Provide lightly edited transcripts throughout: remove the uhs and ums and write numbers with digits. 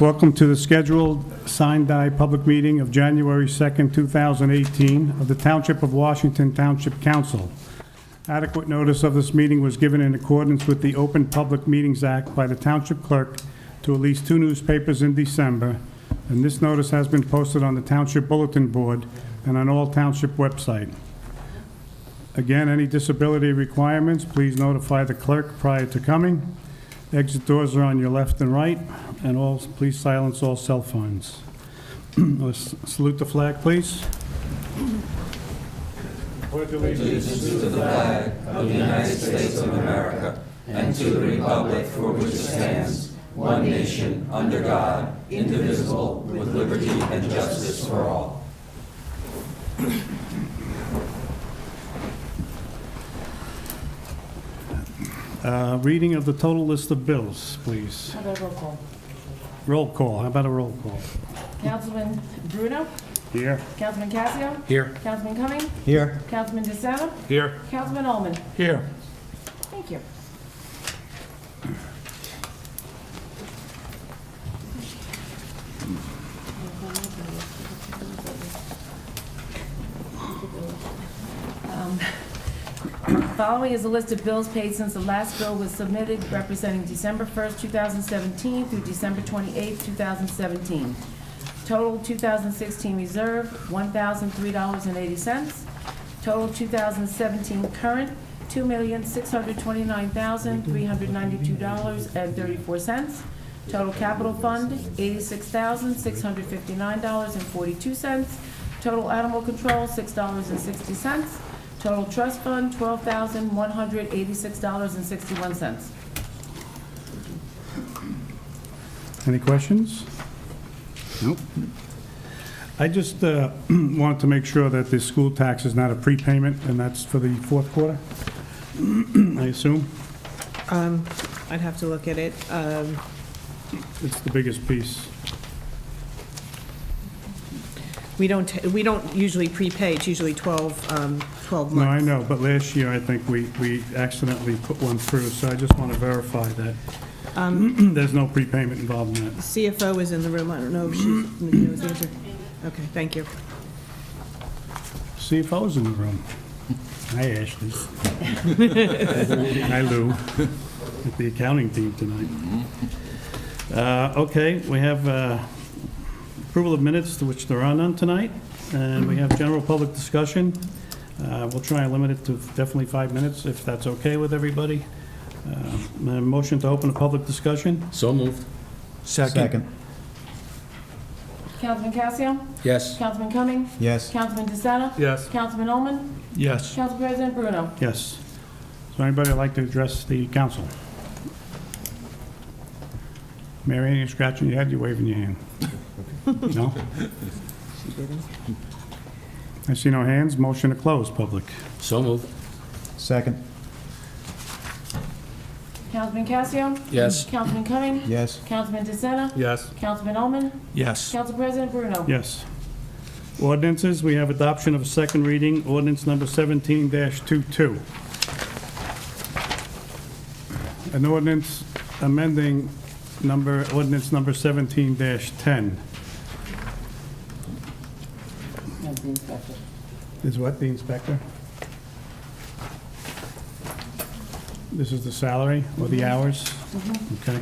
Welcome to the scheduled sign-die public meeting of January 2nd, 2018 of the Township of Washington Township Council. Adequate notice of this meeting was given in accordance with the Open Public Meetings Act by the Township Clerk to at least 2 newspapers in December, and this notice has been posted on the Township Bulletin Board and on all Township website. Again, any disability requirements, please notify the clerk prior to coming. Exit doors are on your left and right, and please silence all cell phones. Let's salute the flag, please. Pledge allegiance to the flag of the United States of America and to the republic for which it stands, one nation, under God, indivisible, with liberty and justice for all. Reading of the total list of bills, please. How about a roll call? Roll call. How about a roll call? Councilman Bruno? Here. Councilman Casio? Here. Councilman Cumming? Here. Councilman DeSena? Here. Councilman Ullman? Here. Thank you. Following is a list of bills paid since the last bill was submitted, representing December 1st, 2017 through December 28th, 2017. Total 2016 reserve, $1,003.80. Total 2017 current, $2,629,392.34. Total capital fund, $86,659.42. Total animal control, $6.60. Total trust fund, $12,186.61. Any questions? Nope. I just wanted to make sure that the school tax is not a prepayment, and that's for the fourth quarter, I assume? I'd have to look at it. It's the biggest piece. We don't usually prepay. It's usually 12 months. No, I know, but last year, I think we accidentally put one through, so I just want to verify that there's no prepayment involved in that. CFO is in the room. I don't know if she knows the answer. Okay, thank you. CFO's in the room. Hi, Ashley. Hi, Lou. With the accounting team tonight. Okay, we have approval of minutes, to which there are none tonight, and we have general public discussion. We'll try and limit it to definitely 5 minutes, if that's okay with everybody. A motion to open a public discussion? So moved. Second. Councilman Casio? Yes. Councilman Cumming? Yes. Councilman DeSena? Yes. Councilman Ullman? Yes. Council President Bruno? Yes. So anybody would like to address the council? Mary Ann, you're scratching your head, you're waving your hand. No? I see no hands. Motion to close public. So moved. Second. Councilman Casio? Yes. Councilman Cumming? Yes. Councilman DeSena? Yes. Councilman Ullman? Yes. Council President Bruno? Yes. Ordinances, we have adoption of a second reading, ordinance number 17-22. An ordinance amending ordinance number 17-10. Is what, the inspector? This is the salary or the hours? Okay.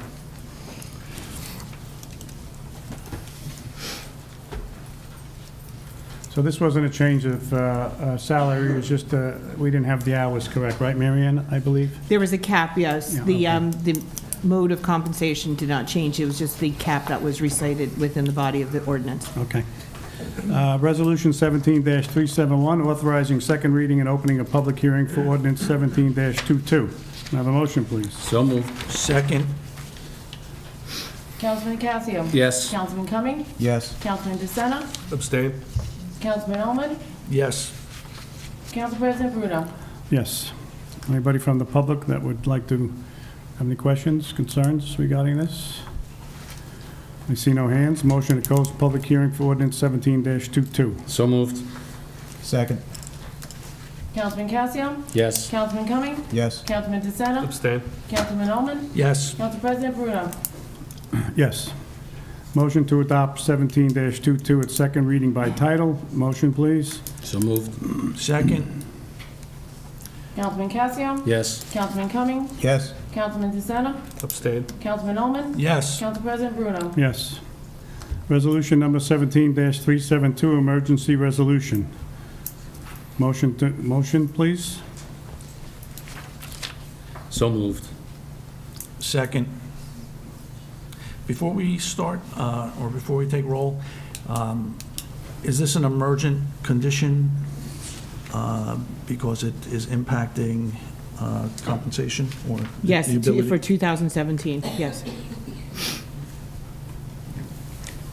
So this wasn't a change of salary, it was just, we didn't have the hours correct, right, Mary Ann, I believe? There was a cap, yes. Yeah, The mode of compensation did not change. It was just the cap that was recited within the body of the ordinance. Okay. Resolution 17-371, authorizing second reading and opening a public hearing for ordinance 17-22. Can I have a motion, please? So moved. Second. Councilman Casio? Yes. Councilman Cumming? Yes. Councilman DeSena? Abstain. Councilman Ullman? Yes. Council President Bruno? Yes. Anybody from the public that would like to have any questions, concerns regarding this? I see no hands. Motion to close public hearing for ordinance 17-22. So moved. Second. Councilman Casio? Yes. Councilman Cumming? Yes. Councilman DeSena? Abstain. Councilman Ullman? Yes. Council President Bruno? Yes. Motion to adopt 17-22 its second reading by title. Motion, please. So moved. Second. Councilman Casio? Yes. Councilman Cumming? Yes. Councilman DeSena? Abstain. Councilman Ullman? Yes. Council President Bruno? Yes. Resolution number 17-372, emergency resolution. Motion, please. So moved. Second. Before we start, or before we take roll, is this an emergent condition because it is impacting compensation or Yes, the ability? for 2017, yes.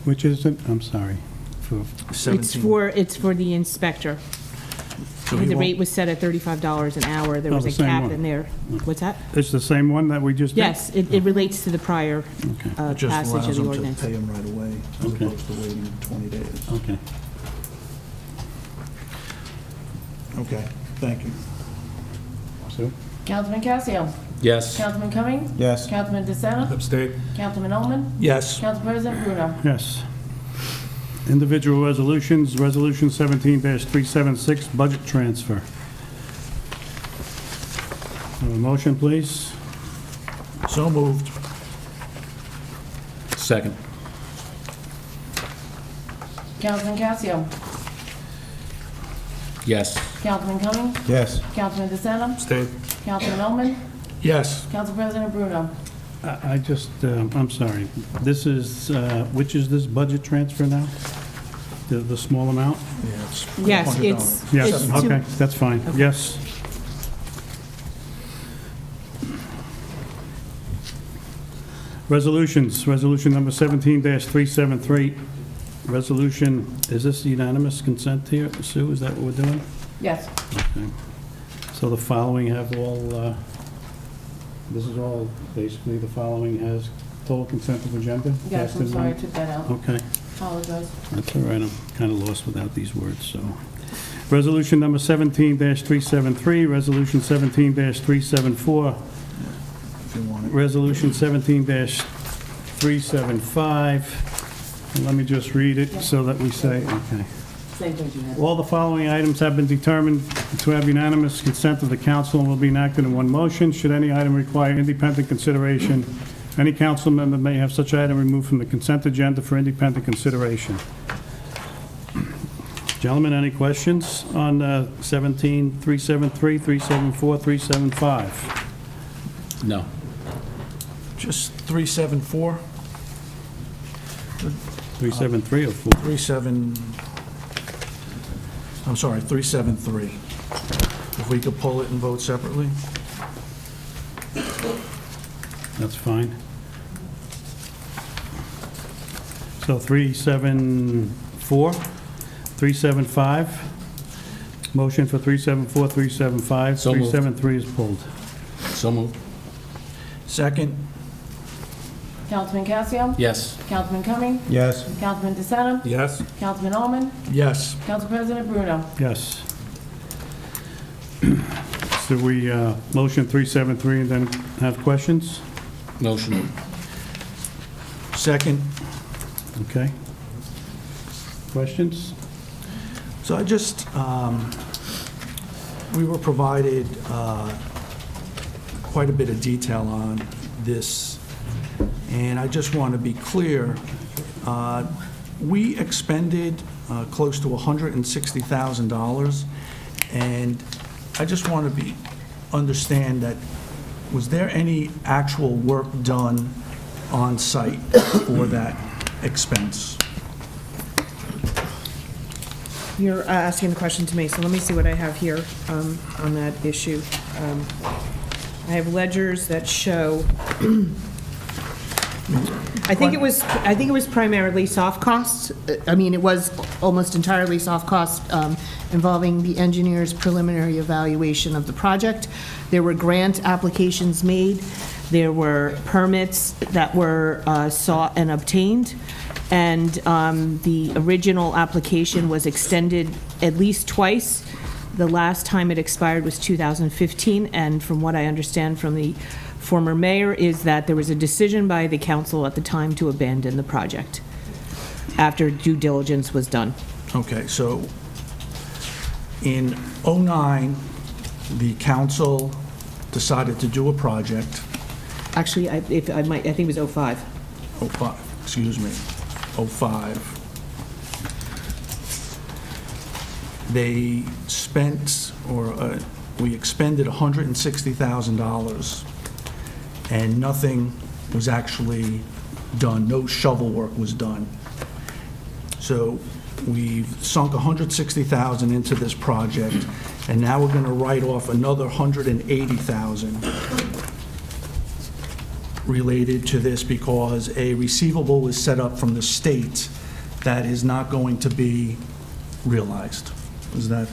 Which is it? I'm sorry. For 17. It's for the inspector. So he The won't- rate was set at $35 an hour. There Oh, was the a same cap one. in there. What's that? It's the same one that we just did? Yes, it relates to the prior Okay. Just passage allows of the them ordinance. to pay him right away as Okay. opposed to waiting 20 days. Okay. Okay, thank you. Sue? Councilman Casio? Yes. Councilman Cumming? Yes. Councilman DeSena? Abstain. Councilman Ullman? Yes. Council President Bruno? Yes. Individual resolutions, Resolution 17-376, budget transfer. Have a motion, please. So moved. Second. Councilman Casio? Yes. Councilman Cumming? Yes. Councilman DeSena? Abstain. Councilman Ullman? Yes. Council President Bruno? I just, I'm sorry. This is, which is this budget transfer now? The small amount? Yeah, it's Yes, $100. it's... Yes, it's to- okay, that's fine. Yes. Resolutions, resolution number 17-373. Resolution, is this unanimous consent here, Sue? Is that what we're doing? Yes. Okay. So the following have all, this is all, basically, the following has total consent of agenda? Yes, Passed I'm in sorry, I one? took that out. Okay, Apologize. that's all right, I'm kind of lost without these words, so. Resolution number 17-373, resolution 17-374, If you want it. resolution 17-375. And let me just read it so that we say, okay. Same thing you had. All the following items have been determined to have unanimous consent of the council and will be enacted in one motion. Should any item require independent consideration, any council member may have such item removed from the consent agenda for independent consideration. Gentlemen, any questions on 17-373, 374, 375? No. Just 374? 373 or 4? 373. If we could pull it and vote separately? That's fine. So 374, 375. Motion for 374, 375. So moved. 373 is pulled. So moved. Second? Councilman Casio? Yes. Councilman Cumming? Yes. Councilman DeSena? Yes. Councilman Ullman? Yes. Council President Bruno? Yes. So we motion 373 and then have questions? Motion. Second? Okay. Questions? So I just, we were provided quite a bit of detail on this, and I just want to be clear. We expended close to $160,000, and I just want to understand that, was there any actual work done on site for that expense? You're asking the question to me, so let me see what I have here on that issue. I have ledgers that show, I think it was primarily soft costs. I mean, it was almost entirely soft costs involving the engineer's preliminary evaluation of the project. There were grant applications made. There were permits that were sought and obtained. And the original application was extended at least twice. The last time it expired was 2015, and from what I understand from the former mayor is that there was a decision by the council at the time to abandon the project. after due diligence was done. Okay, so in '09, the council decided to do a project. Actually, I think it was '05. '05, excuse me, '05. They spent, or we expended $160,000, and nothing was actually done, no shovel work was done. So we've sunk $160,000 into this project, and now we're going to write off another $180,000 related to this because a receivable was set up from the state that is not going to be realized. Is that?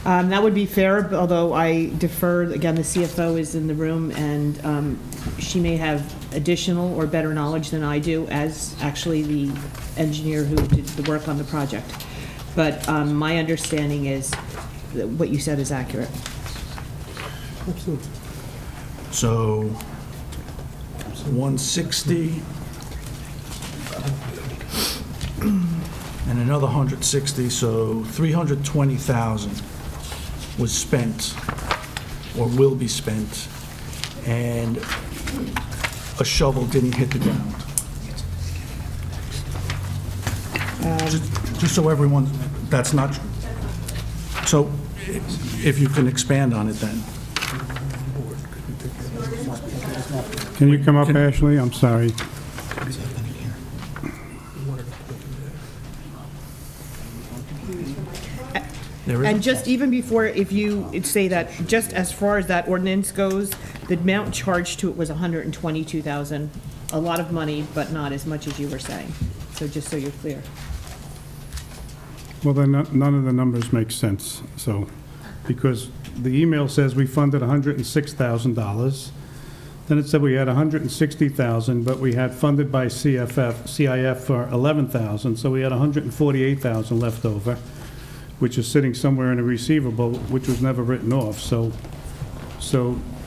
That would be fair, although I defer, again, the CFO is in the room, and she may have additional or better knowledge than I do as actually the engineer who did the work on the project. But my understanding is that what you said is accurate. So 160 and another 160, so 320,000 was spent or will be spent, and a shovel didn't hit the ground. Just so everyone, that's not, so if you can expand on it then. Can you come up, Ashley? I'm sorry. There And is, just even before, if you say that, just as far as that ordinance goes, the amount charged to it was $122,000. A lot of money, but not as much as you were saying. So just so you're clear. Well, then none of the numbers make sense, so, because the email says we funded $106,000. Then it said we had $160,000, but we had funded by CIF for $11,000, so we had $148,000 left over, which is sitting somewhere in a receivable, which was never written off. So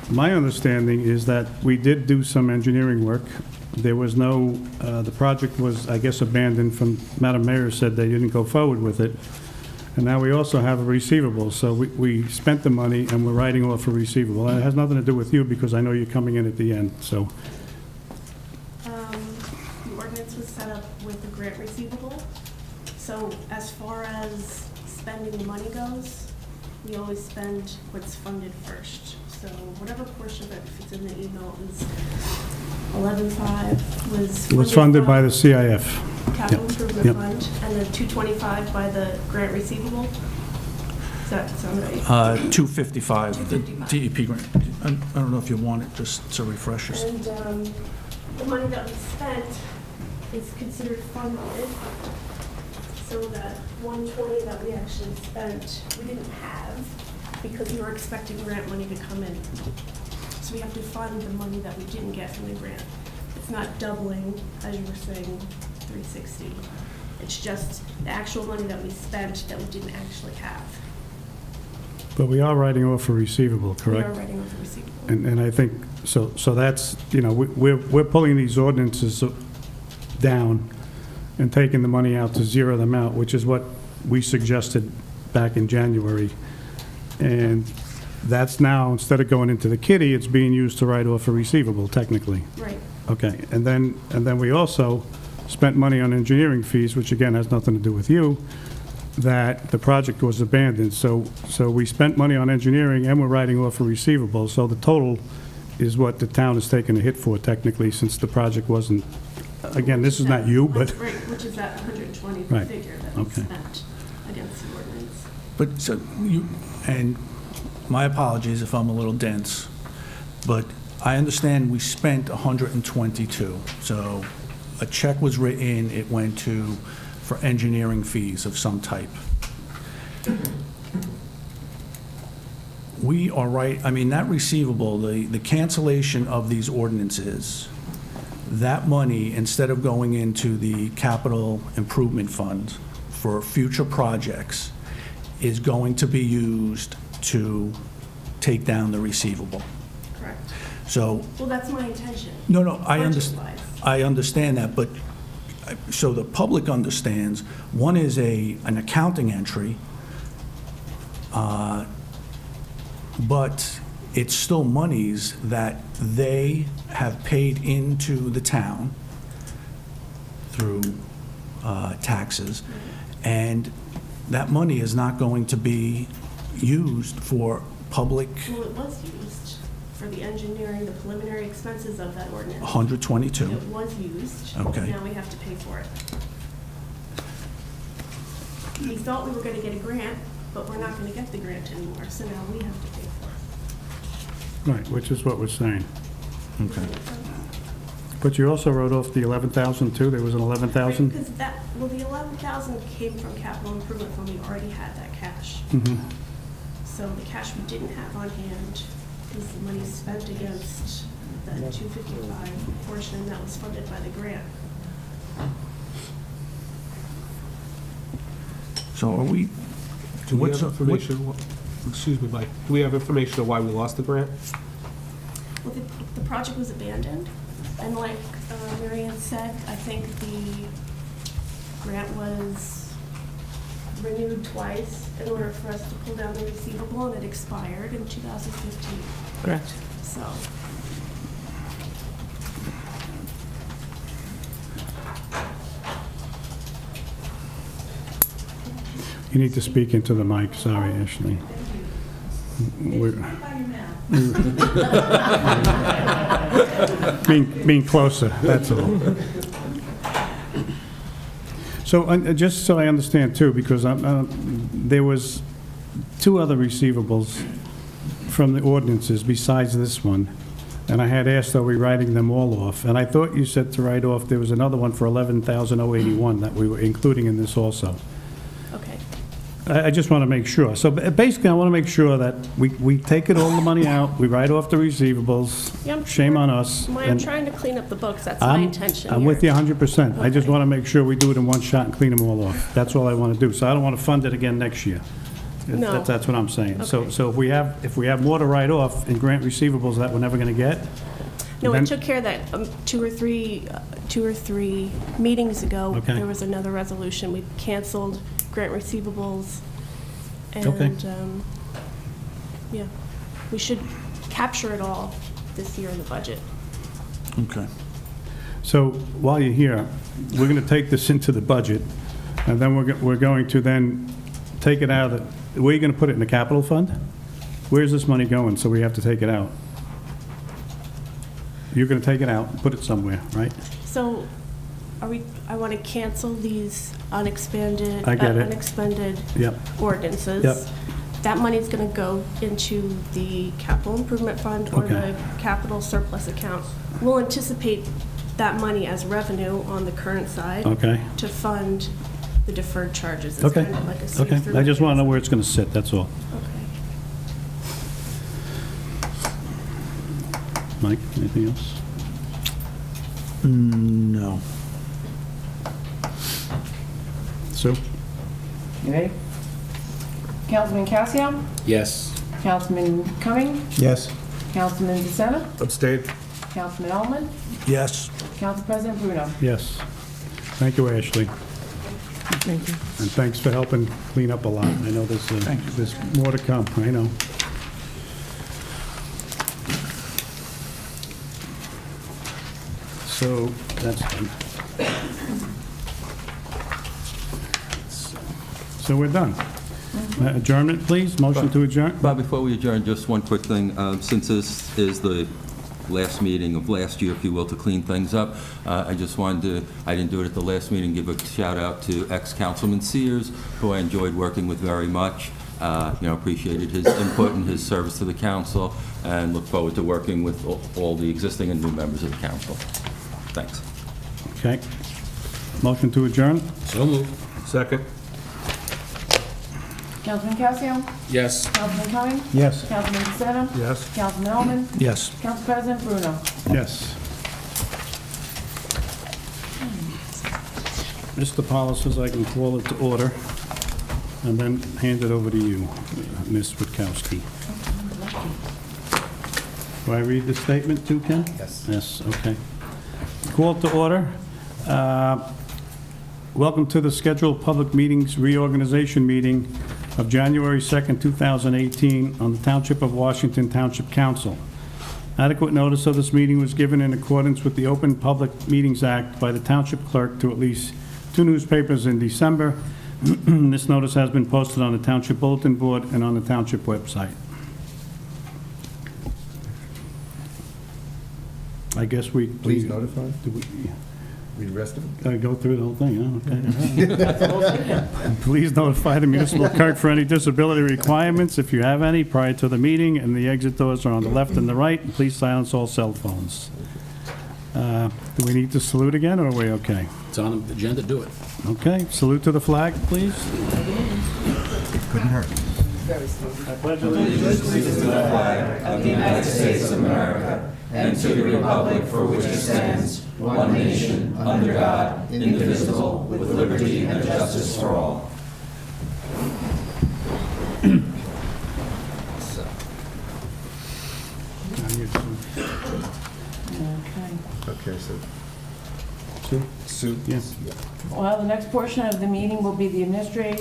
my understanding is that we did do some engineering work. There was no, the project was, I guess, abandoned from, Madam Mayor said they didn't go forward with it. And now we also have a receivable, so we spent the money and we're writing off a receivable. And it has nothing to do with you because I know you're coming in at the end, so. The ordinance was set up with a grant receivable. So as far as spending the money goes, we always spend what's funded first. So whatever portion of it, if it's in the email, is 11.5 was. It was funded by the CIF. Capital Yep. Improvement Yep. Fund, and then 225 by the grant receivable. Does that sound right? 255, the DEP grant. I don't know if you want it, just to refresh us. And the money that we spent is considered funded, so that 120 that we actually spent, we didn't have, because we were expecting grant money to come in. So we have to fund the money that we didn't get from the grant. It's not doubling, as you were saying, 360. It's just the actual money that we spent that we didn't actually have. But we are writing off a receivable, correct? We are writing off the receivable. And I think, so that's, you know, we're pulling these ordinances down and taking the money out to zero them out, which is what we suggested back in January. And that's now, instead of going into the kitty, it's being used to write off a receivable, technically. Right. Okay, and then we also spent money on engineering fees, which again has nothing to do with you, that the project was abandoned. So we spent money on engineering and we're writing off a receivable. So the total is what the town has taken a hit for technically, since the project wasn't, again, this is not you, but. Right, which is that 120 Right. figure that we Okay. spent against the ordinance. But, so you, and my apologies if I'm a little dense, but I understand we spent 122. So a check was written, it went to, for engineering fees of some type. We are right, I mean, that receivable, the cancellation of these ordinances, that money, instead of going into the capital improvement fund for future projects, is going to be used to take down the receivable. Correct. So, Well, that's my intention. no, I understand. Budget-wise. I understand that, but so the public understands, one is an accounting entry, but it's still monies that they have paid into the town through taxes, and that money is not going to be used for public. Well, it was used for the engineering, the preliminary expenses of that ordinance. 122. It was used. Okay. Now we have to pay for it. We thought we were going to get a grant, but we're not going to get the grant anymore, so now we have to pay for it. Right, which is what we're saying. Okay. But you also wrote off the 11,000 too? There was an 11,000? Because the 11,000 came from capital improvement fund. We already had that cash. Mhm. So the cash we didn't have on hand is the money spent against the 255 portion that was funded by the grant. So are we? Do we what's- have information, excuse me, Mike, do we have information on why we lost the grant? Well, the project was abandoned, and like Mary Ann said, I think the grant was renewed twice in order for us to pull down the receivable, and it expired in 2015. Correct. So, You need to speak into the mic, sorry, Ashley. We're- Being closer, that's all. So, just so I understand too, because there was two other receivables from the ordinances besides this one, and I had asked, are we writing them all off? And I thought you said to write off, there was another one for 11,081 that we were including in this also. okay. I just want to make sure. So basically, I want to make sure that we take it, all the money out, we write off the receivables. Yeah, I'm Shame sure. on us. I'm and trying to clean up the books, that's my intention I'm with you here. 100%. I just Okay. want to make sure we do it in one shot and clean them all off. That's all I want to do. So I don't want to fund it again next year. No. That's what I'm saying. So Okay. so if we have more to write off in grant receivables that we're never going to get, No, then- it took care of that two or three meetings ago. Okay. There was another resolution. We canceled grant receivables. Okay. And, yeah, we should capture it all this year in the budget. Okay. So while you're here, we're going to take this into the budget, and then we're going to then take it out of, where are you going to put it, in the capital fund? Where's this money going, so we have to take it out? You're going to take it out and put it somewhere, right? So I want to cancel these unexpended I get it. unexpended Yep. ordinances. Yep. That money's going to go into the capital improvement fund or Okay. the capital surplus account. We'll anticipate that money as revenue on the current side. Okay. To fund the deferred charges. It's Okay. kind of like a Okay. see-through I just want to know mechanism. where it's going to sit, that's all. Okay. Mike, anything else? No. Sue? You ready? Councilman Casio? Yes. Councilman Cumming? Yes. Councilman DeSena? Abstain? Councilman Edelman? Yes. Council President Bruno? Yes. Thank you, Ashley. Thank you. And thanks for helping clean up a lot. I know there's more to come, I know. So, that's done. So we're done. Adjournment, please, motion to adjourn? Bob, before we adjourn, just one quick thing. Since this is the last meeting of last year, if you will, to clean things up, I just wanted to, I didn't do it at the last meeting, give a shout out to ex-Councilman Sears, who I enjoyed working with very much. Appreciated his input and his service to the council, and look forward to working with all the existing and new members of the council. Thanks. Okay. Motion to adjourn? So moved. Second? Councilman Casio? Yes. Councilman Cumming? Yes. Councilman DeSena? Yes. Councilman Edelman? Yes. Council President Bruno? Yes. Mr. Paula says I can call it to order, and then hand it over to you, Ms. Witkowski. Do I read the statement too, Ken? Yes. Yes, okay. Call to order. Welcome to the scheduled public meetings reorganization meeting of January 2nd, 2018 on the Township of Washington Township Council. Adequate notice of this meeting was given in accordance with the Open Public Meetings Act by the Township Clerk to at least 2 newspapers in December. This notice has been posted on the Township Bulletin Board and on the Township website. I guess we... Please notify. Do we Read the rest of it. go through the whole thing, huh? Okay. Please notify the municipal clerk for any disability requirements, if you have any, prior to the meeting, and the exit doors are on the left and the right. And please silence all cell phones. Do we need to salute again, or are we okay? It's on the agenda, do it. Okay, salute to the flag, please. Couldn't hurt. Allegiance to the flag of the United States of America and to the republic for which it stands, one nation, under God, indivisible, with liberty and justice for all. Okay. Okay, so Yes. Well, the next portion of the meeting will be the administering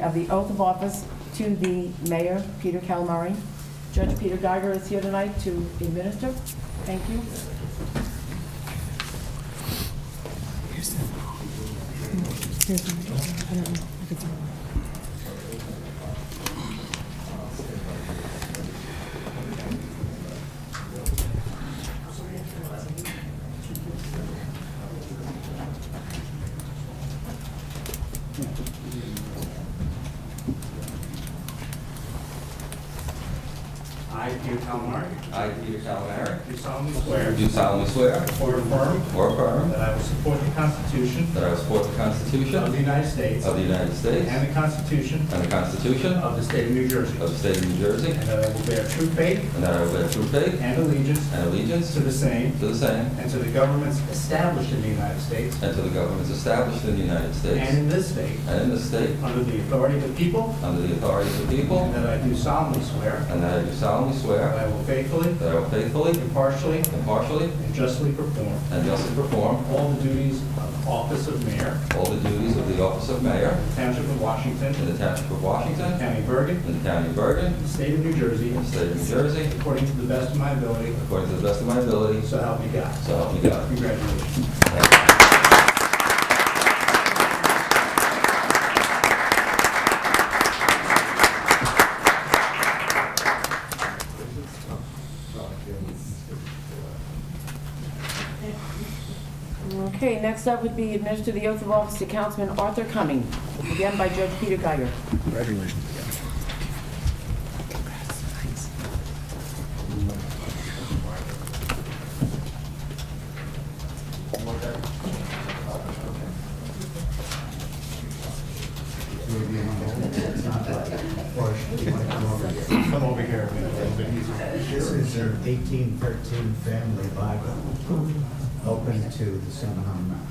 of the oath of office to the mayor, Peter Calamari. Judge Peter Geiger is here tonight to administer. Thank you. I, Peter Calamari, I, Peter Calamari, do solemnly swear do solemnly swear or affirm or affirm that I will support the Constitution that I will support the of Constitution the United States of the United States and the Constitution and the Constitution of the State of New Jersey, of the State of New Jersey, and that I will bear true faith and that I will bear true faith and allegiance and allegiance to the same to the same and to the governments established in the United States and to the governments established in the United States and in this state and in this state under the authority of the people, under the authority of the people, and that I do solemnly swear and that I do solemnly that swear I will faithfully, that I will faithfully, impartially, impartially, and justly perform and justly perform all the duties of office of mayor all the duties of the office of mayor Township of Washington, in the Township of Washington, County of Bergen, in the County of Bergen, the State of New Jersey, in the State of New Jersey, according to the best of my ability, according to the best of my ability, so help me God. so help me God. Congratulations. Okay, next up would be administer the oath of office to Councilman Arthur Cumming, again by Judge Peter Geiger. Congratulations. Come over here. This is an 1813 family Bible, open to the Sun on Mount.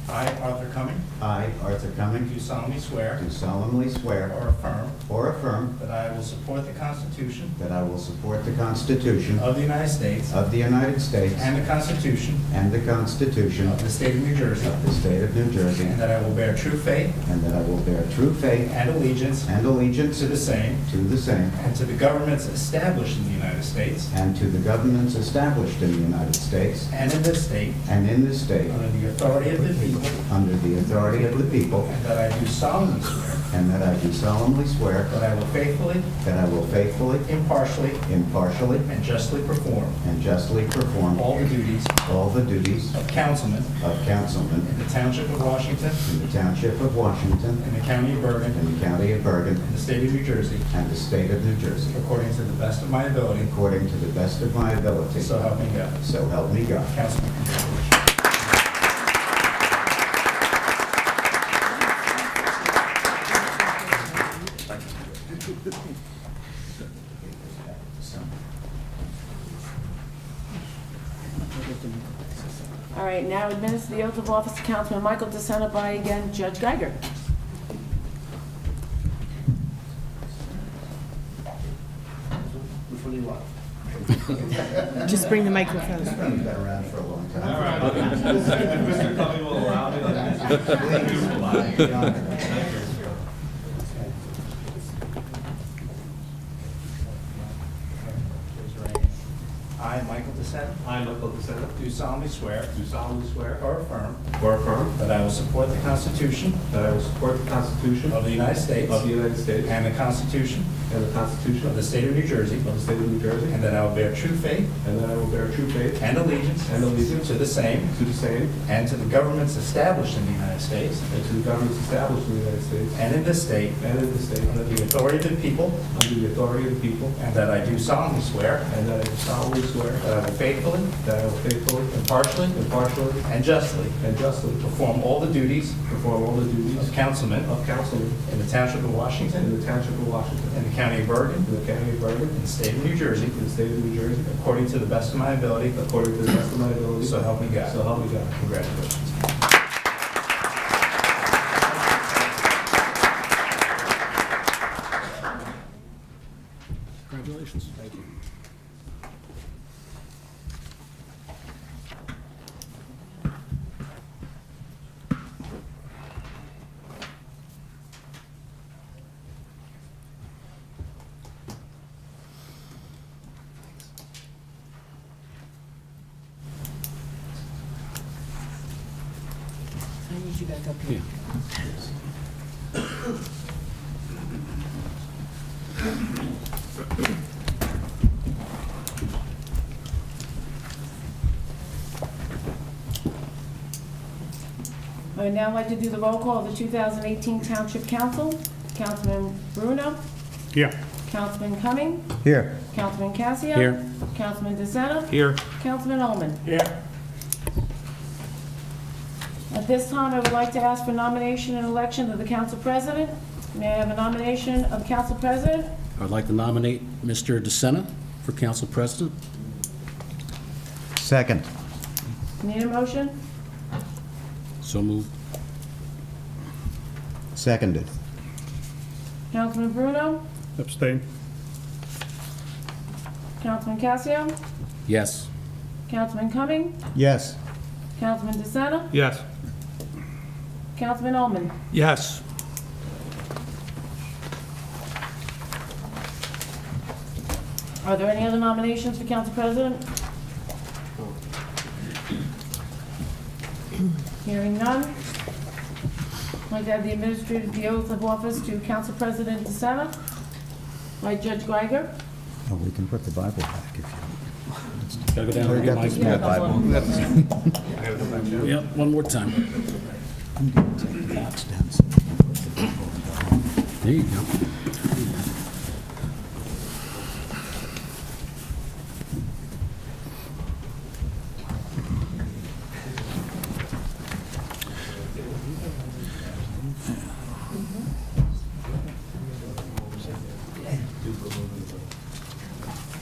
I, Arthur Cumming, I, Arthur Cumming, do solemnly swear do solemnly swear or affirm that I will support the Constitution I will support the Constitution of the United States of the United States and the Constitution and the Constitution of the State of New Jersey, of the State of New Jersey, and that I will bear true faith and that I will bear true faith and allegiance and allegiance to the same to the same and to the governments established in the United States and to the governments established in the United States and in this state and in this state under the authority of the people, under the authority of the people, and that I do solemnly swear and that I do solemnly swear that I will faithfully, impartially, impartially, and justly perform and justly perform all the duties all the duties of councilman of councilman in the Township of Washington, in the Township of Washington, in the County of Bergen, in the County of Bergen, in the State of New Jersey, and the State of New Jersey, according to the best of my ability, according to the best of my ability. so help me God. So help me God. Councilman, congratulations. All right, now administer the oath of office to Councilman Michael DeSena by, again, Judge Geiger. really love. Just bring the microphone. He's been around for a long time. All right. Mr. Covey will allow me I, Michael DeSena. I, Michael DeSena, Do solemnly swear. do solemnly swear Or affirm. or affirm That I will support the Constitution that I will support the Constitution of the United States. of the United States And the Constitution and the Constitution of the State of New Jersey. of the State of New Jersey, And that I will bear true faith and that I will bear true faith and allegiance. and allegiance To the same. to the same And to the governments established in the United States. and to the governments established in the United States And in this state. and in the state Under the authority of the people. under the authority of the people, And that I do solemnly swear. and that I do solemnly swear That I will faithfully. that I will faithfully, Impartially. impartially, And justly. and justly Perform all the duties. perform all the duties Of councilman. of councilman In the Township of Washington. in the Township of Washington, In the County of Bergen. in the County of Bergen, In the State of New Jersey. in the State of New Jersey, According to the best of my ability. according to the best of my ability. So help me God. So help me God. Congratulations. Congratulations. Thank you. I need you back up here. I would now like to do the roll call of the 2018 Township Council. Councilman Bruno, Yeah. Councilman Cumming, Here. Councilman Casio. Here. Councilman DeSena, Here. Councilman Ullman. Yeah. At this time, I would like to ask for nomination and election of the council president. May I have a nomination of council president? I'd like to nominate Mr. DeSena for council president. Second. Need a motion? So moved. Seconded. Councilman Bruno, Abstain. Councilman Casio, Yes. Councilman Cumming, Yes. Councilman DeSena, Yes. Councilman Ullman. Yes. Are there any other nominations for council president? Hearing none. I'd like to have the administrative the oath of office to council president DeSena by Judge Geiger. Oh, we can put the Bible back if you. Gotta go down Oh, and you get got this my... Bible. Yep, one more time. There you go.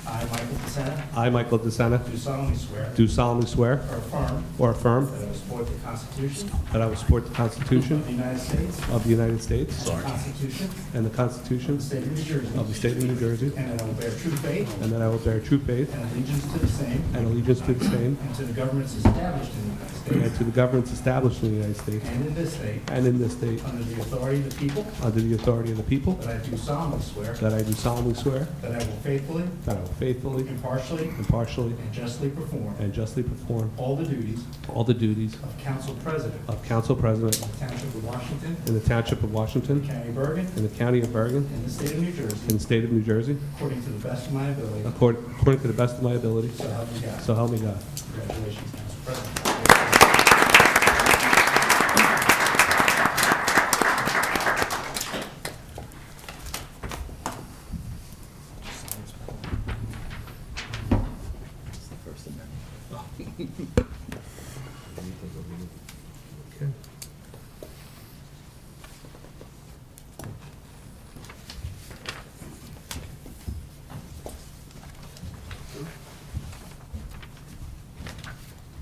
I, Michael DeSena. I, Michael DeSena, Do solemnly swear. do solemnly swear Or affirm. or affirm That I will support the Constitution. that I will support the Constitution Of the United States. of the United States The Constitution. and the Of Constitution the State of New Jersey. of the State of New Jersey, And that I will bear true faith. and that I will bear true faith And allegiance to the same. and allegiance to the same And to the governments established in the United and States. to the governments established in the United States And in this state. and in this state, Under the authority of the people. under the authority of the people, That I do solemnly swear. that I do solemnly swear That I will faithfully. that I will faithfully, Impartially. impartially, And justly perform. and justly perform All the duties. all the duties Of council president. of council president Of the Township of Washington. in the Township of Washington, County of Bergen. in the County of Bergen, In the State of New Jersey. in the State of New Jersey, According to the best of my ability. according to the best of my ability, So help me God. so help me God. Congratulations, Council President.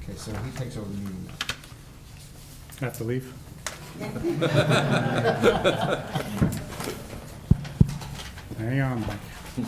Okay, so he takes over the meeting. Have to leave? Hang on, Mike.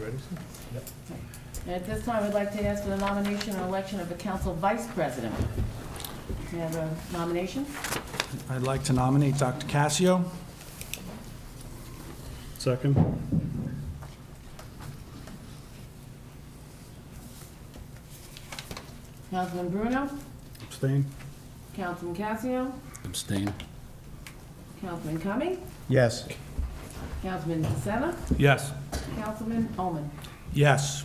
And at this time, I'd like to ask for the nomination and election of the council vice president. May I have a nomination? I'd like to nominate Dr. Cassio. Second. Councilman Bruno? Abstain. Councilman Cassio? Abstain. Councilman Cumming? Yes. Councilman DeSena? Yes. Councilman Omen? Yes.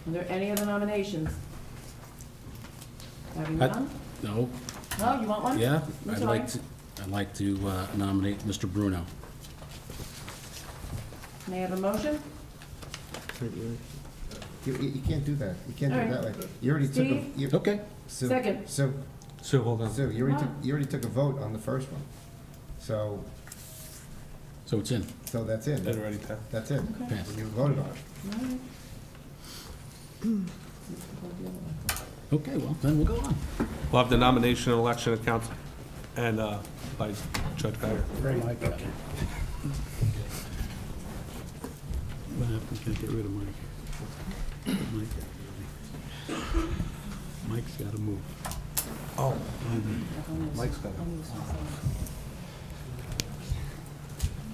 Are there any other nominations? Having I- none? No? No, you want one? Yeah? I'm I'd sorry. like to nominate Mr. Bruno. May I have a motion? You can't do that. You can't do it that way. You already took a. Steve? you- Okay. Sue- Second. Sue, So, hold on. Sue, you already took a vote on the first one. So So it's in. that's it. That already passed. That's it. Okay. Passed. You voted on it. Okay, well, then we'll go on. We'll have the nomination and election of council and by Judge Geiger. Mike. What happened? Can't get rid of Mike. Mike's got to move. Oh. Mike's got it.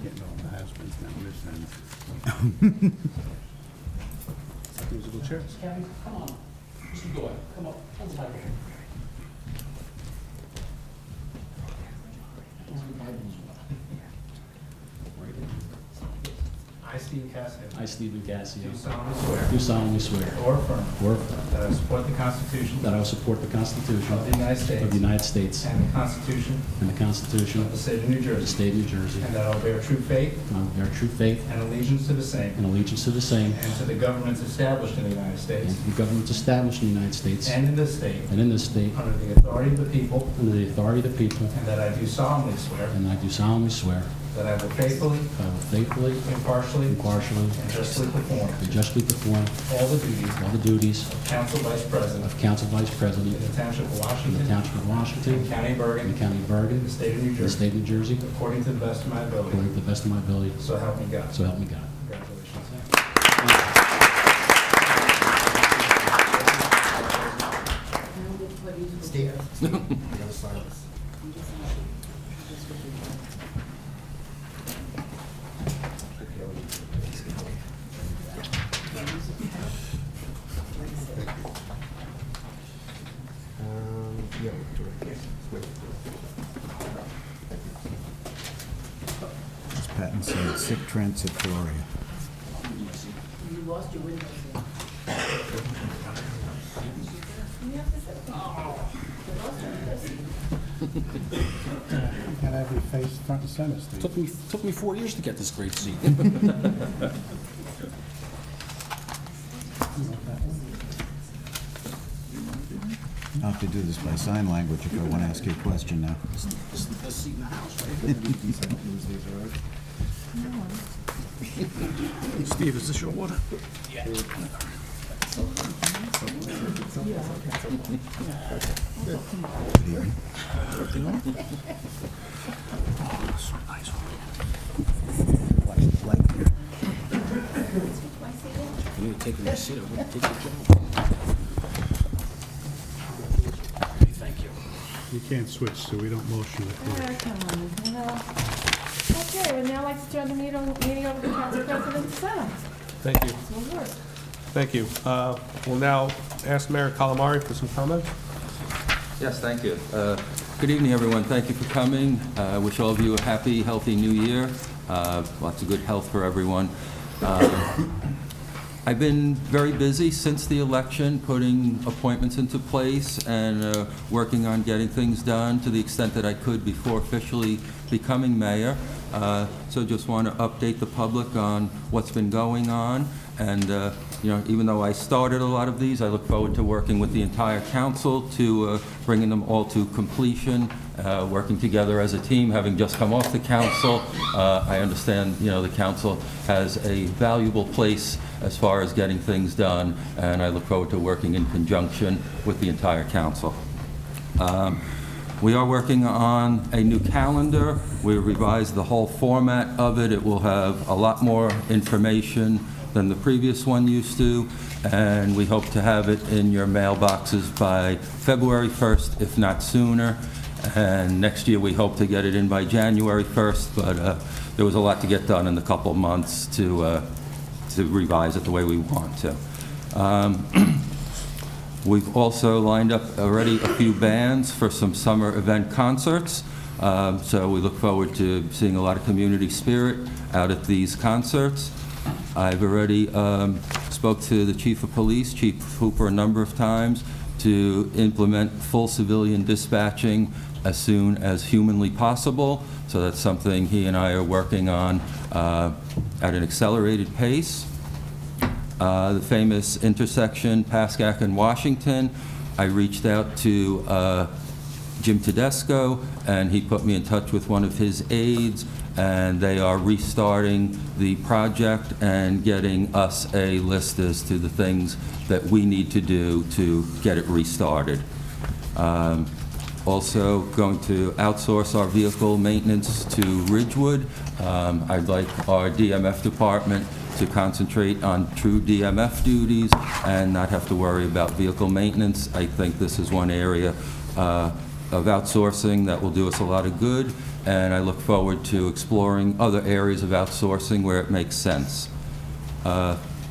Getting all the has-beens now, this end. Musical chairs. Kevin, come on. Mr. Doyle, come on. Hold the Bible. I, Steve Cassidy, I, Stephen Cassio, do solemnly swear do solemnly swear or affirm or affirm that I will support the Constitution that I will support the Constitution of the United States of the United States and the Constitution and the Constitution of the State of New of the Jersey, State of New Jersey, and that I will bear true faith and I will bear true faith and allegiance to the same and allegiance to the same and to the governments established in the United and States to the governments established in the United States and in this state and in this state under the authority of the people, under the authority of the people, and that I do solemnly swear and I do solemnly swear that I will faithfully, that I will faithfully, impartially, impartially, and justly perform and justly perform all the duties all the duties of Council Vice President of Council Vice President in the Township of in the Washington, Township of Washington, in County of in the Bergen, County of Bergen, in the State of New in the Jersey, State of New Jersey, according to the best of my ability. according to the best of my ability, So help me God. so help me God. Congratulations. Steve. You gotta sign this. Yeah, we'll do it. Wait. It's patent said sick transit Gloria. You lost your windows. Gotta have your face front and center, Steve. Took me 4 years to get this great seat. I'll have to do this by sign language if I want to ask you a question now. This is the best seat in the house, right? Steve, is this your water? If you need to take my seat, I wouldn't take your job. Thank you. You can't switch, so we don't motion it. Come on, you know. Okay, we'd now like to turn the meeting over to Council President DeSena. Thank you. Your word. Thank you. We'll now ask Mayor Calamari for some comments. Yes, thank you. Good evening, everyone. Thank you for coming. I wish all of you a happy, healthy new year. Lots of good health for everyone. I've been very busy since the election, putting appointments into place and working on getting things done to the extent that I could before officially becoming mayor. So just want to update the public on what's been going on. And, even though I started a lot of these, I look forward to working with the entire council to bringing them all to completion, working together as a team, having just come off the council. I understand, the council has a valuable place as far as getting things done, and I look forward to working in conjunction with the entire council. We are working on a new calendar. We revised the whole format of it. It will have a lot more information than the previous one used to, and we hope to have it in your mailboxes by February 1st, if not sooner. And next year, we hope to get it in by January 1st, but there was a lot to get done in the couple months to revise it the way we want to. We've also lined up already a few bands for some summer event concerts, so we look forward to seeing a lot of community spirit out at these concerts. I've already spoke to the Chief of Police, Chief Hooper, a number of times to implement full civilian dispatching as soon as humanly possible. So that's something he and I are working on at an accelerated pace. The famous intersection, Pascack and Washington, I reached out to Jim Tedesco, and he put me in touch with one of his aides, and they are restarting the project and getting us a list as to the things that we need to do to get it restarted. Also going to outsource our vehicle maintenance to Ridgewood. I'd like our DMF department to concentrate on true DMF duties and not have to worry about vehicle maintenance. I think this is one area of outsourcing that will do us a lot of good, and I look forward to exploring other areas of outsourcing where it makes sense.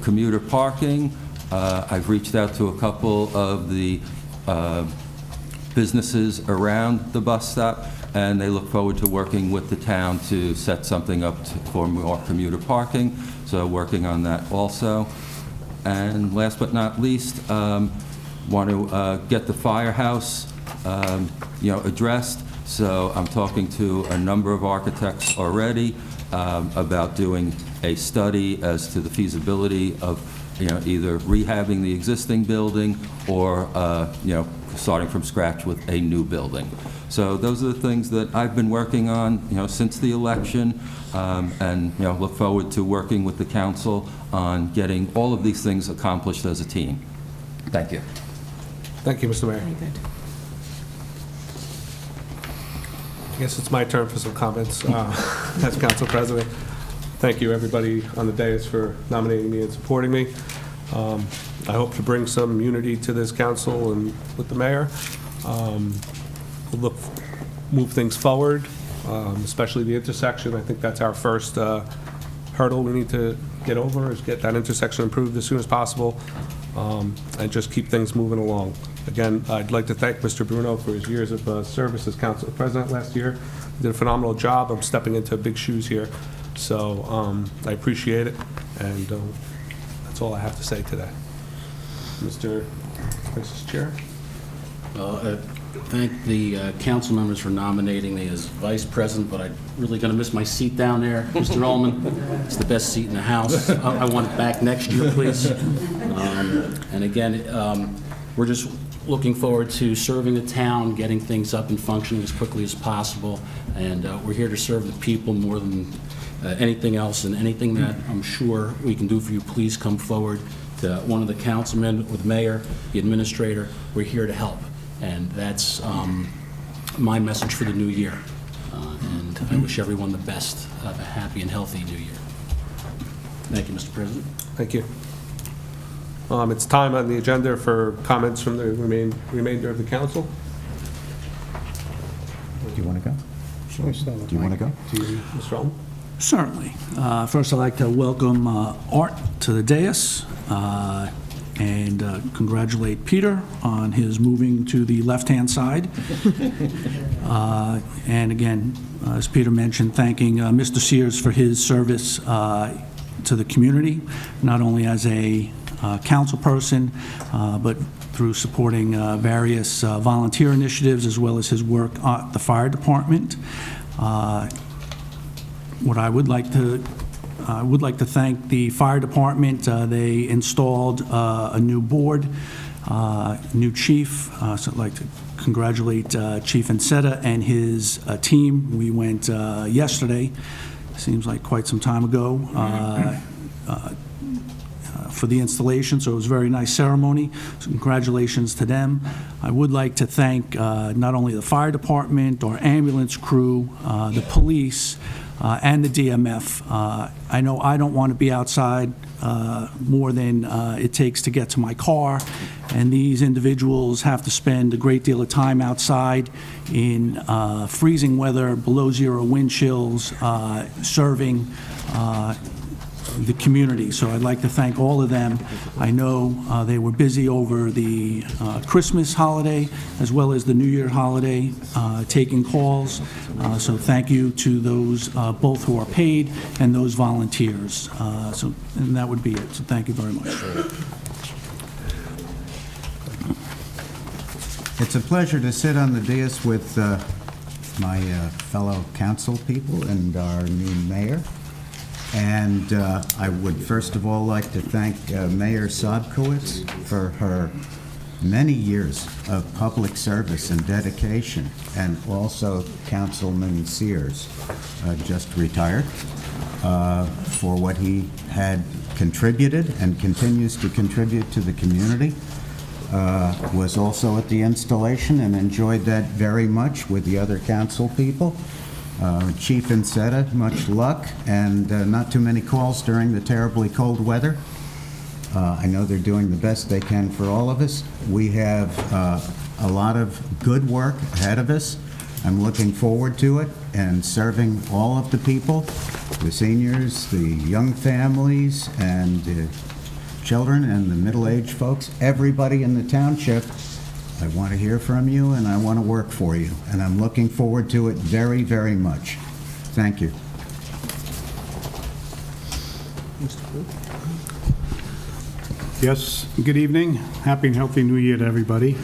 Commuter parking, I've reached out to a couple of the businesses around the bus stop, and they look forward to working with the town to set something up for more commuter parking, so working on that also. And last but not least, want to get the firehouse addressed, so I'm talking to a number of architects already about doing a study as to the feasibility of either rehabbing the existing building or starting from scratch with a new building. So those are the things that I've been working on, since the election, and look forward to working with the council on getting all of these things accomplished as a team. Thank you. Thank you, Mr. Mayor. Very good. I guess it's my turn for some comments as council president. Thank you, everybody on the dais, for nominating me and supporting me. I hope to bring some unity to this council and with the mayor. We'll move things forward, especially the intersection. I think that's our first hurdle we need to get over, is get that intersection improved as soon as possible, and just keep things moving along. Again, I'd like to thank Mr. Bruno for his years of service as council president last year. He did a phenomenal job. I'm stepping into big shoes here, so I appreciate it, and that's all I have to say today. Mr. Vice Chair. Thank the council members for nominating me as vice president, but I'm really going to miss my seat down there, Mr. Ullman. It's the best seat in the house. I want it back next year, please. And again, we're just looking forward to serving the town, getting things up and functioning as quickly as possible, and we're here to serve the people more than anything else, and anything that I'm sure we can do for you, please come forward to one of the councilmen or the mayor, the administrator. We're here to help, and that's my message for the new year, and I wish everyone the best of a happy and healthy new year. Thank you, Mr. President. Thank you. It's time on the agenda for comments from the remainder of the council. Do you want to go? Do you want to go? Mr. Ullman? Certainly. First, I'd like to welcome Art to the dais and congratulate Peter on his moving to the left-hand side. And again, as Peter mentioned, thanking Mr. Sears for his service to the community, not only as a council person, but through supporting various volunteer initiatives, as well as his work at the fire department. What I would like to thank the fire department. They installed a new board, new chief. So I'd like to congratulate Chief Encetta and his team. We went yesterday. Seems like quite some time ago. for the installation, so it was a very nice ceremony. So congratulations to them. I would like to thank not only the fire department, our ambulance crew, the police, and the DMF. I know I don't want to be outside more than it takes to get to my car, and these individuals have to spend a great deal of time outside in freezing weather, below zero wind chills, serving the community. So I'd like to thank all of them. I know they were busy over the Christmas holiday as well as the New Year holiday, taking calls. So thank you to those both who are paid and those volunteers. And that would be it. So thank you very much. It's a pleasure to sit on the dais with my fellow council people and our new mayor. And I would first of all like to thank Mayor Sobkowitz for her many years of public service and dedication, and also Councilman Sears, just retired, for what he had contributed and continues to contribute to the community. Was also at the installation and enjoyed that very much with the other council people. Chief Incetta, much luck, and not too many calls during the terribly cold weather. I know they're doing the best they can for all of us. We have a lot of good work ahead of us. I'm looking forward to it and serving all of the people, the seniors, the young families, and the children and the middle-aged folks, everybody in the township. I want to hear from you, and I want to work for you, and I'm looking forward to it very, very much. Thank you. Yes, good evening. Happy and healthy New Year to everybody.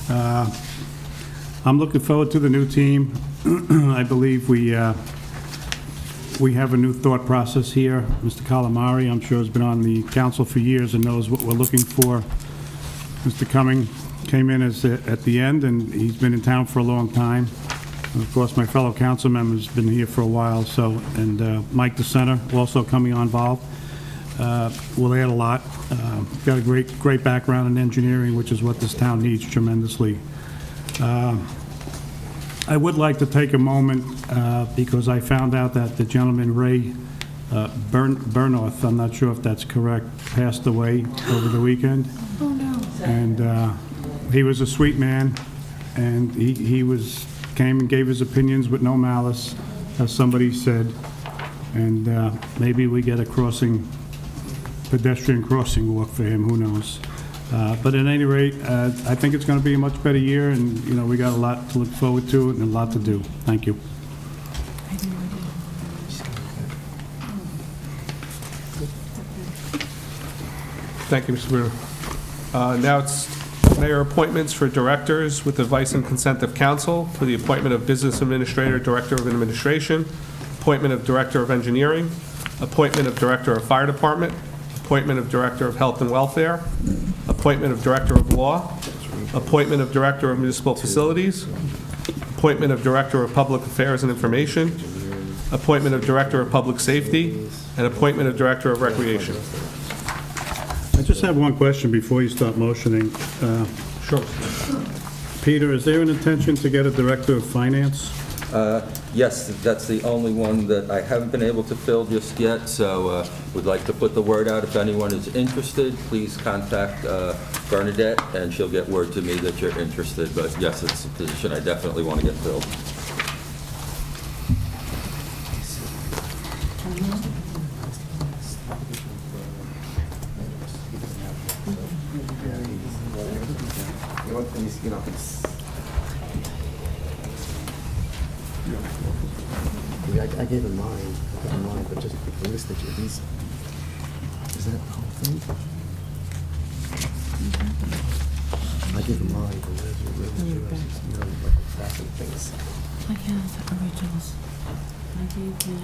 I'm looking forward to the new team. I believe we have a new thought process here. Mr. Calamari, I'm sure, has been on the council for years and knows what we're looking for. Mr. Cumming came in at the end, and he's been in town for a long time. And of course, my fellow council member's been here for a while, so, and Mike DeCenter also coming on involved. Will add a lot. Got a great background in engineering, which is what this town needs tremendously. I would like to take a moment, because I found out that the gentleman, Ray Burnoth, I'm not sure if that's correct, passed away over the weekend. Oh, no. And he was a sweet man, and he came and gave his opinions with no malice, as somebody said. And maybe we get a pedestrian crossing walk for him, who knows. But at any rate, I think it's going to be a much better year, and, you know, we got a lot to look forward to and a lot to do. Thank you. Thank you, Mr. Bruno. Now it's mayor appointments for directors with advice and consent of council for the appointment of business administrator, director of administration, appointment of director of engineering, appointment of director of fire department, appointment of director of health and welfare, appointment of director of law, appointment of director of municipal facilities, appointment of director of public affairs and information, appointment of director of public safety, and appointment of director of recreation. I just have one question before you start motioning. Sure. Peter, is there an intention to get a director of finance? Yes, that's the only one that I haven't been able to fill just yet, so would like to put the word out. If anyone is interested, please contact Bernadette, and she'll get word to me that you're interested. But yes, it's a position I definitely want to get filled. I gave him mine, but just the list that you, these, is that the whole thing? I gave him mine, but where's yours? You know, like the facet things. I have originals. I gave him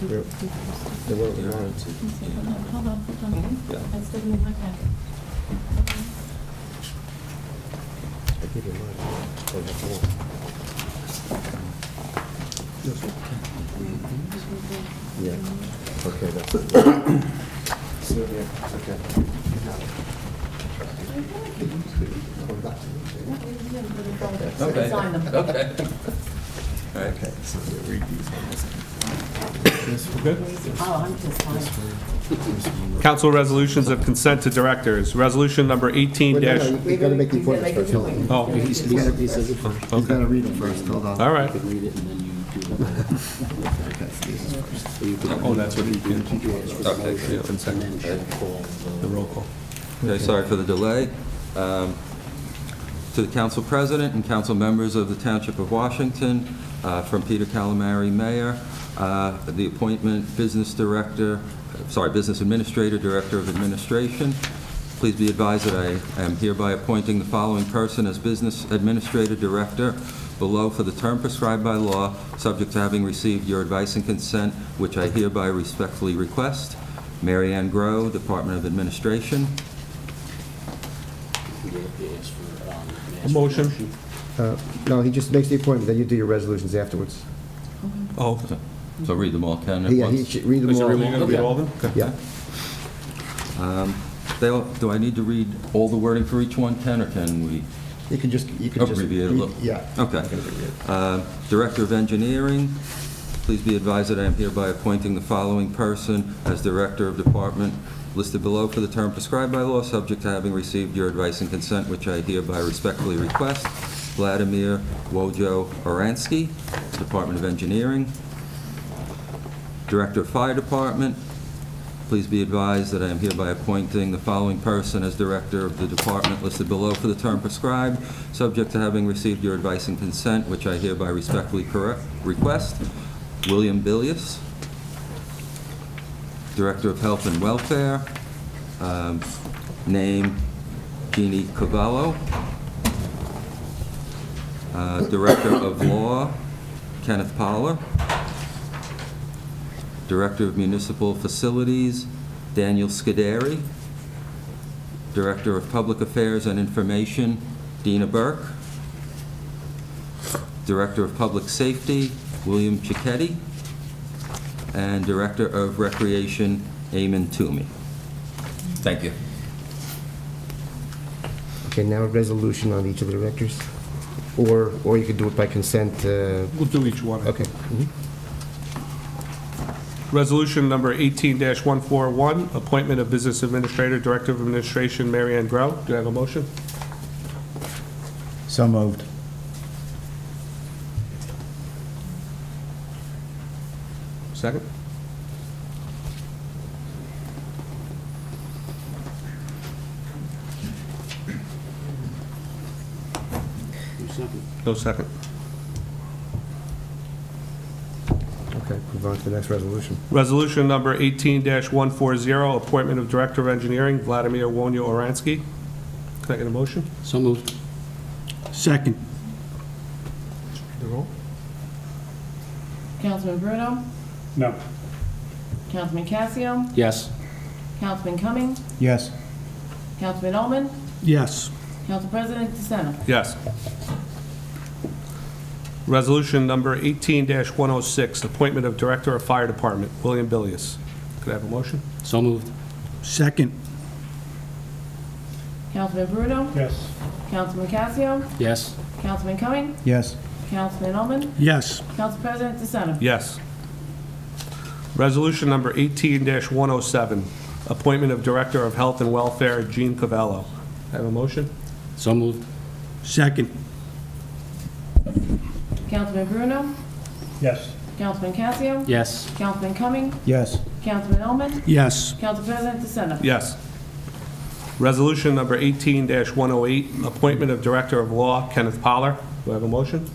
They weren't mine. Hold on. I still need my packet. I gave him mine. Oh, that's more. Yeah, okay, that's it. Sylvia, okay. Okay. Sign them. Okay. All right. Okay, Sylvia, read these ones. Oh, I'm just fine. Council resolutions of consent to directors. Resolution number 18 Wait, no, dash... no, you gotta make the appointments first, hold on. Oh, He says it first. He's gotta read them first, hold on. all right. You can read it and then you do it. Okay, so this is first. So you can- Oh, that's what he did. Okay. Yeah, consent. And then call The roll call. Okay, sorry for the delay. To the council president and council members of the Township of Washington, from Peter Calamari, Mayor, the appointment business administrator, director of administration. Please be advised that I am hereby appointing the following person as business administrator, director, below for the term prescribed by law, subject to having received your advice and consent, which I hereby respectfully request. Mary Ann Grow, Department of Administration. ask for, A motion. No, he just makes the appointment, then you do your resolutions afterwards. Oh, So read them all, Ken, at Yeah, he once? should read them are you all. going to read all of them? Okay. Yeah, Do I need to read all the wording for each one, Ken, or can we? you can just Abbreviate a little. Yeah. Okay. Director of Engineering, please be advised that I am hereby appointing the following person as Director of Department listed below for the term prescribed by law, subject to having received your advice and consent, which I hereby respectfully request. Vladimir Wojo Oransky, Department of Engineering. Director of Fire Department, please be advised that I am hereby appointing the following person as Director of the Department listed below for the term prescribed, subject to having received your advice and consent, which I hereby respectfully request. William Billius, Director of Health and Welfare, name Jeannie Cavallo. Director of Law, Kenneth Poller. Director of Municipal Facilities, Daniel Scuderi. Director of Public Affairs and Information, Dina Burke. Director of Public Safety, William Cicchetti. And Director of Recreation, Eamon Toomey. Thank you. Okay, now a resolution on each of the directors? Or you could do it by consent. We'll do each one. Okay. Resolution number 18-141, appointment of business administrator, director of administration, Mary Ann Grow. Do I have a motion? So moved. Second? No second. Okay, move on to the next resolution. Resolution number 18-140, appointment of director of engineering, Vladimir Wonya Oransky. Can I get a motion? So moved. Second. The roll? Councilman Bruno? No. Councilman Casio? Yes. Councilman Cumming? Yes. Councilman Ullman? Yes. Council President DeSena? Yes. Resolution number 18-106, appointment of director of fire department, William Billius. Could I have a motion? So moved. Second. Councilman Bruno? Yes. Councilman Casio? Yes. Councilman Cumming? Yes. Councilman Ullman? Yes. Council President DeSena? Yes. Resolution number 18-107, appointment of director of health and welfare, Gene Cavallo. I have a motion? So moved. Second. Councilman Bruno? Yes. Councilman Casio? Yes. Councilman Cumming? Yes. Councilman Ullman? Yes. Council President DeSena? Yes. Resolution number 18-108, appointment of director of law, Kenneth Poller. Do I have a motion?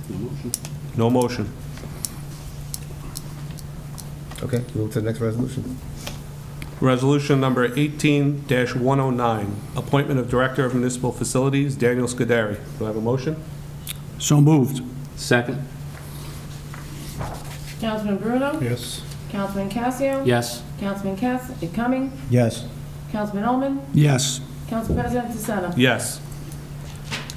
No motion. No motion. Okay, move to the next resolution. Resolution number 18-109, appointment of director of municipal facilities, Daniel Scuderi. Do I have a motion? So moved. Second. Councilman Bruno? Yes. Councilman Casio? Yes. Councilman Cumming? Yes. Councilman Ullman? Yes. Council President DeSena? Yes.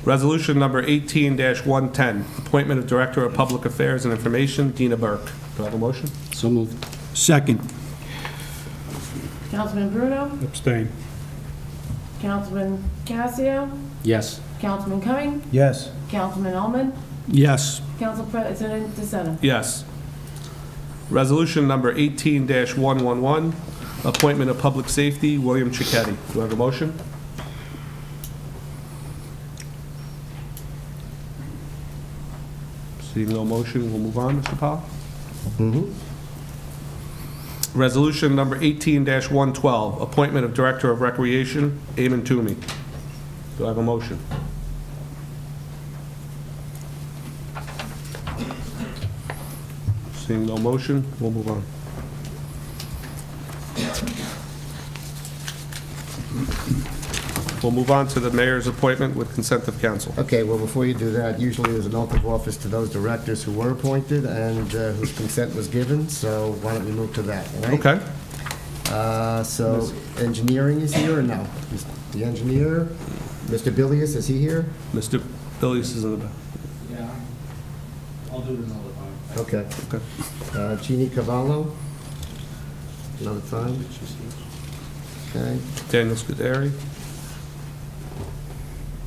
Resolution number 18-110, appointment of Director of Public Affairs and Information, Dina Burke. Do I have a motion? So moved. Second. Councilman Bruno, Abstain. Councilman Casio, Yes. Councilman Cumming, Yes. Councilman Ullman, Yes. Council President DeSena. Yes. Resolution number 18-111, appointment of Public Safety, William Cicchetti. Do I have a motion? Seeing no motion, we'll move on, Mr. Powell. Resolution number 18-112, appointment of Director of Recreation, Eamon Toomey. Do I have a motion? Seeing no motion, we'll move on. We'll move on to the mayor's appointment with consent of council. Okay, well, before you do that, usually there's an oath of office to those directors who were appointed and whose consent was given, so why don't we move to that, all right? Okay. So engineering is here or no? The engineer, Mr. Bilius, is he here? Mr. Billius is in the back. Yeah, I'll do it another time. Okay. Okay. Jeannie Cavallo? Another time? Okay. Daniel Scuderi.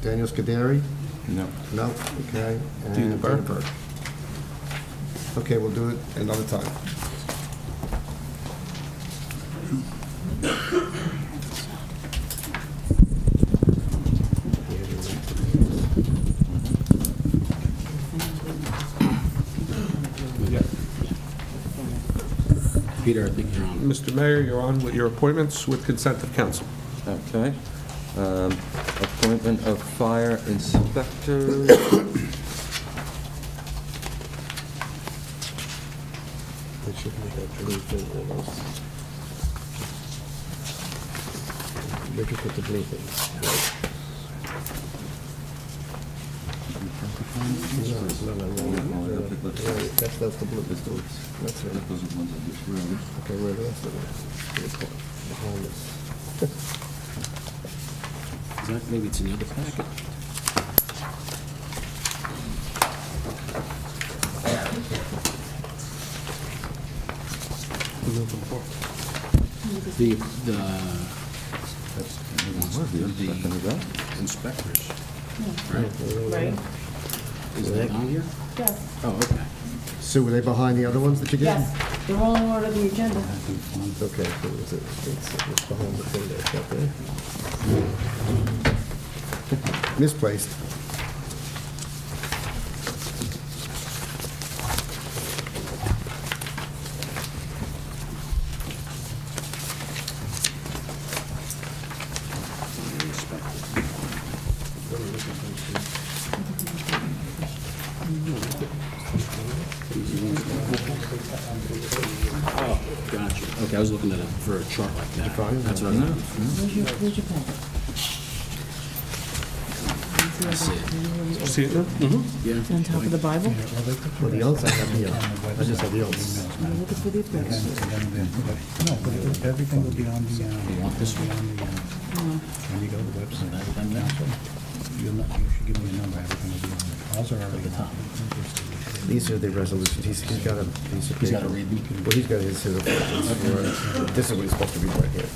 Daniel Scuderi? No. No, okay. And Dina Burke. Okay, we'll do it another time. Peter, I think you're on. Mr. Mayor, you're on with your appointments with consent of council. Okay. Appointment of fire inspector. It should make a blue thing almost. Where'd you put the blue thing? No. That's the blue. That's it. Okay, where the rest of it? Behind this. Is that, maybe it's in the other packet? The inspectors, Right? is that on here? Yes. Oh, okay. Sue, were they behind the other ones that you gave? Yes, they're all in order of the agenda. Okay, so it's behind the thing there, okay? Misplaced. Oh, gotcha. Okay, I was looking at it for a chart like that. That's what I was. Where's your packet? I see it. See it now? Yeah. On top of the Bible? Well, the oaths I have here. I just have the oaths. Looking for the appearance. No, but everything will be on the, You want this one? when you go to the website, council, you should give me a number, everything will be on there. Ours are already on. These are the resolutions. He's got a piece of paper. He's got to read them. Well, he's got his here. This is what he's supposed to be right here.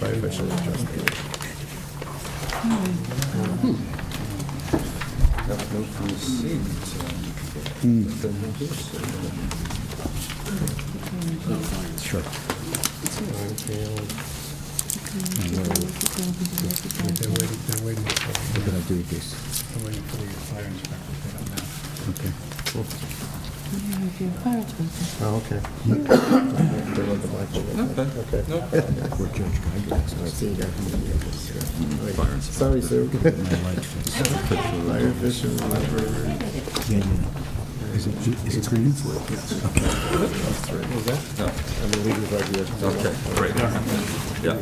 Fire official trustee. Sure. They're waiting for, What did I do with this? they're waiting for the fire inspector to get up now. Okay. Oh, okay. They wrote the black one. Okay. We're Judge Geiger. I see you guys. Sorry, Sue. Fire official, library. Yeah, yeah. Is it green? Yes. Okay. Was that? No. I mean, we do right here. Okay, great. Yeah.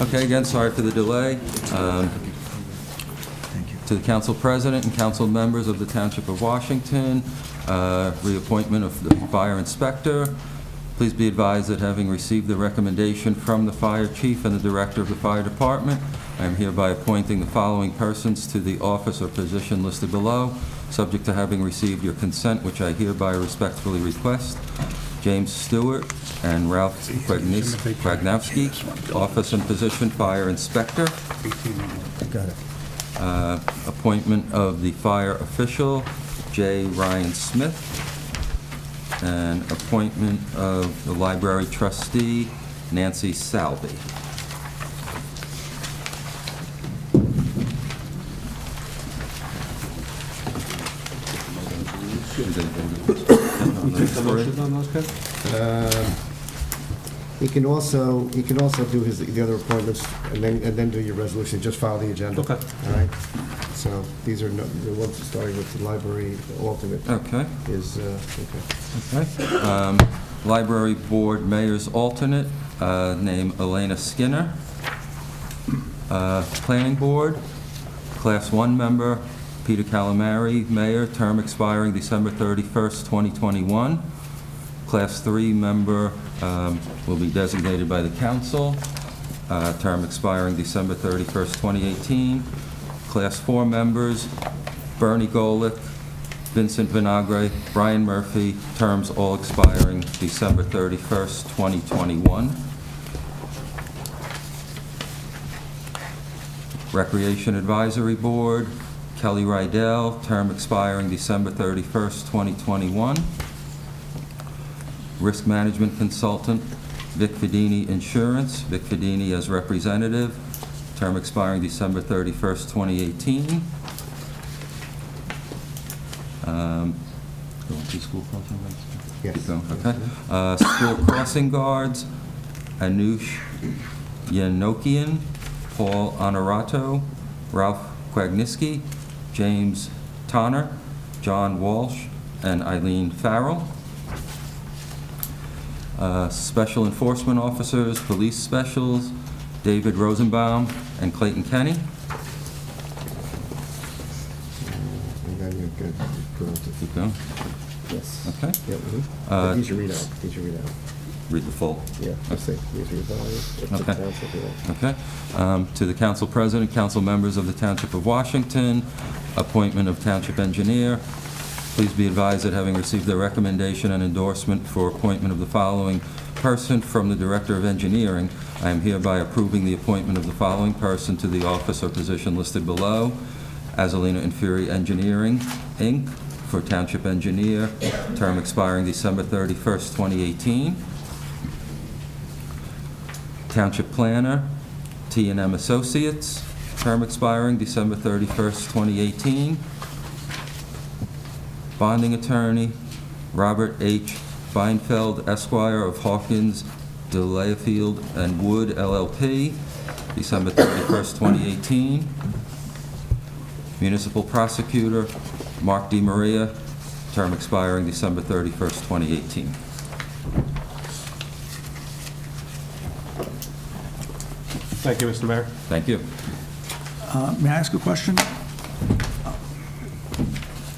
Okay, again, sorry for the delay. To the council president and council members of the Township of Washington, reappointment of the fire inspector. Please be advised that having received the recommendation from the fire chief and the director of the fire department, I am hereby appointing the following persons to the office or position listed below, subject to having received your consent, which I hereby respectfully request. James Stewart and Ralph Kragnowski, office and position fire inspector. Got it. Appointment of the fire official, J. Ryan Smith, and appointment of the library trustee, Nancy Salvi. Motion on those, Ken? He can also do the other appointments and then do your resolution, just follow the agenda. Okay. All right? So these are the ones starting with the library alternate Okay. is, okay. Okay. Library Board Mayor's alternate, named Elena Skinner. Planning Board, Class 1 member, Peter Calamari, Mayor, term expiring December 31st, 2021. Class 3 member will be designated by the council, term expiring December 31st, 2018. Class 4 members, Bernie Golick, Vincent Vinagre, Brian Murphy, terms all expiring December 31st, 2021. Recreation Advisory Board, Kelly Rydell, term expiring December 31st, 2021. Risk Management Consultant, Vic Fedini Insurance, Vic Fedini as representative, term expiring December 31st, 2018. School crossing guards? Yes. Keep going, okay. School crossing guards, Anush Yanokian, Paul Honorato, Ralph Kwagniski, James Tonner, John Walsh, and Eileen Farrell. Special Enforcement Officers, Police Specials, David Rosenbaum and Clayton Kenny. And then you're good. Go on to- Keep going. Yes. Okay. Yeah, these you read out. These you read out. Read the full. Yeah, I see. These are your values. It's the Okay. council, yeah. Okay. To the council president, council members of the Township of Washington, appointment of township engineer. Please be advised that having received the recommendation and endorsement for appointment of the following person from the Director of Engineering, I am hereby approving the appointment of the following person to the office or position listed below. Azalina Inferi Engineering, Inc., for Township Engineer, term expiring December 31st, 2018. Township Planner, T&M Associates, term expiring December 31st, 2018. Bonding Attorney, Robert H. Feinfeld, Esquire of Hawkins, DeLayfield and Wood, LLP, December 31st, 2018. Municipal Prosecutor, Mark D. Maria, term expiring December 31st, 2018. Thank you, Mr. Mayor. Thank you. May I ask a question?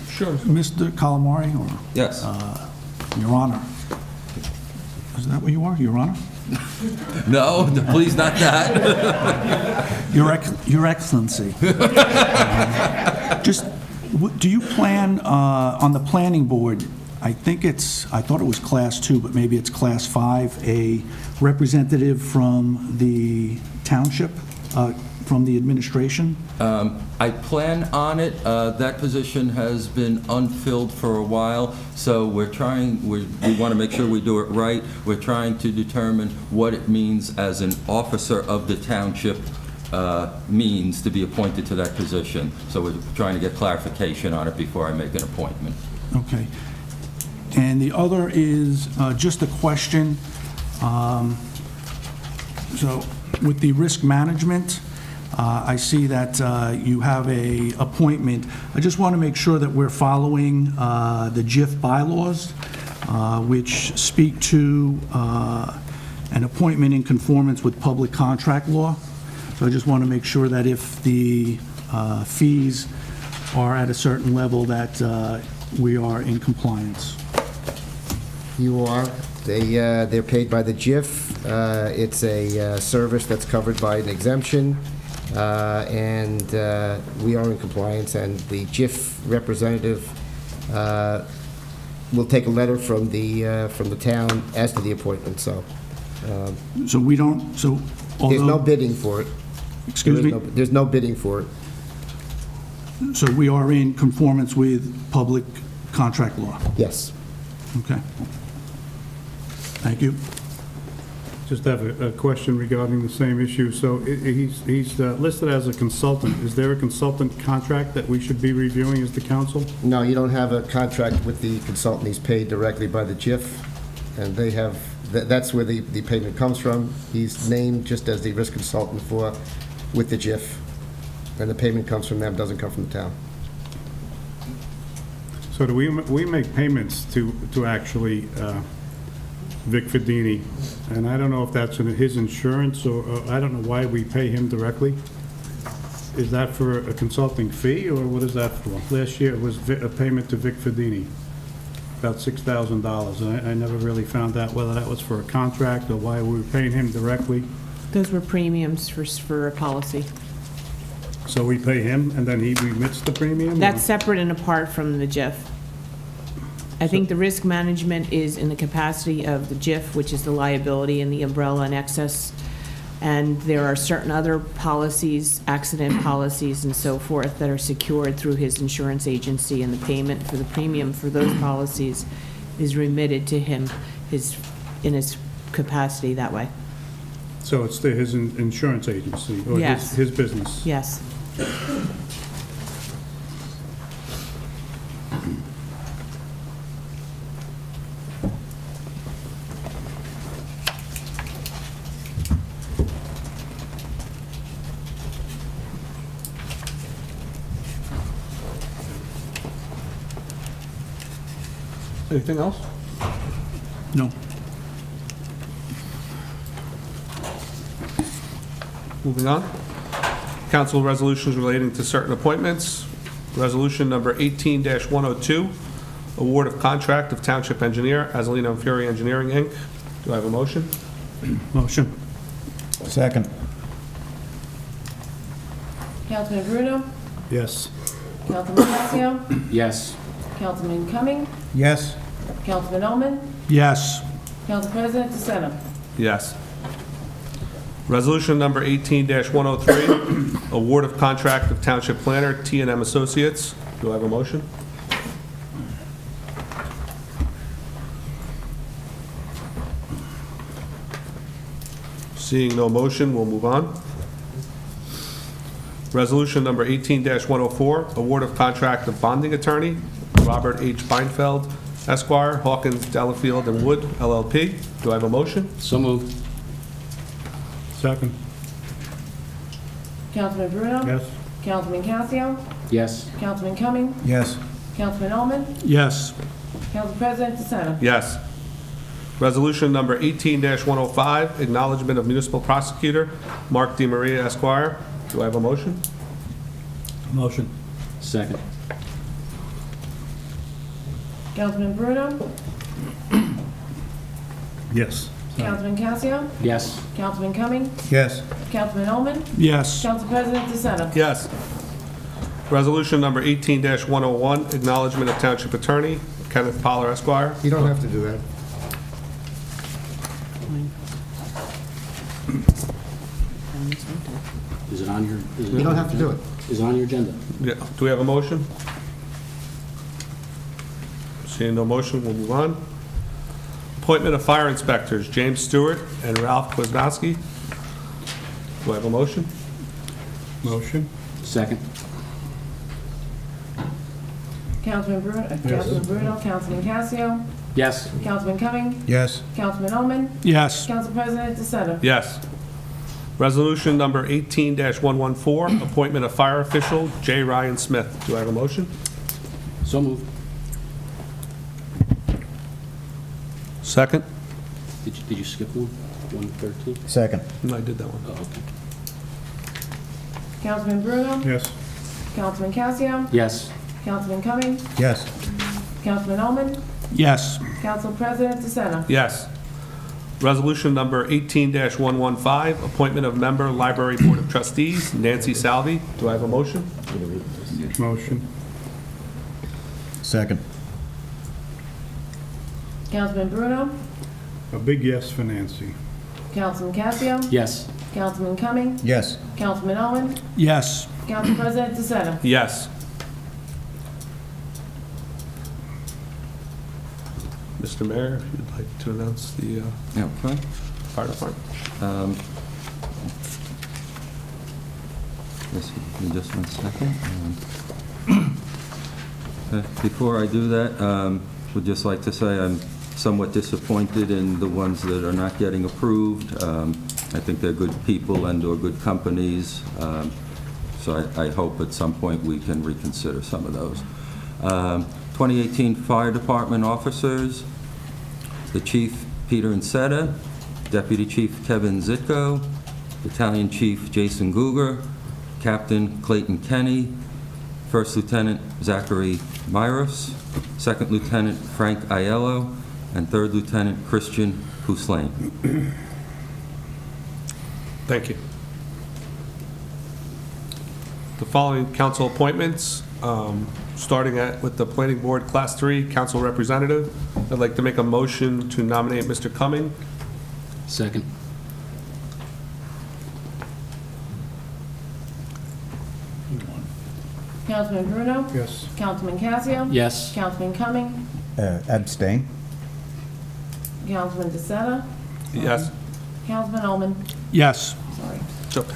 Sure. Mr. Calamari, or Yes. Your Honor? Is that what you are, Your Honor? No, please not that. Your Excellency. Just, do you plan, on the planning board, I thought it was Class 2, but maybe it's Class 5, a representative from the township, from the administration? I plan on it. That position has been unfilled for a while, so we want to make sure we do it right. We're trying to determine what it means as an officer of the township means to be appointed to that position. So we're trying to get clarification on it before I make an appointment. Okay. And the other is just a question. So with the risk management, I see that you have a appointment. I just want to make sure that we're following the GIF bylaws, which speak to an appointment in conformance with public contract law. So I just want to make sure that if the fees are at a certain level, that we are in compliance. You are. They're paid by the GIF. It's a service that's covered by an exemption, and we are in compliance, and the JIF representative will take a letter from the town as to the appointment, so So we don't, so there's no although, bidding for it. excuse me, There's no bidding for it. so we are in conformance with public contract law? Yes. Okay. Thank you. Just have a question regarding the same issue. So he's listed as a consultant. Is there a consultant contract that we should be reviewing as the council? No, you don't have a contract with the consultant. He's paid directly by the JIF, and they have, that's where the payment comes from. He's named just as the risk consultant with the JIF, and the payment comes from them, doesn't come from the town. So do we make payments to actually Vic Fedini? And I don't know if that's in his insurance, or I don't know why we pay him directly. Is that for a consulting fee, or what is that for? Last year, it was a payment to Vic Fedini, about $6,000. And I never really found out whether that was for a contract or why we were paying him directly. Those were premiums for a policy. So we pay him, and then he remits the premium? or- That's separate and apart from the JIF. I think the risk management is in the capacity of the JIF, which is the liability and the umbrella and excess. And there are certain other policies, accident policies and so forth, that are secured through his insurance agency, and the payment for the premium for those policies is remitted to him in his capacity that way. So it's to his insurance agency, or Yes. his business? Yes. Anything else? No. Moving on. Council resolutions relating to certain appointments. Resolution number 18-102, award of contract of Township Engineer, Azalino and Fury Engineering, Inc. Do I have a motion? Motion. Second. Councilman Bruno, Yes. Councilman Casio, Yes. Councilman Cumming, Yes. Councilman Ullman, Yes. Council President DeSena. Yes. Resolution number 18-103, award of contract of Township Planner, T&M Associates. Do I have a motion? Seeing no motion, we'll move on. Resolution number 18-104, award of contract of bonding attorney, Robert H. Beinfeld, Esquire, Hawkins, Delafield, and Wood, LLP. Do I have a motion? So moved. Second. Councilman Bruno, Yes. Councilman Casio, Yes. Councilman Cumming, Yes. Councilman Ullman, Yes. Council President DeSena. Yes. Resolution number 18-105, acknowledgement of municipal prosecutor, Mark D. Maria Esquire. Do I have a motion? Motion. Second. Councilman Bruno, Yes. Councilman Casio, Yes. Councilman Cumming, Yes. Councilman Ullman, Yes. Council President DeSena. Yes. Resolution number 18-101, acknowledgement of township attorney, Kenneth Poller Esquire. You don't have to do that. Is it on your? You don't have to do it. Is it on your agenda? Yeah. Do we have a motion? Seeing no motion, we'll move on. Appointment of fire inspectors, James Stewart and Ralph Kwasnowski. Do I have a motion? Motion. Second. Councilman Bruno, Councilman Casio, Yes. Councilman Cumming, Yes. Councilman Ullman, Yes. Council President DeSena. Yes. Resolution number 18-114, appointment of fire official, J. Ryan Smith. Do I have a motion? So moved. Second? Did you skip one? 113? Second. No, I did that one. Oh, okay. Councilman Bruno, Yes. Councilman Casio, Yes. Councilman Cumming, Yes. Councilman Ullman, Yes. Council President DeSena. Yes. Resolution number 18-115, appointment of member, Library Board of Trustees, Nancy Salvi. Do I have a motion? Motion. Second. Councilman Bruno, A big yes for Nancy. Councilman Casio, Yes. Councilman Cumming, Yes. Councilman Owen, Yes. Council President DeSena. Yes. Mr. Mayor, if you'd like to announce the Yeah, okay. fire department. Just 1 second. Before I do that, would just like to say I'm somewhat disappointed in the ones that are not getting approved. I think they're good people and/or good companies, so I hope at some point we can reconsider some of those. 2018 Fire Department officers, the Chief Peter Insetta, Deputy Chief Kevin Zitko, Battalion Chief Jason Guger, Captain Clayton Kenny, First Lieutenant Zachary Myros, Second Lieutenant Frank Aiello, and Third Lieutenant Christian Huslain. Thank you. The following council appointments, starting with the Planning Board Class 3 Council Representative. I'd like to make a motion to nominate Mr. Cumming. Second. Councilman Bruno, Yes. Councilman Casio, Yes. Councilman Cumming, Abstain. Councilman DeSena, Yes. Councilman Owen, Yes. sorry. It's okay.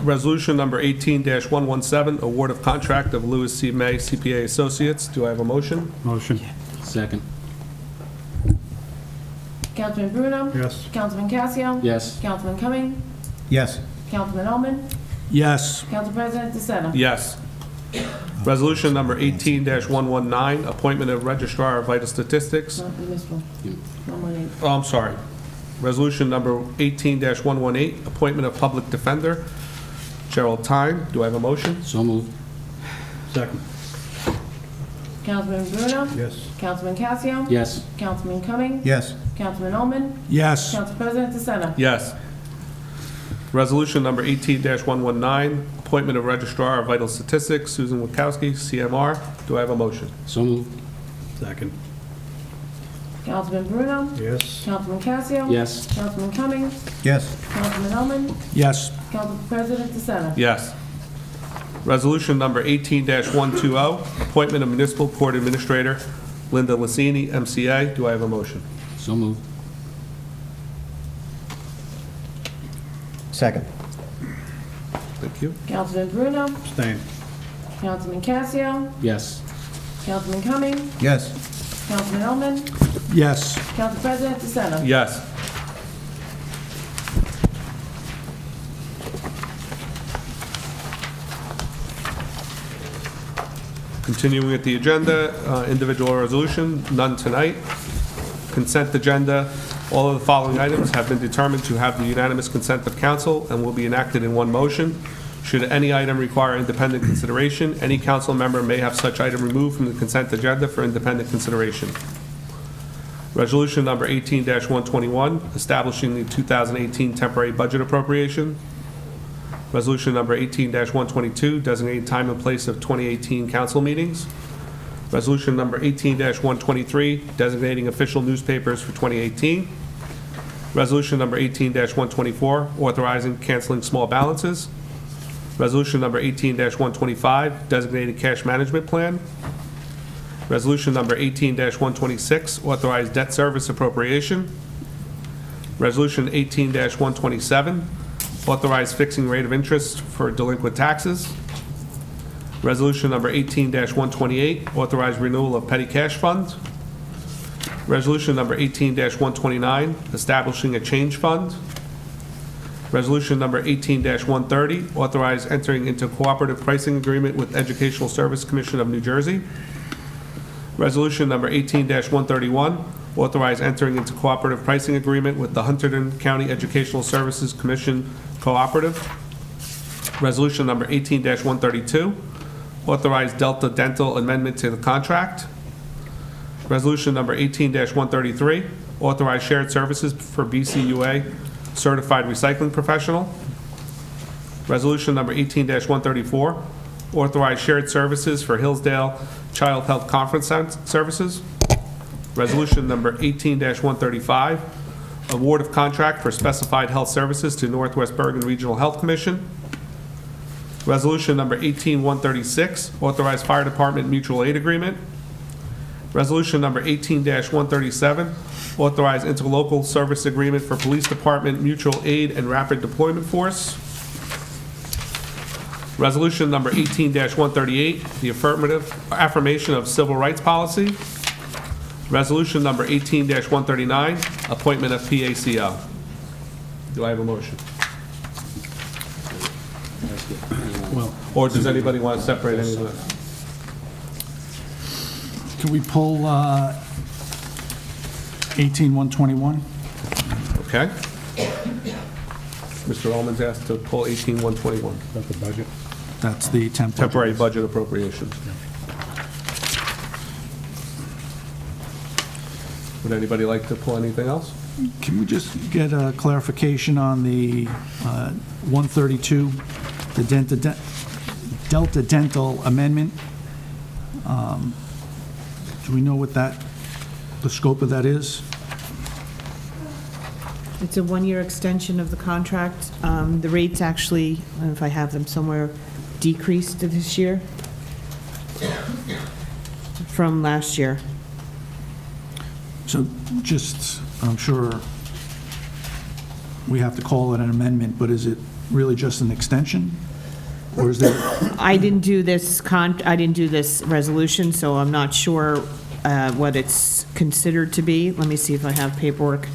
Resolution number 18-117, award of contract of Lewis C. May CPA Associates. Do I have a motion? Motion. Second. Councilman Bruno, Yes. Councilman Casio, Yes. Councilman Cumming, Yes. Councilman Owen, Yes. Council President DeSena. Yes. Resolution number 18-119, appointment of Registrar of Vital Statistics. No, we missed one. 118. Oh, I'm sorry. Resolution number 18-118, appointment of Public Defender, Gerald Tyne. Do I have a motion? So moved. Second. Councilman Bruno, Yes. Councilman Casio, Yes. Councilman Cumming, Yes. Councilman Owen, Yes. Council President DeSena. Yes. Resolution number 18-119, appointment of Registrar of Vital Statistics, Susan Witkowski, CMR. Do I have a motion? So moved. Second. Councilman Bruno, Yes. Councilman Casio, Yes. Councilman Cumming, Yes. Councilman Owen, Yes. Council President DeSena. Yes. Resolution number 18-120, appointment of Municipal Court Administrator, Linda Lassini, MCA. Do I have a motion? So moved. Second. Thank you. Councilman Bruno, Abstain. Councilman Casio, Yes. Councilman Cumming, Yes. Councilman Owen, Yes. Council President DeSena. Yes. Continuing with the agenda, individual resolution, none tonight. Consent agenda, all of the following items have been determined to have the unanimous consent of council and will be enacted in one motion. Should any item require independent consideration, any council member may have such item removed from the consent agenda for independent consideration. Resolution number 18-121, establishing the 2018 temporary budget appropriation. Resolution number 18-122, designating time and place of 2018 council meetings. Resolution number 18-123, designating official newspapers for 2018. Resolution number 18-124, authorizing canceling small balances. Resolution number 18-125, designated cash management plan. Resolution number 18-126, authorized debt service appropriation. Resolution 18-127, authorized fixing rate of interest for delinquent taxes. Resolution number 18-128, authorized renewal of petty cash fund. Resolution number 18-129, establishing a change fund. Resolution number 18-130, authorized entering into cooperative pricing agreement with Educational Service Commission of New Jersey. Resolution number 18-131, authorized entering into cooperative pricing agreement with the Hunterdon County Educational Services Commission Cooperative. Resolution number 18-132, authorized Delta Dental amendment to the contract. Resolution number 18-133, authorize shared services for BCUA certified recycling professional. Resolution number 18-134, authorize shared services for Hillsdale Child Health Conference Services. Resolution number 18-135, award of contract for specified health services to Northwest Bergen Regional Health Commission. Resolution number 18-136, authorized fire department mutual aid agreement. Resolution number 18-137, authorized interlocal service agreement for police department mutual aid and rapid deployment force. Resolution number 18-138, the affirmation of civil rights policy. Resolution number 18-139, appointment of PACO. Do I have a motion? Or does anybody want to separate any of it? Can we pull 18-121? Okay. Mr. Ullman's asked to pull 18-121. That's the budget. That's the Temporary budget appropriations. Would anybody like to pull anything else? Can we just get a clarification on the 132, the Delta Dental amendment? Do we know what the scope of that is? It's a one-year extension of the contract. The rates actually, I don't know if I have them somewhere, decreased this year from last year. So just, I'm sure we have to call it an amendment, but is it really just an extension? Or is there, I didn't do this resolution, so I'm not sure what it's considered to be. Let me see if I have paperwork.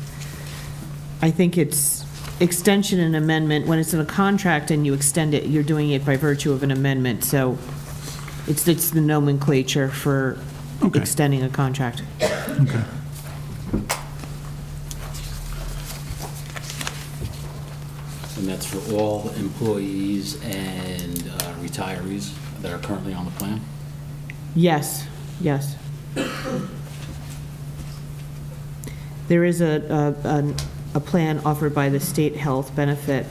I think it's extension and amendment. When it's in a contract and you extend it, you're doing it by virtue of an amendment. So it's the nomenclature for Okay. extending a contract. okay. And that's for all employees and retirees that are currently on the plan? Yes, yes. There is a plan offered by the state health benefit,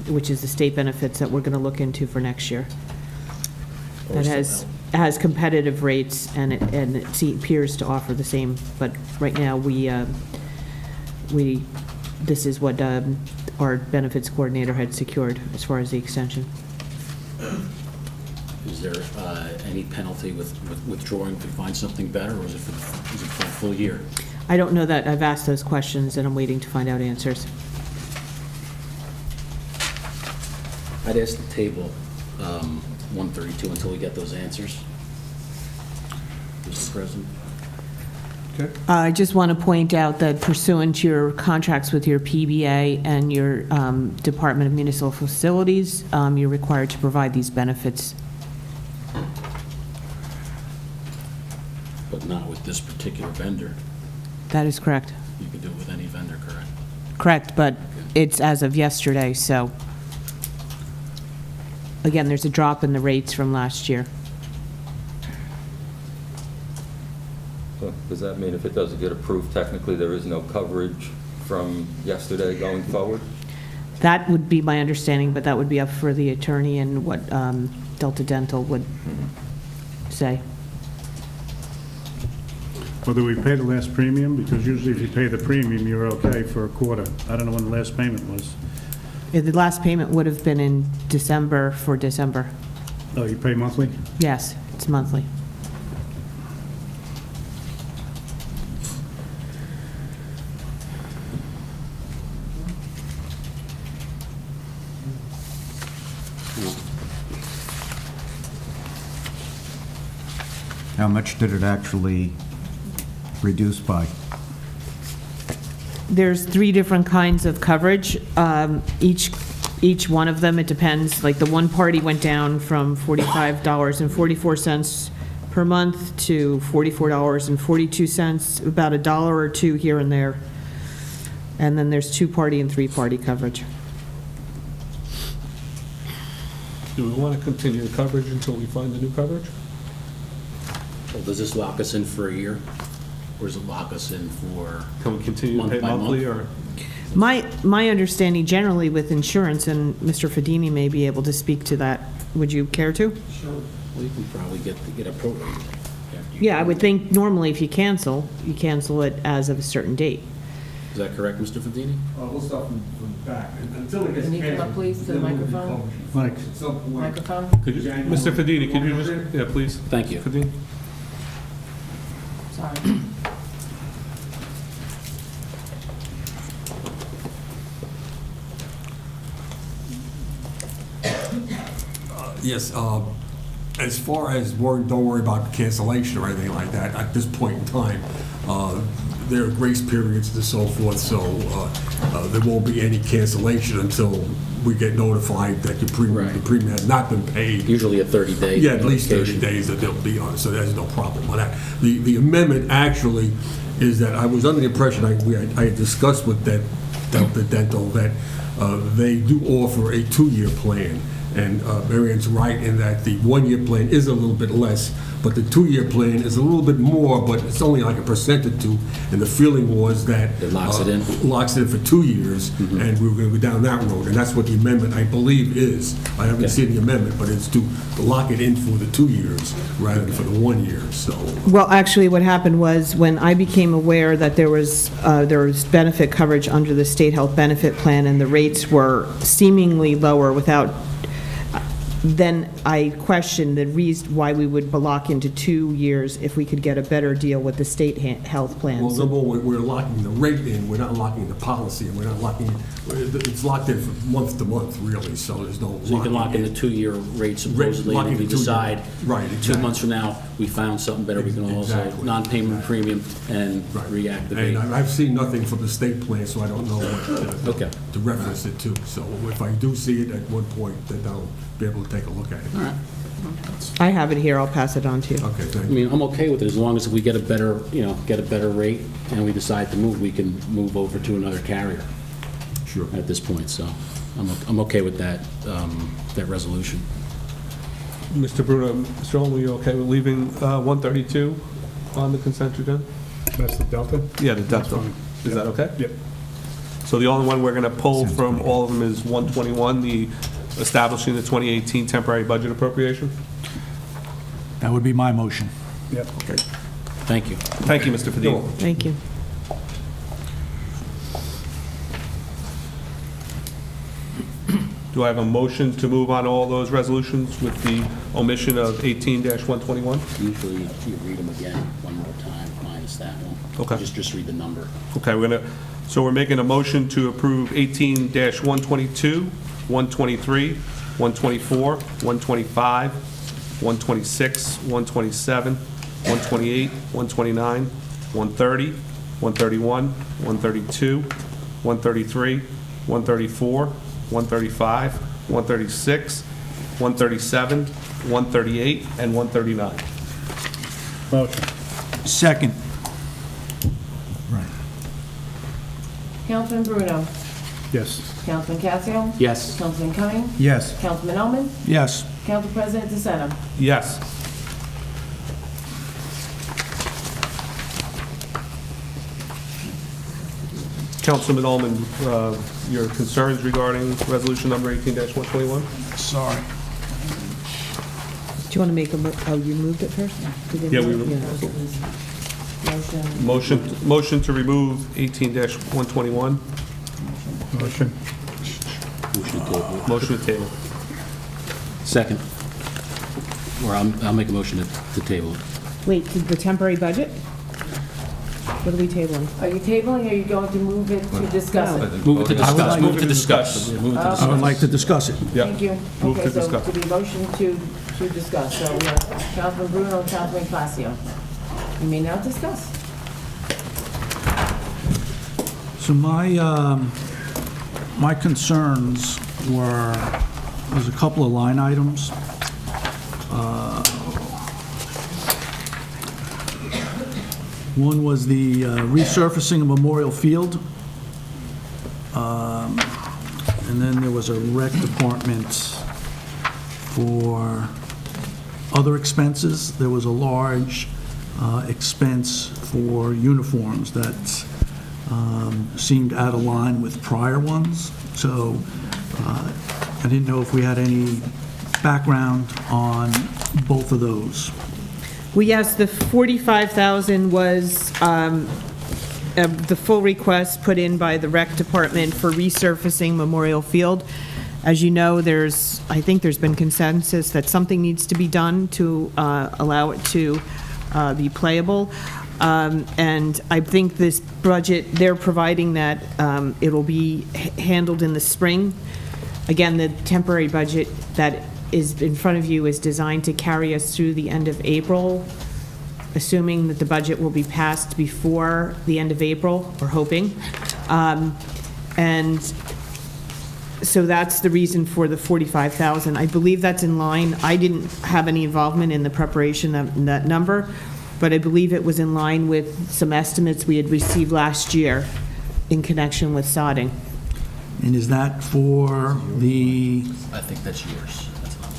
which is the state benefits that we're going to look into for next year. That has competitive rates, and it appears to offer the same, but right now, this is what our benefits coordinator had secured as far as the extension. Is there any penalty with withdrawing to find something better, or is it for a full year? I don't know that. I've asked those questions, and I'm waiting to find out answers. I'd ask the table 132 until we get those answers. Mr. President? Okay. I just want to point out that pursuant to your contracts with your PBA and your Department of Municipal Facilities, you're required to provide these benefits. But not with this particular vendor. That is correct. You could do it with any vendor, correct? Correct, but it's as of yesterday, so again, there's a drop in the rates from last year. So does that mean if it doesn't get approved, technically there is no coverage from yesterday going forward? That would be my understanding, but that would be up for the attorney and what Delta Dental would say. Well, do we pay the last premium? Because usually if you pay the premium, you're okay for a quarter. I don't know when the last payment was. Yeah, the last payment would have been in December for December. Oh, you pay monthly? Yes, it's monthly. How much did it actually reduce by? There's 3 different kinds of coverage. Each one of them, it depends. Like the one party went down from $45.44 per month to $44.42, about $1 or $2 here and there. And then there's 2-party and 3-party coverage. Do we want to continue the coverage until we find the new coverage? Or example, does this lock us in for a year? Or does it lock us in for Can we continue to pay month by monthly, month? or? My understanding generally with insurance, and Mr. Fedini may be able to speak to that, would you care to? Well, you can probably get a program. after you- Yeah, I would think normally if you cancel it as of a certain date. Is that correct, Mr. Fedini? We'll start from the back, until it gets Can you come up, canceled, please, to the then we'll be microphone? covered. Mike. At some point, Microphone? Could you, January. Mr. Fedini, could you just, yeah, please? Thank you. Fedini? Sorry. Yes, as far as don't worry about cancellation or anything like that, at this point in time, there are grace periods and so forth, so there won't be any cancellation until we get notified that the premium has not been paid. Usually a 30-day. Yeah, at least 30 notification. days that they'll be on, so there's no problem with that. The amendment actually is that I was under the impression, I had discussed with that Delta Dental that they do offer a 2-year plan. And Marian's right in that the 1-year plan is a little bit less, but the 2-year plan is a little bit more, but it's only like 1% or 2%. And the feeling was that It locks it in? Locks it in for 2 years, and we were going to go down that road. And that's what the amendment, I believe, is. I haven't seen the amendment, but it's to lock it in for the 2 years rather than for the 1 year, so. Well, actually, what happened was, when I became aware that there was benefit coverage under the state health benefit plan, and the rates were seemingly lower without, then I questioned the reason why we would lock into 2 years if we could get a better deal with the state health Well, plans. number one, we're locking the rate in, we're not locking the policy, and we're not locking, it's locked in from month to month, really, so there's no. So you can lock in the 2-year rate supposedly, and if we decide Right, 2 exactly. months from now, we found something better, we can also Exactly. non-payment premium and Right. reactivate. And I've seen nothing from the state plan, so I don't know what Okay. to reference it to. So if I do see it at one point, then I'll be able to take a look at it. All right. I have it here, I'll pass it on to you. Okay, I thank you. mean, I'm okay with it, as long as we get a better, get a better rate, and we decide to move, we can move over to another carrier Sure. at this point, so I'm okay with that, that resolution. Mr. Bruno, Mr. Olin, are you okay with leaving 132 on the consent agenda? That's the Delta? Yeah, the That's Delta. fine. Is that okay? Yep. So the only one we're going to pull Sounds from pretty all of them is 121, the establishing the 2018 temporary budget appropriation? That would be my motion. Yep. Okay. Thank you. Thank you, Mr. Fedini. Thank you. Do I have a motion to move on all those resolutions with the omission of 18-121? Usually you read them again one more time, minus that one. Okay. Just read the number. Okay, so we're making a motion to approve 18-122, 123, 124, 125, 126, 127, 128, 129, 130, 131, 132, 133, 134, 135, 136, 137, 138, and 139. Motion. Second. Councilman Bruno? Yes. Councilman Casio? Yes. Councilman Cumming? Yes. Councilman Oman? Yes. Council President DeSena? Yes. Councilman Ullman, your concerns regarding resolution number 18-121? Sorry. Do you want to make you moved it first? Yeah, we Motion. Motion to remove 18-121. Motion. Motion to table. Motion to table. Second. Or I'll make a motion to table it. Wait, the temporary budget? What are we tabling? Are you tabling, or are you going to move it to discuss it? Move it to discuss, like move it to discuss. Move it to I discuss. would like to discuss it. Yeah. Thank you. Move Okay, to so discuss. to be motion to discuss, so we have Councilman Bruno and Councilman Casio. You may now discuss. So my concerns was a couple of line items. One was the resurfacing of Memorial Field. And then there was a rec department for other expenses. There was a large expense for uniforms that seemed out of line with prior ones. So I didn't know if we had any background on both of those. Well, yes, the 45,000 was the full request put in by the rec department for resurfacing Memorial Field. As you know, I think there's been consensus that something needs to be done to allow it to be playable. And I think this budget, they're providing that it'll be handled in the spring. Again, the temporary budget that is in front of you is designed to carry us through the end of April, assuming that the budget will be passed before the end of April, we're hoping. And so that's the reason for the 45,000. I believe that's in line. I didn't have any involvement in the preparation of that number, but I believe it was in line with some estimates we had received last year in connection with sodding. And is that for the I think that's yours. That's not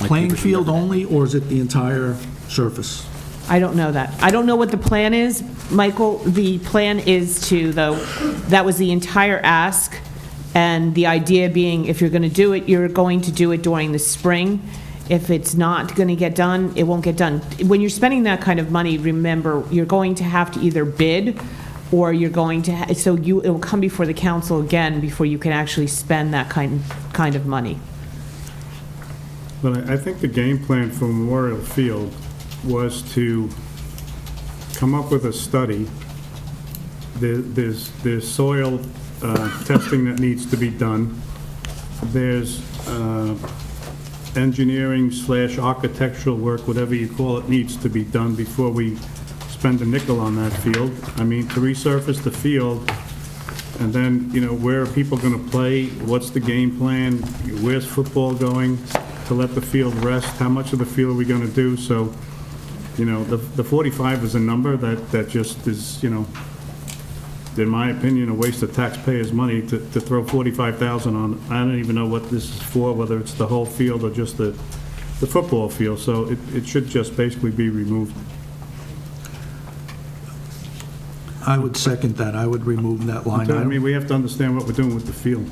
playing field only, or is it the entire surface? I don't know that. I don't know what the plan is, Michael. The plan is to, though, that was the entire ask, and the idea being, if you're going to do it, you're going to do it during the spring. If it's not going to get done, it won't get done. When you're spending that kind of money, remember, you're going to have to either bid, or you're going to, it will come before the council again before you can actually spend that kind of money. But I think the game plan for Memorial Field was to come up with a study. There's soil testing that needs to be done. There's engineering/architectural work, whatever you call it, needs to be done before we spend a nickel on that field. I mean, to resurface the field, and then, where are people going to play? What's the game plan? Where's football going? To let the field rest? How much of the field are we going to do? So, the 45 is a number that just is, in my opinion, a waste of taxpayers' money to throw 45,000 on. I don't even know what this is for, whether it's the whole field or just the football field. So it should just basically be removed. I would second that. I would remove that line I item. mean, we have to understand what we're doing with the field.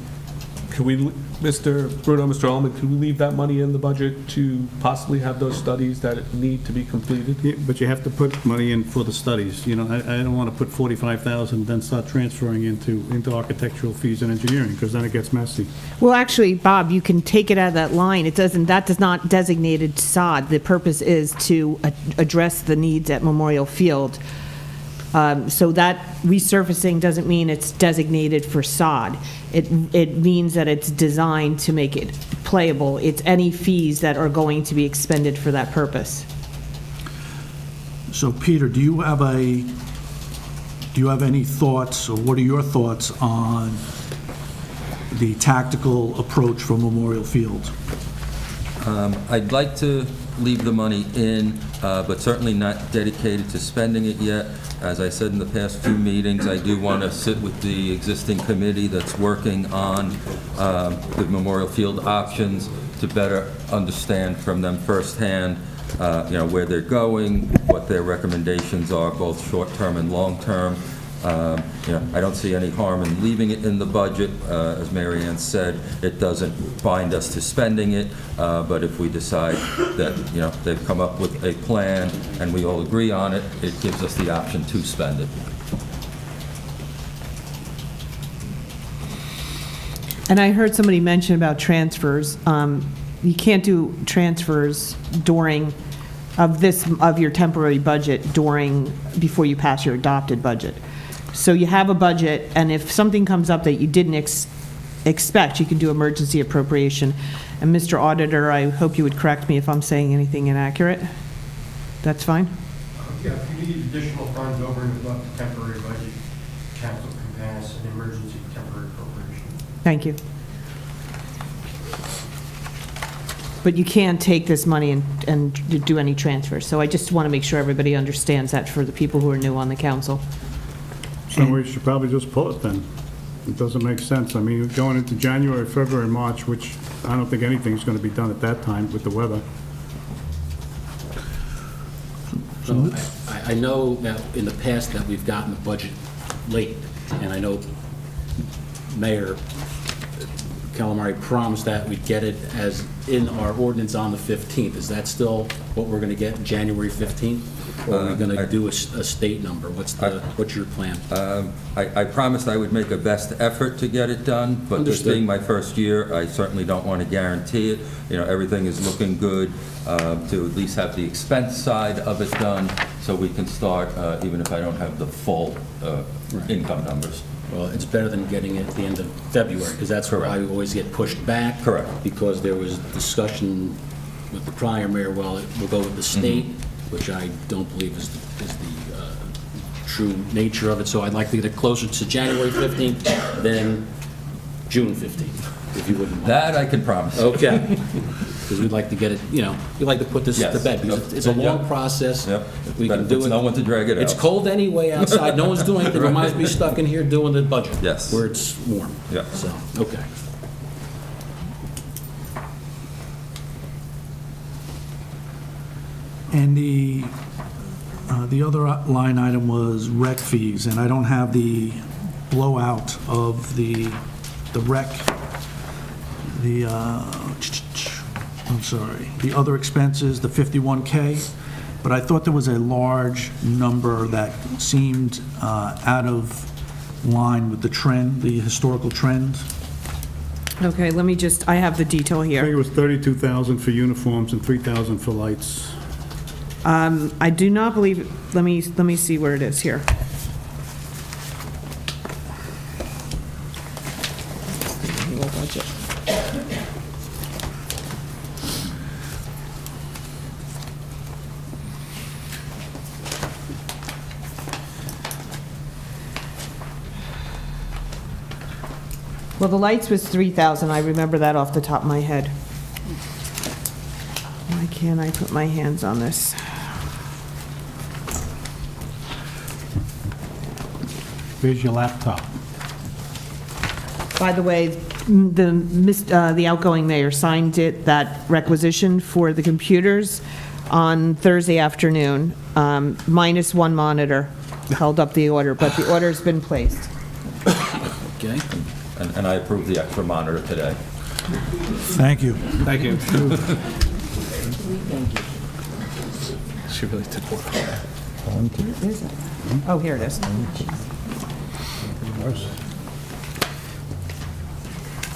Could we, Mr. Bruno, Mr. Ullman, could we leave that money in the budget to possibly have those studies that need to be completed? Yeah, but you have to put money in for the studies. I don't want to put 45,000, then start transferring into architectural fees and engineering, because then it gets messy. Well, actually, Bob, you can take it out of that line. That does not designated sod. The purpose is to address the needs at Memorial Field. So that resurfacing doesn't mean it's designated for sod. It means that it's designed to make it playable. It's any fees that are going to be expended for that purpose. So, Peter, do you have any thoughts, or what are your thoughts on the tactical approach for Memorial Field? I'd like to leave the money in, but certainly not dedicated to spending it yet. As I said in the past few meetings, I do want to sit with the existing committee that's working on the Memorial Field options to better understand from them firsthand, where they're going, what their recommendations are, both short-term and long-term. I don't see any harm in leaving it in the budget. As Mary Ann said, it doesn't bind us to spending it, but if we decide that, they've come up with a plan and we all agree on it, it gives us the option to spend it. And I heard somebody mention about transfers. You can't do transfers of your temporary budget before you pass your adopted budget. So you have a budget, and if something comes up that you didn't expect, you can do emergency appropriation. And Mr. Auditor, I hope you would correct me if I'm saying anything inaccurate. That's fine? Yeah, if you need additional funds over and above the temporary budget, council can pass an emergency temporary appropriation. Thank you. But you can't take this money and do any transfers. So I just want to make sure everybody understands that for the people who are new on the council. So we should probably just pull it then. It doesn't make sense. I mean, going into January, February, March, which I don't think anything's going to be done at that time with the weather. So I know that in the past that we've gotten the budget late, and I know Mayor Calamari promised that we'd get it as in our ordinance on the 15th. Is that still what we're going to get, January 15th? Or are we going to do a state number? What's your plan? I promised I would make a best effort to get it done, but this Understood. being my first year, I certainly don't want to guarantee it. You know, everything is looking good to at least have the expense side of it done, so we can start, even if I don't have the full income numbers. Well, it's better than getting it at the end of February, because that's where I always get pushed back. Correct. Because there was discussion with the prior mayor, well, we'll go with the state, which I don't believe is the true nature of it. So I'd like to get it closer to January 15th than June 15th, if you wouldn't mind. That I can promise. Okay. Because we'd like to get it, we'd like to put this to Yes. bed, because it's a long process. Yep. We But can if do it's it. no one to drag it out. It's cold anyway outside, no one's doing anything, we might as well be stuck in here doing the budget. Yes. Where it's warm. Yeah. So, okay. And the other line item was rec fees, and I don't have the blowout of the rec, I'm sorry, the other expenses, the 51K, but I thought there was a large number that seemed out of line with the trend, the historical trend. Okay, let me just, I have the detail I think here. it was 32,000 for uniforms and 3,000 for lights. I do not believe, let me see where it is here. Annual budget. Well, the lights was 3,000, I remember that off the top of my head. Why can't I put my hands on this? Here's your laptop. By the way, the outgoing mayor signed that requisition for the computers on Thursday afternoon, minus one monitor held up the order, but the order's been placed. Okay. And I approve the extra monitor today. Thank you. Thank you. She really took one. Where is it? Oh, here it is.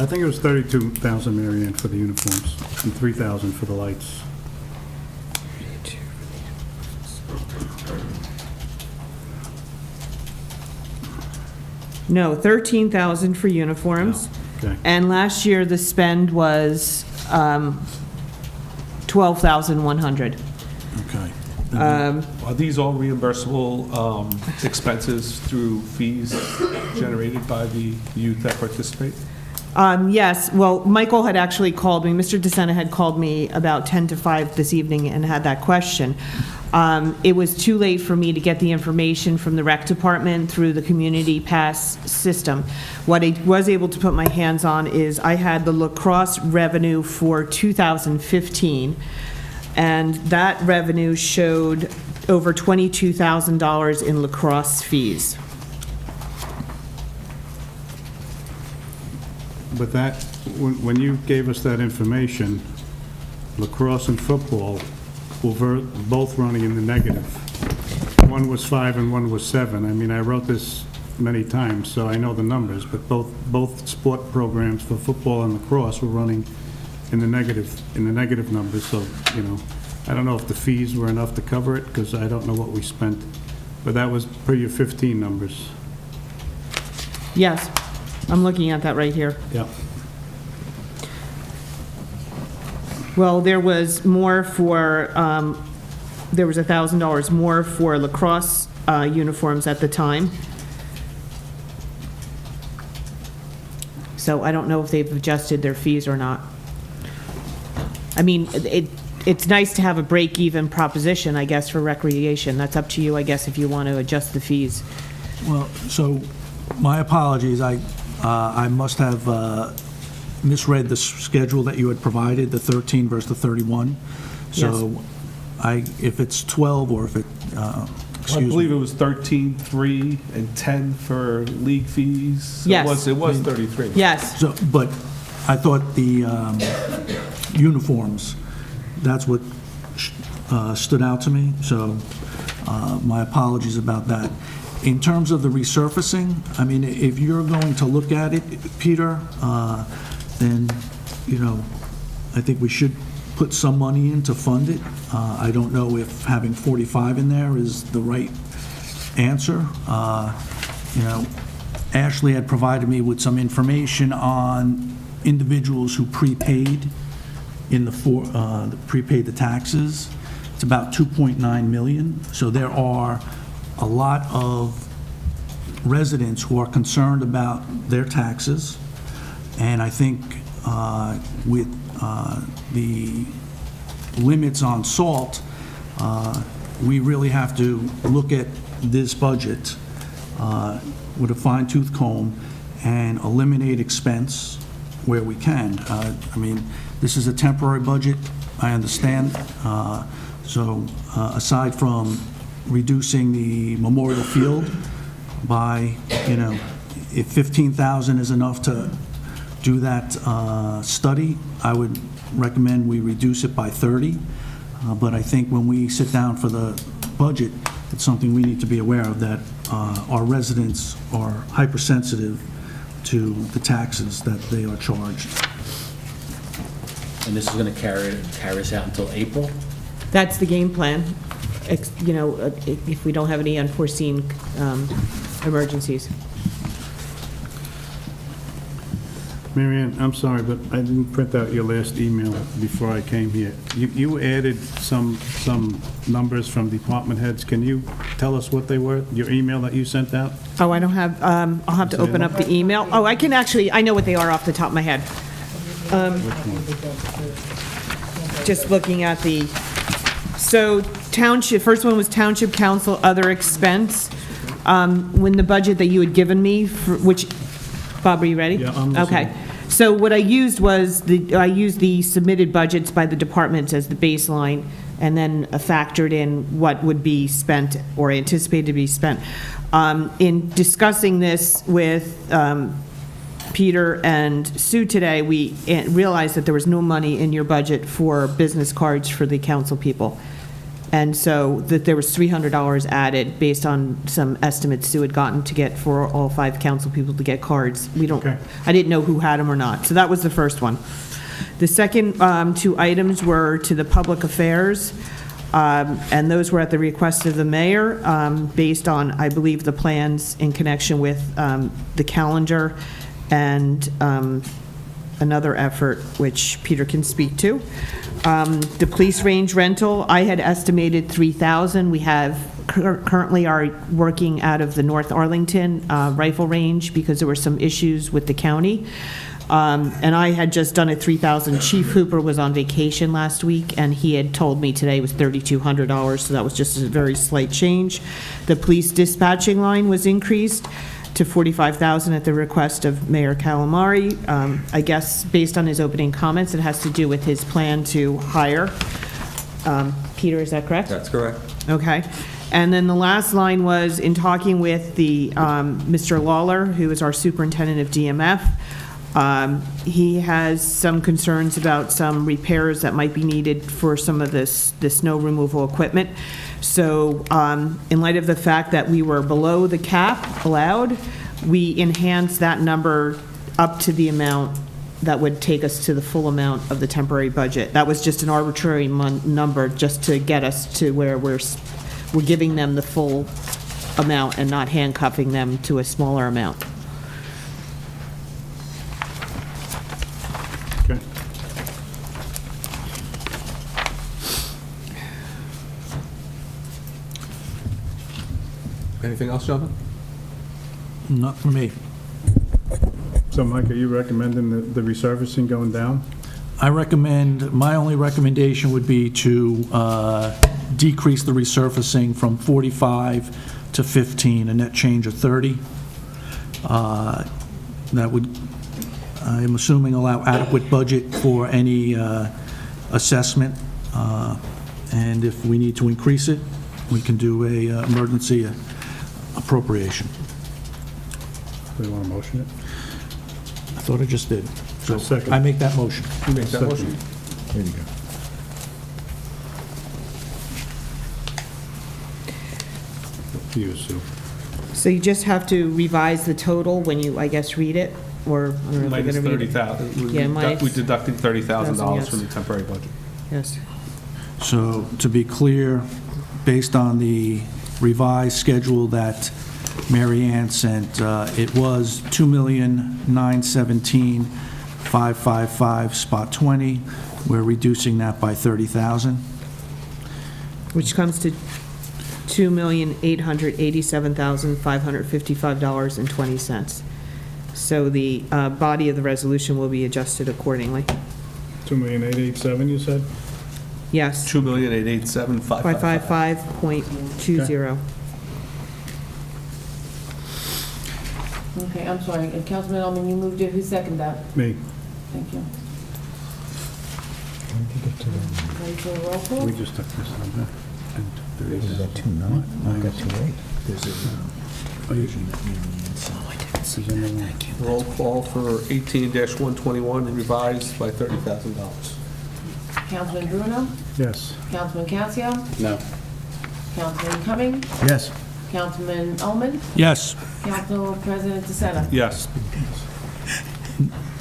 I think it was 32,000, Mary Ann, for the uniforms, and 3,000 for the lights. No, 13,000 for uniforms. Okay. And last year, the spend was 12,100. Okay. Are these all reimbursable expenses through fees generated by the youth that participate? Yes, well, Michael had actually called me, Mr. DeSena had called me about 10 to 5 this evening and had that question. It was too late for me to get the information from the rec department through the community pass system. What I was able to put my hands on is I had the lacrosse revenue for 2015, and that revenue showed over $22,000 in lacrosse fees. But that, when you gave us that information, lacrosse and football were both running in the negative. One was 5 and one was 7. I mean, I wrote this many times, so I know the numbers, but both sport programs for football and lacrosse were running in the negative numbers, so, I don't know if the fees were enough to cover it, because I don't know what we spent, but that was per your 15 numbers. Yes, I'm looking at that right here. Yeah. Well, there was more for, there was $1,000 more for lacrosse uniforms at the time. So I don't know if they've adjusted their fees or not. I mean, it's nice to have a break-even proposition, I guess, for recreation. That's up to you, I guess, if you want to adjust the fees. Well, so, my apologies, I must have misread the schedule that you had provided, the 13 versus the 31. So, if it's 12 or if it I excuse believe me. it was 13.3 and 10 for league fees. So Yes. It was 33. Yes. So, but I thought the uniforms, that's what stood out to me, so my apologies about that. In terms of the resurfacing, I mean, if you're going to look at it, Peter, then, you know, I think we should put some money in to fund it. I don't know if having 45 in there is the right answer. You know, Ashley had provided me with some information on individuals who prepaid prepaid the taxes. It's about 2.9 million. So there are a lot of residents who are concerned about their taxes. And I think with the limits on salt, we really have to look at this budget with a fine-tooth comb and eliminate expense where we can. I mean, this is a temporary budget, I understand. So aside from reducing the Memorial Field by, you know, if 15,000 is enough to do that study, I would recommend we reduce it by 30. But I think when we sit down for the budget, it's something we need to be aware of, that our residents are hypersensitive to the taxes that they are charged. And this is going to carry us out until April? That's the game plan, you know, if we don't have any unforeseen emergencies. Mary Ann, I'm sorry, but I didn't print out your last email before I came here. You added some numbers from department heads. Can you tell us what they were, your email that you sent out? Oh, I don't have, I'll have to open up the email. Oh, I can actually, I know what they are off the top of my head. Just looking at the, so Township, first one was Township Council other expense. When the budget that you had given me, for which, Bob, are you ready? Yeah, I'm listening. Okay. So what I used was, I used the submitted budgets by the departments as the baseline, and then factored in what would be spent or anticipated to be spent. In discussing this with Peter and Sue today, we realized that there was no money in your budget for business cards for the council people. And so that there was $300 added based on some estimates Sue had gotten to get for all 5 council people to get cards. We don't, Okay. I didn't know who had them or not. So that was the first one. The second 2 items were to the public affairs, and those were at the request of the mayor, based on, I believe, the plans in connection with the calendar and another effort, which Peter can speak to. The police range rental, I had estimated 3,000. We have currently are working out of the North Arlington rifle range because there were some issues with the county. And I had just done a 3,000. Chief Hooper was on vacation last week, and he had told me today was $3,200, so that was just a very slight change. The police dispatching line was increased to $45,000 at the request of Mayor Calamari. I guess based on his opening comments, it has to do with his plan to hire. Peter, is that correct? That's correct. Okay. And then the last line was, in talking with the Mr. Lawler, who is our superintendent of DMF, he has some concerns about some repairs that might be needed for some of the snow removal equipment. So in light of the fact that we were below the cap allowed, we enhanced that number up to the amount that would take us to the full amount of the temporary budget. That was just an arbitrary number just to get us to where we're giving them the full amount and not handcuffing them to a smaller amount. Okay. Anything else, gentlemen? Not for me. So, Mike, are you recommending the resurfacing going down? I recommend, my only recommendation would be to decrease the resurfacing from 45 to 15, a net change of 30. That would, I'm assuming, allow adequate budget for any assessment, and if we need to increase it, we can do a emergency appropriation. Do you want to motion it? I thought I just did. So Second. I make that motion. You make that motion? There you go. Up to you, Sue. So you just have to revise the total when you, I guess, read it, or I don't know if you're Minus going to read it. 30,000. Yeah, minus- We're deducting $30,000 yes. from the temporary budget. Yes. So to be clear, based on the revised schedule that Mary Ann sent, it was $2,917,555, spot 20. We're reducing that by 30,000. Which comes to $2,887,555.20. So the body of the resolution will be adjusted accordingly. 2,887,000, you said? Yes, $2,887,555. 555.20. Okay, I'm sorry. Councilman Ullman, you moved it. Who seconded that? Me. Thank you. Ready for a roll call? We just took this number. Is that 2.9? I got 2.8. Roll call for 18-121 revised by $30,000. Councilman Bruno? Yes. Councilman Casio? No. Councilman Cumming? Yes. Councilman Ullman? Yes. Council President DeSena? Yes.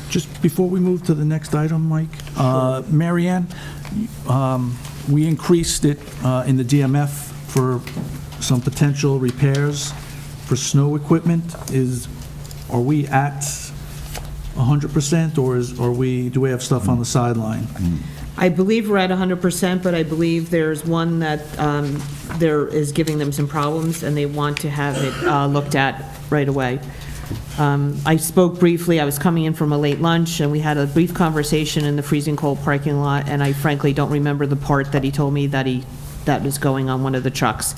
Just before we move to the next item, Mike, Mary Ann, we increased it in the DMF for some potential repairs for snow equipment. Are we at 100%, or do we have stuff on the sideline? I believe we're at 100%, but I believe there's one that there is giving them some problems, and they want to have it looked at right away. I spoke briefly, I was coming in from a late lunch, and we had a brief conversation in the freezing cold parking lot, and I frankly don't remember the part that he told me that was going on one of the trucks.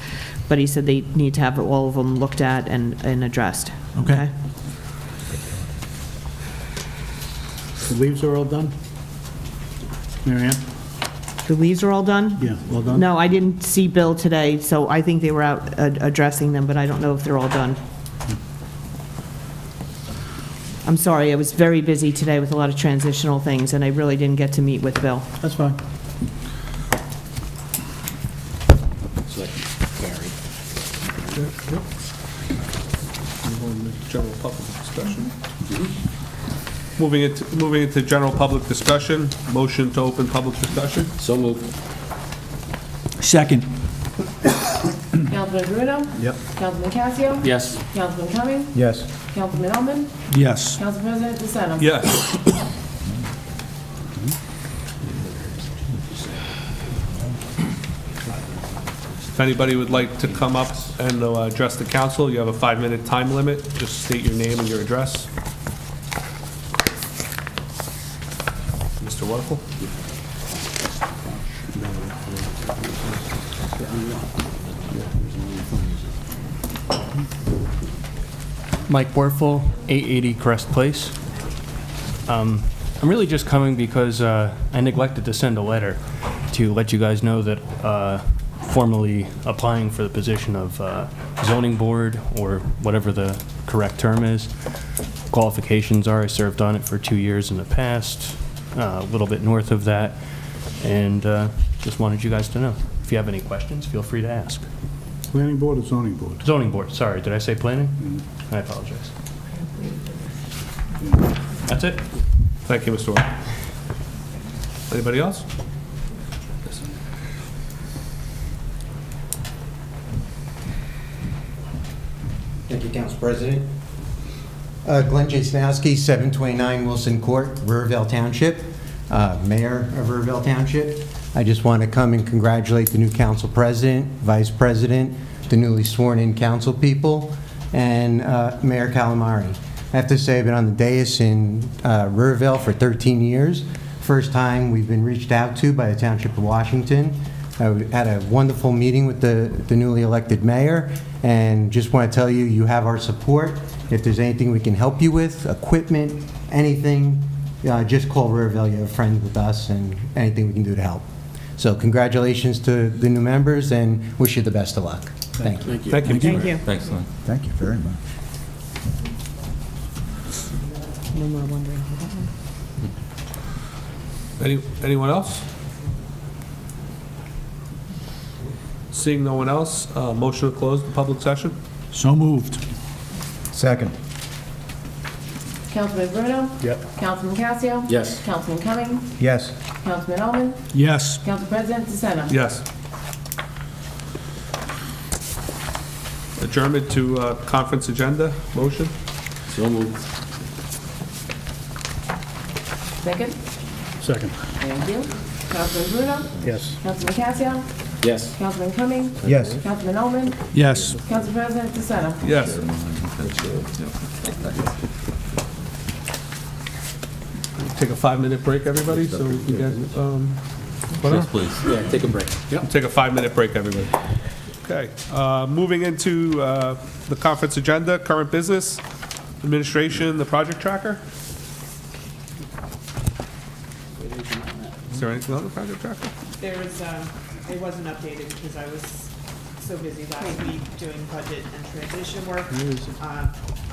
But he said they need to have all of them looked at and addressed. Okay. The leaves are all done? Mary Ann? The leaves are all done? Yeah, all done? No, I didn't see Bill today, so I think they were out addressing them, but I don't know if they're all done. I'm sorry, I was very busy today with a lot of transitional things, and I really didn't get to meet with Bill. That's fine. So that carried. Move on to general public discussion. Moving into general public discussion. Motion to open public discussion. So moved. Second. Councilman Bruno? Yep. Councilman Casio? Yes. Councilman Cumming? Yes. Councilman Ullman? Yes. Council President DeSena? Yes. If anybody would like to come up and address the council, you have a 5-minute time limit. Just state your name and your address. Mr. Werfel? Mike Werfel, 880 Crest Place. I'm really just coming because I neglected to send a letter to let you guys know that formally applying for the position of zoning board, or whatever the correct term is. Qualifications are, I served on it for 2 years in the past, a little bit north of that, and just wanted you guys to know. If you have any questions, feel free to ask. Planning board or zoning board? Zoning board, sorry, did I say planning? I apologize. That's it. Thank you, Mr. Werfel. Anybody else? Thank you, Council President. Glenn Jasnowski, 729 Wilson Court, Rivervale Township, Mayor of Rivervale Township. I just want to come and congratulate the new council president, vice president, the newly sworn-in council people, and Mayor Calamari. I have to say, I've been on the dais in Rivervale for 13 years. First time we've been reached out to by the Township of Washington. I had a wonderful meeting with the newly elected mayor, and just want to tell you, you have our support. If there's anything we can help you with, equipment, anything, just call Rivervale. You have a friend with us, and anything we can do to help. So congratulations to the new members, and wish you the best of luck. Thank you. Thank you. Thank you. Thanks, Lynn. Thank you very much. No more wondering about that one. Anyone else? Seeing no one else, motion to close the public session? So moved. Second. Councilman Bruno? Yep. Councilman Casio? Yes. Councilman Cumming? Yes. Councilman Ullman? Yes. Council President DeSena? Yes. Adjournment to conference agenda, motion? So moved. Second? Second. Thank you. Councilman Bruno? Yes. Councilman Casio? Yes. Councilman Cumming? Yes. Councilman Ullman? Yes. Council President DeSena? Yes. Take a 5-minute break, everybody, so we can get, Yes, please. Yeah, take a break. Yep. take a 5-minute break, everybody. Okay, moving into the conference agenda, current business, administration, the project tracker. Is there anything on the project tracker? There was, it wasn't updated because I was so busy last week doing budget and transition work.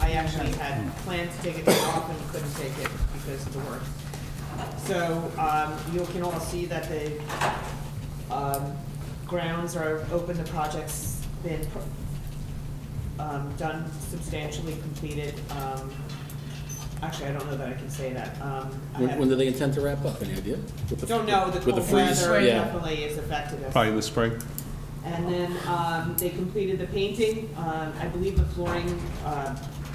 I actually had planned to take it off and couldn't take it because of the work. So, you can all see that the, grounds are open, the project's been, done, substantially completed. Actually, I don't know that I can say that. When do they intend to wrap up? Any idea? Don't know, the with the cold freeze? weather Yeah. definitely is affected us. Probably in the spring. And then they completed the painting. I believe the flooring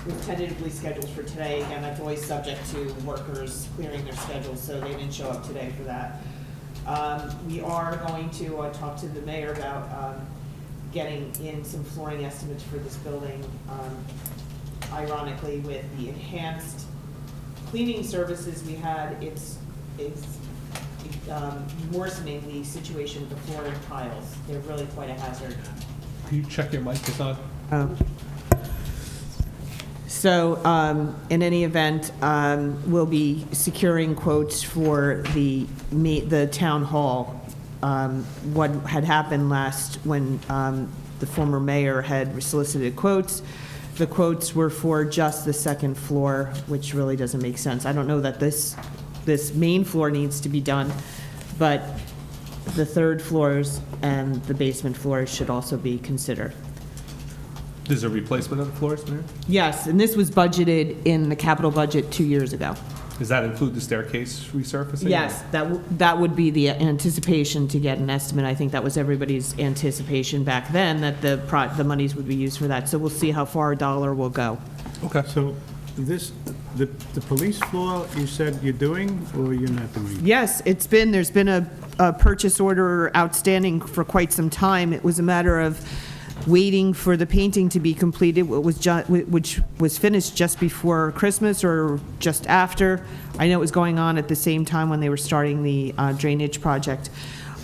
was tentatively scheduled for today. Again, that's always subject to workers clearing their schedules, so they didn't show up today for that. We are going to talk to the mayor about getting in some flooring estimates for this building. Ironically, with the enhanced cleaning services we had, it's worsening the situation with the flooring tiles. They're really quite a hazard. Can you check your mic, it's on? So, in any event, we'll be securing quotes for the town hall. What had happened last when the former mayor had solicited quotes, the quotes were for just the second floor, which really doesn't make sense. I don't know that this main floor needs to be done, but the third floors and the basement floors should also be considered. There's a replacement of the floors, Mayor? Yes, and this was budgeted in the capital budget 2 years ago. Does that include the staircase resurfacing? Yes, that would be the anticipation to get an estimate. I think that was everybody's anticipation back then, that the monies would be used for that. So we'll see how far a dollar will go. Okay. So the police floor, you said you're doing, or you're not doing? Yes, there's been a purchase order outstanding for quite some time. It was a matter of waiting for the painting to be completed, which was finished just before Christmas or just after. I know it was going on at the same time when they were starting the drainage project.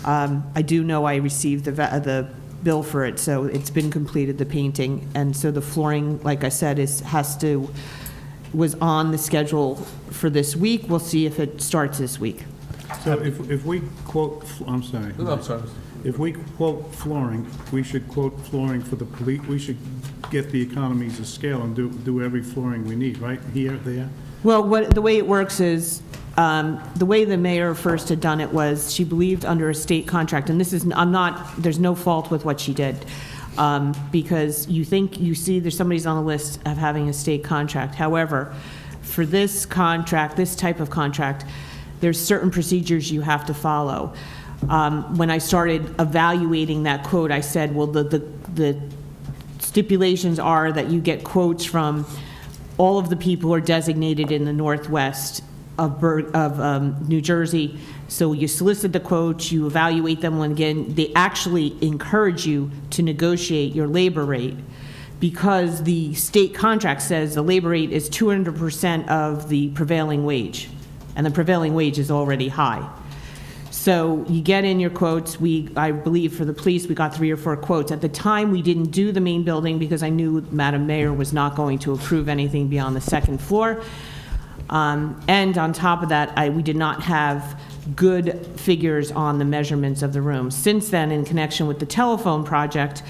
I do know I received the bill for it, so it's been completed, the painting. And so the flooring, like I said, was on the schedule for this week. We'll see if it starts this week. So if we quote, I'm sorry. No, I'm sorry. If we quote flooring, we should quote flooring for the police, we should get the economies of scale and do every flooring we need, right? Here, there? Well, the way it works is, the way the mayor first had done it was, she believed under a state contract, and there's no fault with what she did, because you see there's somebody's on the list of having a state contract. However, for this contract, this type of contract, there's certain procedures you have to follow. When I started evaluating that quote, I said, well, the stipulations are that you get quotes from all of the people who are designated in the northwest of New Jersey. So you solicit the quotes, you evaluate them, and again, they actually encourage you to negotiate your labor rate, because the state contract says the labor rate is 200% of the prevailing wage, and the prevailing wage is already high. So you get in your quotes. I believe for the police, we got 3 or 4 quotes. At the time, we didn't do the main building because I knew Madam Mayor was not going to approve anything beyond the second floor. And on top of that, we did not have good figures on the measurements of the rooms. Since then, in connection with the telephone project,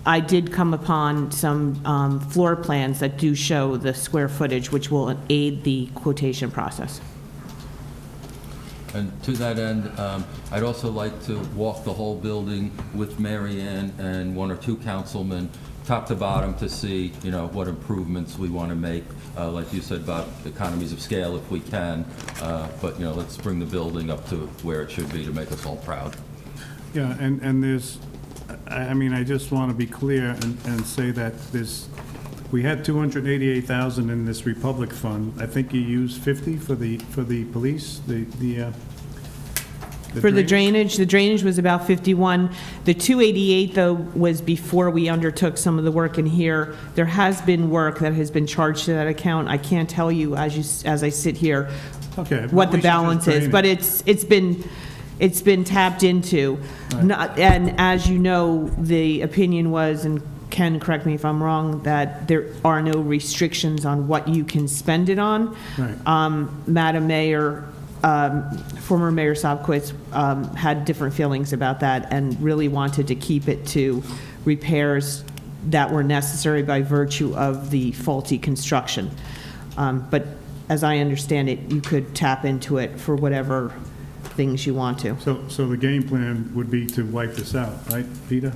I did come upon some floor plans that do show the square footage, which will aid the quotation process. And to that end, I'd also like to walk the whole building with Mary Ann and one or two councilmen, top to bottom, to see, what improvements we want to make. Like you said, about economies of scale if we can, but, let's bring the building up to where it should be to make us all proud. Yeah, and there's, I just want to be clear and say that we had 288,000 in this Republic Fund. I think you used 50 for the police, For the drainage, the drainage was about 51. The 288, though, was before we undertook some of the work in here. There has been work that has been charged to that account. I can't tell you, as I sit here, Okay, what the we should just balance is, drain but it. it's been tapped into. And as you know, the opinion was, and Ken, correct me if I'm wrong, that there are no restrictions on what you can spend it on. Right. Madam Mayor, former Mayor Sopkowitz had different feelings about that and really wanted to keep it to repairs that were necessary by virtue of the faulty construction. But as I understand it, you could tap into it for whatever things you want to. So the game plan would be to wipe this out, right, Peter?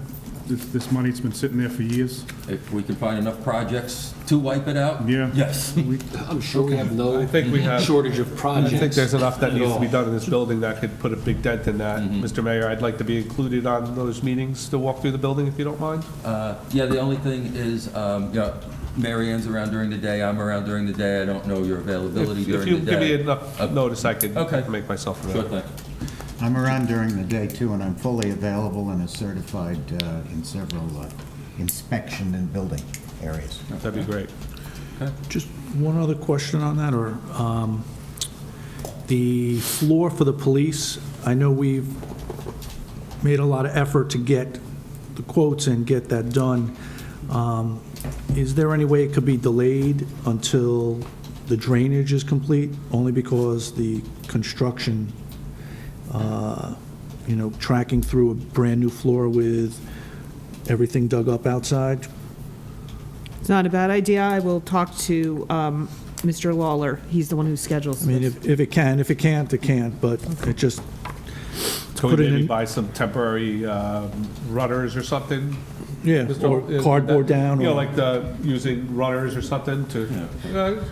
This money's been sitting there for years? If we can find enough projects to wipe it out? Yeah. Yes. I'm sure we have no I think we have shortage of projects. I think there's enough that at needs to be all. done in this building that could put a big dent in that. Mr. Mayor, I'd like to be included on those meetings to walk through the building, if you don't mind. Yeah, the only thing is, Mary Ann's around during the day, I'm around during the day. I don't know your availability If during you the day. give me enough notice, I could Okay. make myself Sure available. thing. I'm around during the day too, and I'm fully available and is certified in several inspection and building areas. That'd be great. Just one other question on that, or the floor for the police, I know we've made a lot of effort to get the quotes and get that done. Is there any way it could be delayed until the drainage is complete, only because the construction, tracking through a brand-new floor with everything dug up outside? It's not a bad idea. I will talk to Mr. Lawler. He's the one who schedules I mean, this. if it can, if it can't, it can't, but it just, Can we Put it maybe in- buy some temporary runners or something? yeah, or cardboard down, or... Like using runners or something to,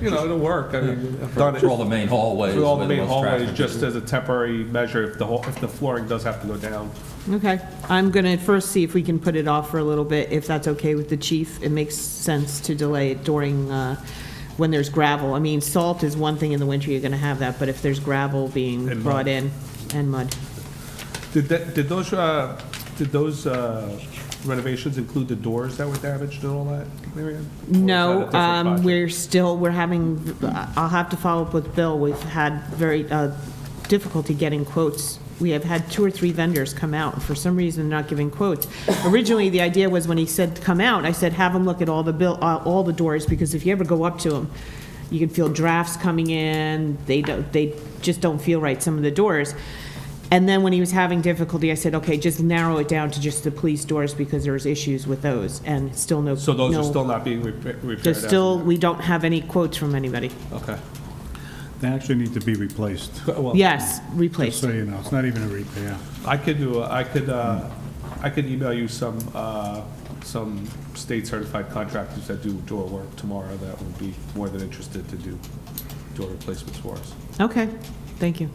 it'll work. I mean, I've done it. For all the main hallways. For all the where main most hallways, traffic just is. as a temporary measure if the flooring does have to go down. Okay. I'm going to first see if we can put it off for a little bit, if that's okay with the chief. It makes sense to delay it during, when there's gravel. I mean, salt is one thing in the winter, you're going to have that, but if there's gravel being And brought mud. in, and mud. Did those renovations include the doors that were damaged and all that, Mary Ann? Or is that a No, different project? we're having, I'll have to follow up with Bill. We've had very difficulty getting quotes. We have had 2 or 3 vendors come out, and for some reason, not giving quotes. Originally, the idea was when he said, come out, I said, have him look at all the doors, because if you ever go up to them, you can feel drafts coming in, they just don't feel right, some of the doors. And then when he was having difficulty, I said, okay, just narrow it down to just the police doors, because there's issues with those, and still no. So those are no- still not being repaired? There's still, we don't have any quotes from anybody. Okay. They actually need to be replaced, Well, Yes, just replaced. so you know. It's not even a repair. I could email you some state certified contractors that do door work tomorrow that would be more than interested to do door replacements for us. Okay, thank you.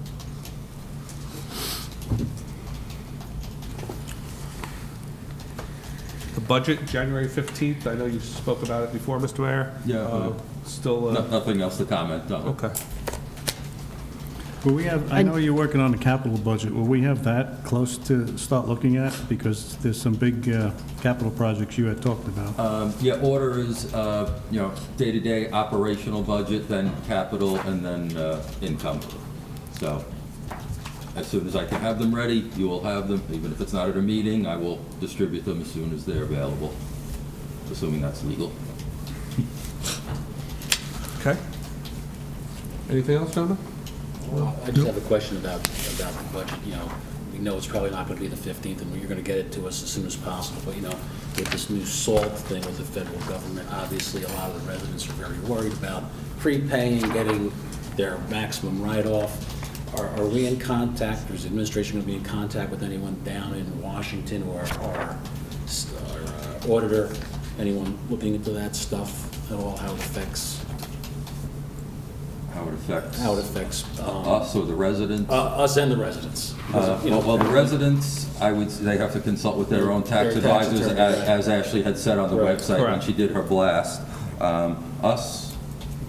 The budget, January 15th, I know you spoke about it before, Mr. Mayor. Yeah. Still, Nothing else to comment on. okay. Will we have, I know you're working on the capital budget, will we have that close to start looking at? Because there's some big capital projects you had talked about. Yeah, order is, day-to-day operational budget, then capital, and then income. So as soon as I can have them ready, you will have them. Even if it's not at a meeting, I will distribute them as soon as they're available, assuming that's legal. Okay. Anything else, gentlemen? I just have a question about the budget, you know. We know it's probably not going to be the 15th, and you're going to get it to us as soon as possible, but, you know, with this new SALT thing with the federal government, obviously, a lot of the residents are very worried about prepaying, getting their maximum write-off. Are we in contact, or is the administration going to be in contact with anyone down in Washington, or our auditor, anyone looking into that stuff at all, how it affects? How it affects? How it affects. Us or the residents? Us and the residents. You know, Well, the residents, I would say they have to consult with their own tax Their tax advisors, attorney, as Ashley had said on the Right, website when correct. she did her blast. Us,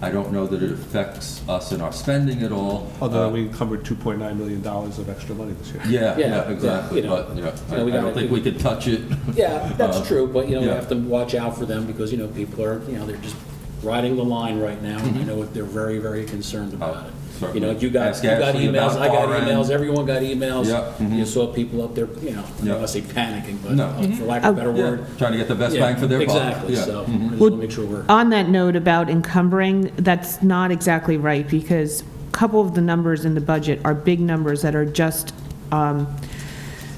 I don't know that it affects us in our spending at all. Although we encumbered $2.9 million of extra money this year. Yeah, exactly, you know, but, yeah, you know, we I don't gotta- think we could touch it. Yeah, that's true, but, you know, we yeah. have to watch out for them because, you know, people are, you know, they're just riding the line right now, and I know they're very, very concerned about it. You know, you got Ask Ashley emails, about I got our end. emails, everyone got emails. Yeah, You saw people up there, you know, I don't Yeah. want to say panicking, but No. for lack of a better Yeah, word. trying to get the best Yeah, bang for their buck. Exactly, Yeah. so I just Well, want to make sure we're. On that note about encumbering, that's not exactly right, because a couple of the numbers in the budget are big numbers that are just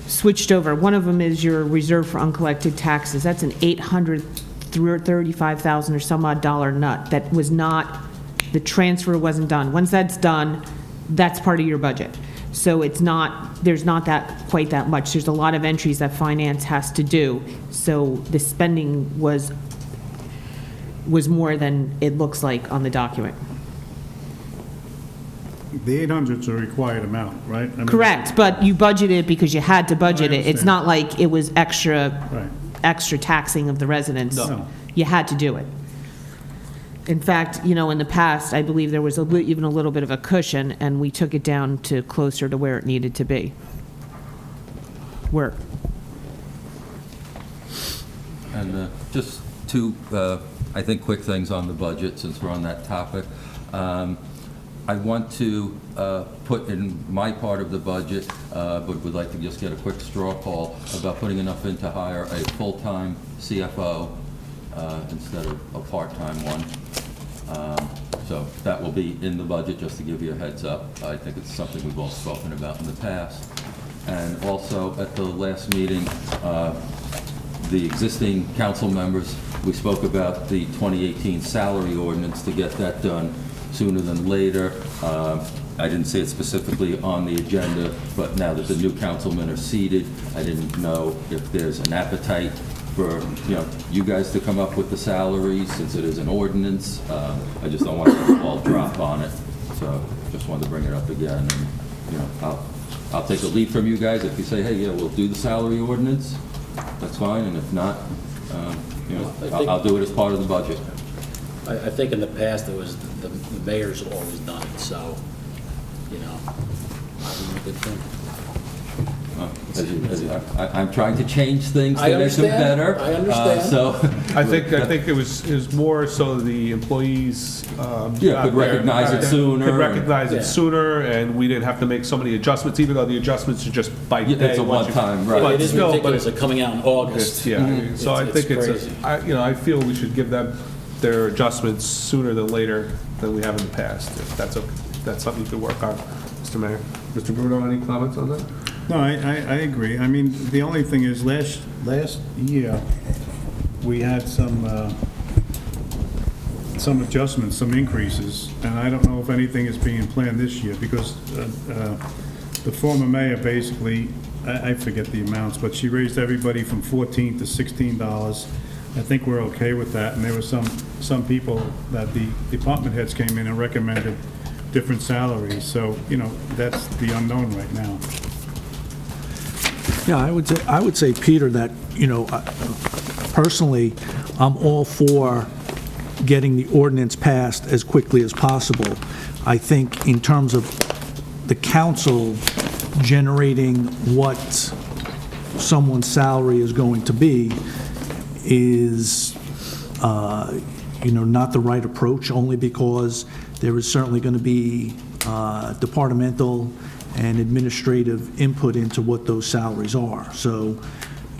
switched over. One of them is your reserve for uncollected taxes. That's an $835,000 or some odd dollar nut that was not, the transfer wasn't done. Once that's done, that's part of your budget. So it's not, there's not that, quite that much. There's a lot of entries that finance has to do. So the spending was more than it looks like on the document. The 800's a required amount, right? I mean, Correct, but you budgeted because you had to budget I it. It's understand. not like it was Right. extra taxing of the residents. No. You had to do it. In fact, you know, in the past, I believe there was even a little bit of a cushion, and we took it down to closer to where it needed to be. And just two, I think, quick things on the budget, since we're on that topic. I want to put in my part of the budget, but would like to just get a quick straw poll about putting enough in to hire a full-time CFO instead of a part-time one. So that will be in the budget, just to give you a heads up. I think it's something we've all spoken about in the past. And also, at the last meeting, the existing council members, we spoke about the 2018 salary ordinance to get that done sooner than later. I didn't see it specifically on the agenda, but now that the new councilmen are seated, I didn't know if there's an appetite for, you know, you guys to come up with the salaries, since it is an ordinance. I just don't want to all drop on it, so just wanted to bring it up again. And, you know, I'll take a lead from you guys. If you say, hey, yeah, we'll do the salary ordinance, that's fine, and if not, you know, I'll do it as part of the budget. I think in the past, it was the mayor's always done it, so, you know, I think a good thing. I'm trying to change things I to make them understand. better. I understand. So. I think it was more so the employees. Yeah, could recognize it sooner. Could recognize Yeah. it sooner, and we didn't have to make so many adjustments, even though the adjustments are just by Yeah, day. it's a once you- one-time, right. But It is still, ridiculous, they're coming out in August. Yeah, so I It's think it's, crazy. I feel we should give them their adjustments sooner than later than we have in the past. If that's okay, that's something you could work on, Mr. Mayor. Mr. Bruno, any comments on that? No, I agree. I mean, the only thing is, last year, we had some adjustments, some increases, and I don't know if anything is being planned this year, because the former mayor basically, I forget the amounts, but she raised everybody from $14 to $16. I think we're okay with that, and there were some people that the department heads came in and recommended different salaries, so, you know, that's the unknown right now. Yeah, I would say, Peter, that, you know, personally, I'm all for getting the ordinance passed as quickly as possible. I think in terms of the council generating what someone's salary is going to be is, you know, not the right approach, only because there is certainly going to be departmental and administrative input into what those salaries are. So,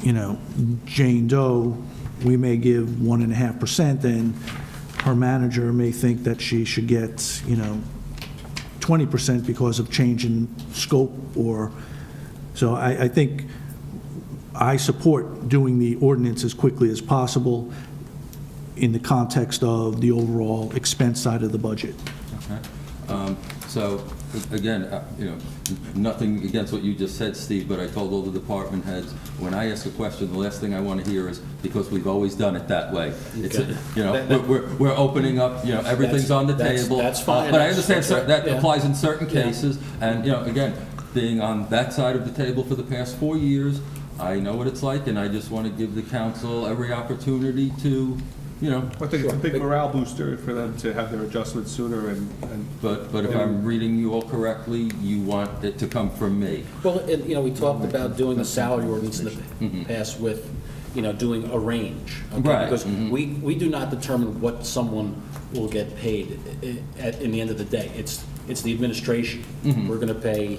you know, Jane Doe, we may give 1.5%, and her manager may think that she should get, you know, 20% because of change in scope or, so I think I support doing the ordinance as quickly as possible in the context of the overall expense side of the budget. Okay. So, again, nothing against what you just said, Steve, but I told all the department heads, when I ask a question, the last thing I want to hear is, because we've always done it that way. It's, we're opening up, everything's on the table. That's fine. But I understand that Yeah. applies in certain cases, and, again, being on that side of the table for the past 4 years, I know what it's like, and I just want to give the council every opportunity to, I think it's a big morale booster for them to have their adjustments sooner and. But if I'm reading you all correctly, you want it to come from me. Well, we talked about doing a salary ordinance in the past with, doing a range. Okay? Right. Because we do not determine what someone will get paid in the end of the day. It's the administration. We're going to pay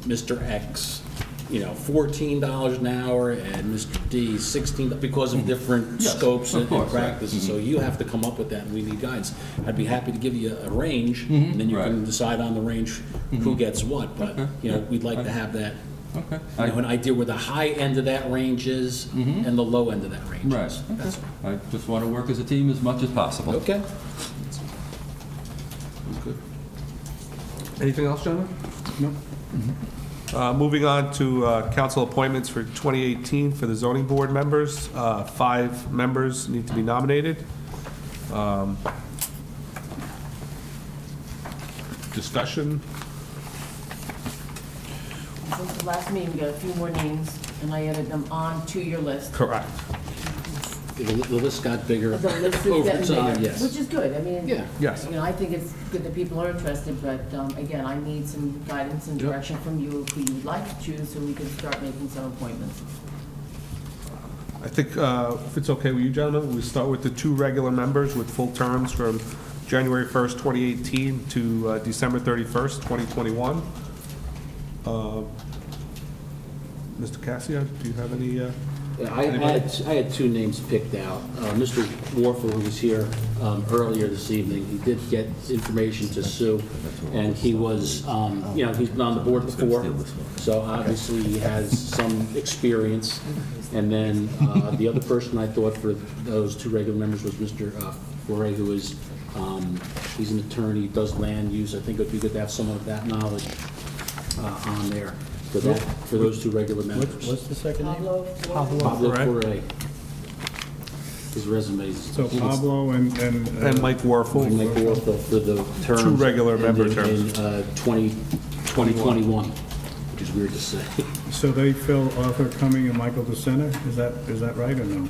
Mr. X, $14 an hour, and Mr. D, $16, because of different Yes, scopes of and course, right. practices. So you have to come up with that, and we need guidance. I'd be happy to give you a range, and then you can Right. decide on the range who gets what. But, Okay. we'd like to have that, Okay. an idea where the high end of that range is and the low end of that range Right. is. That's all. I just want to work as a team as much as possible. Okay. Anything else, gentlemen? No. Moving on to council appointments for 2018 for the zoning board members. 5 members need to be nominated. Discussion. Since the last meeting, we got a few more names, and I added them on to your list. Correct. The list got bigger The list is over getting time, bigger, yes. which is good. I mean, Yeah. Yes. I think it's good that people are interested, but again, I need some guidance and Yep. direction from you of who you would like to choose, so we can start making some appointments. I think if it's okay with you, gentlemen, we start with the 2 regular members with full terms from January 1st, 2018 to December 31st, 2021. Mr. Cassio, do you have any? Yeah, I had 2 names picked out. Mr. Warfel, who was here earlier this evening, he did get information to Sue, and he was, he's been on the board before, so obviously he has some experience. And then the other person I thought for those 2 regular members was Mr. Foray, who is, he's an attorney, does land use. I think it would be good to have someone of that knowledge on there for those 2 regular members. What's the second name? Pablo Foray. His resume is. So Pablo and Mike Warfel. Mike Warfel for the terms. 2 regular member in terms. 2021, which is weird to say. so they fill Arthur Cumming and Michael DeSena? Is that right or no?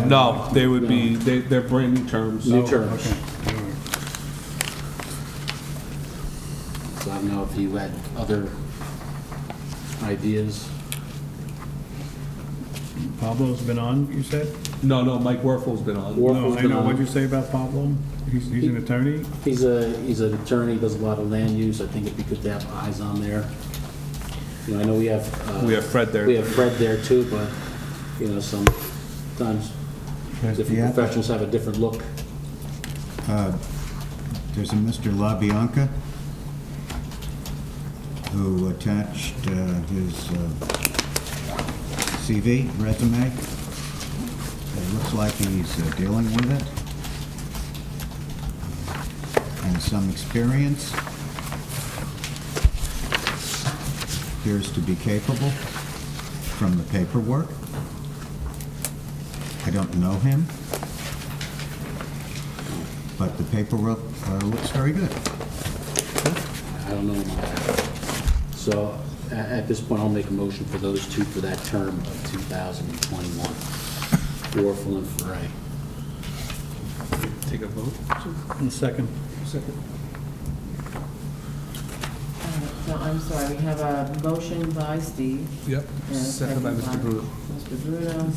No, they would be, they're brand new terms. New so- terms. Okay. All right. So I don't know if you had other ideas. Pablo's been on, you said? No, Mike Warfel's been on. No, Warfel's I been know. on. What'd you say about Pablo? He's an attorney? He's an attorney, does a lot of land use. I think it'd be good to have eyes on there. I know we have. We have Fred there. We have Fred there too, but, sometimes different Yeah. professionals have a different look. There's a Mr. LaBianca who attached his CV, resume. It looks like he's dealing with it. And some experience. Appears to be capable from the paperwork. I don't know him, but the paperwork looks very good. I don't know. So at this point, I'll make a motion for those 2 for that term of 2021. Warfel and Foray. Take a vote. Second. No, I'm sorry, we have a motion by Steve. Yep. and a Second by Mr. Bruno. Mr. Bruno,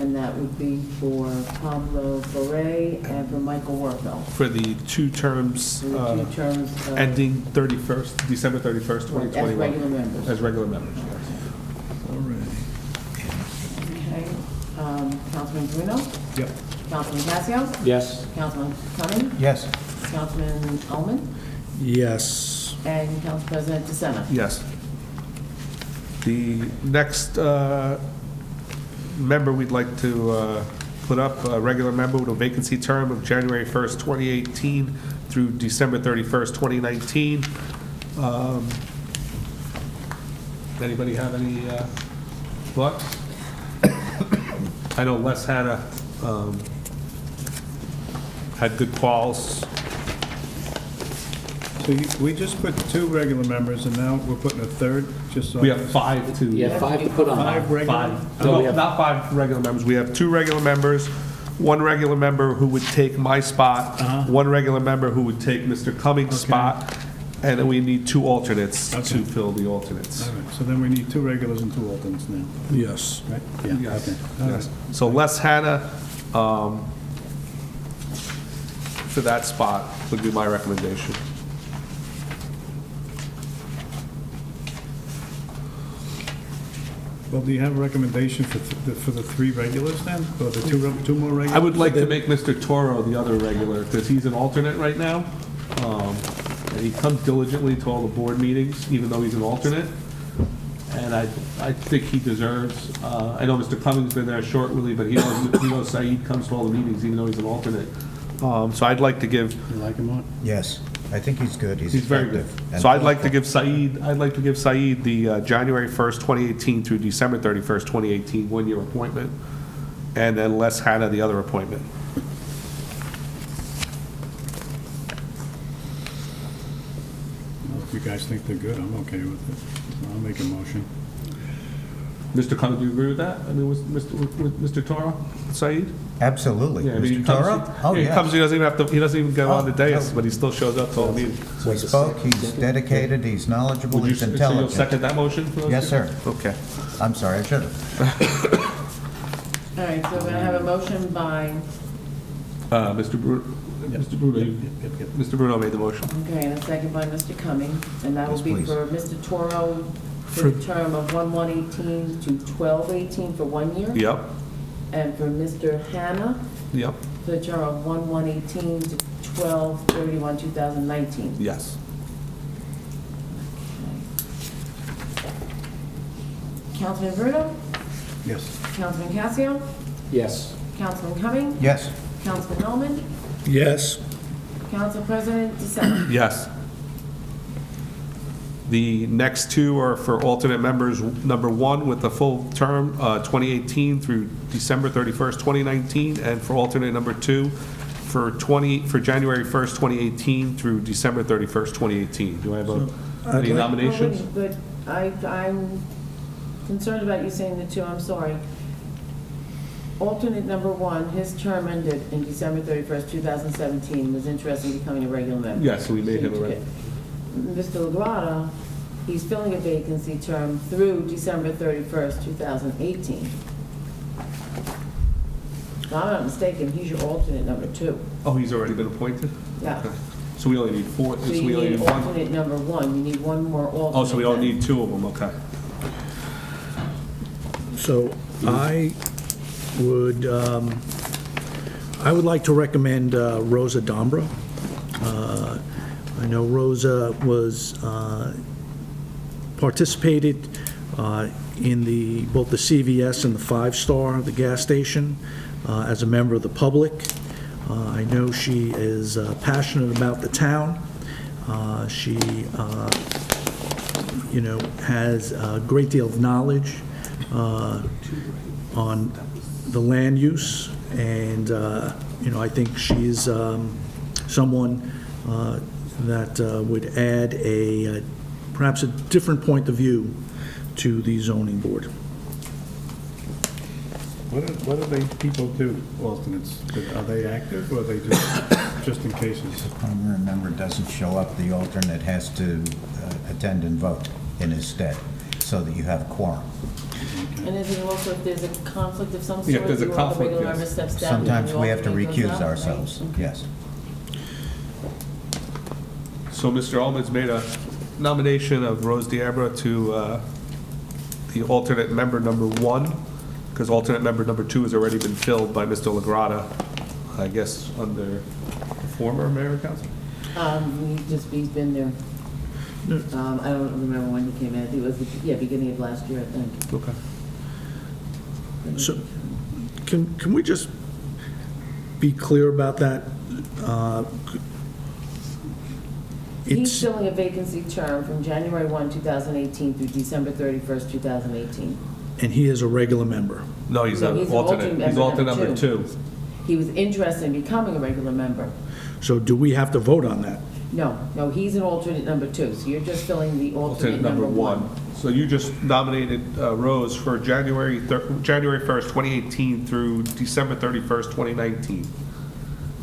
and that would be for Pablo Foray and for Michael Warfel. For the 2 terms For the 2 terms. ending December 31st, 2021. As regular members. As regular members, yes. Okay. Councilman Bruno? Yep. Councilman Casio? Yes. Councilman Cumming? Yes. Councilman Ullman? Yes. And Council President DeSena. Yes. The next member we'd like to put up, a regular member with a vacancy term of January 1st, 2018 through December 31st, 2019. Anybody have any thoughts? I know Les had good quals. So we just put 2 regular members, and now we're putting a third, just so... We have 5 to... Yeah, 5 to put on. 5 regular? No, not 5 regular members. We have 2 regular members, 1 regular member who would take my spot, 1 regular member who would take Mr. Cummings' spot, and then we need 2 alternates to fill the alternates. All right, so then we need 2 regulars and 2 alternates now, Yes. right? Yes. Okay. All Yes. right. So Les Hannah, for that spot would be my recommendation. Well, do you have a recommendation for the 3 regulars then? Or the 2 more regulars? I would like to make Mr. Toro the other regular, because he's an alternate right now. And he comes diligently to all the board meetings, even though he's an alternate. And I think he deserves, I know Mr. Cummings been there shortly, but he knows Saeed comes to all the meetings, even though he's an alternate. So I'd like to give, You like him on? Yes, I think he's good. he's very good. effective and So I'd like to thoughtful. give Saeed the January 1st, 2018 through December 31st, 2018, 1-year appointment. And then Les Hannah, the other appointment. Well, if you guys think they're good, I'm okay with it. I'll make a motion. Mr. Cummings, do you agree with that? I mean, with Mr. Toro, Saeed? Absolutely. Yeah, I mean, he Mr. comes- Toro? Oh, He comes, he yes. doesn't even have to, he doesn't even go on the dais, Oh, but he still shows up to all the meetings. We spoke, he's dedicated, he's knowledgeable, Would you, he's so you'll intelligent. second that motion for those Yes, two? sir. Okay. I'm sorry, I should have. All right, so we're going to have a motion by, Mr. Bruno, Mr. Bruno, Mr. Bruno made the motion. okay, and a second by Mr. Cummings. And that will Yes, be please. for Mr. Toro for the term of 1/1/18 to 12/18 for 1 year. Yep, And for Mr. Hannah, yep, for the term of 1/1/18 to 12/31/2019. yes. Councilman Bruno? Yes. Councilman Casio? Yes. Councilman Cummings? Yes, Councilman Nolan? Yes. Council President DeSena? Yes. The next 2 are for alternate members, number 1 with the full term, 2018 through December 31st, 2019, and for alternate number 2 for January 1st, 2018 through December 31st, 2018. Do I have any nominations? But I'm concerned about you saying the 2, I'm sorry. Alternate number 1, his term ended in December 31st, 2017, was interested in becoming a regular member. Yes, we made him a regular. Mr. Lagrada, he's filling a vacancy term through December 31st, 2018. If I'm not mistaken, he's your alternate number 2. Oh, he's already been appointed? Yeah. Okay. So we only need 4, So so you we only need need 1. alternate number 1, you need 1 more alternate. Oh, so we only then. need 2 of them, okay. So I would like to recommend Rosa Dombra. I know Rosa participated in both the CVS and the 5-Star, the gas station, as a member of the public. I know she is passionate about the town. She, has a great deal of knowledge on the land use, and, I think she's someone that would add perhaps a different point of view to the zoning board. What do they people do, alternates? Are they active, or are they just in cases? the primary member doesn't show up, the alternate has to attend and vote in his stead, so that you have a quorum. And is it also if there's a conflict of some sort? Yeah, if there's a you or the conflict, regular yes. member steps down, Sometimes the we have to alternate goes recuse out, right? ourselves, Okay. yes. So Mr. Ullman's made a nomination of Rose Diabra to the alternate member number 1, because alternate member number 2 has already been filled by Mr. Lagrada, I guess, under former mayor and council. He's been there. I don't remember when he came in. I think it was, beginning of last year, I think. Okay. So, can we just be clear about that? He's filling a vacancy term from January 1, 2018 through December 31st, 2018. And he is a regular member. No, he's So an he's an alternate. He's alternate number two. He was interested in becoming a regular member. So do we have to vote on that? No, he's an alternate number 2, so you're just filling the alternate number 1. So you just nominated Rose for January 1st, 2018 through December 31st, 2019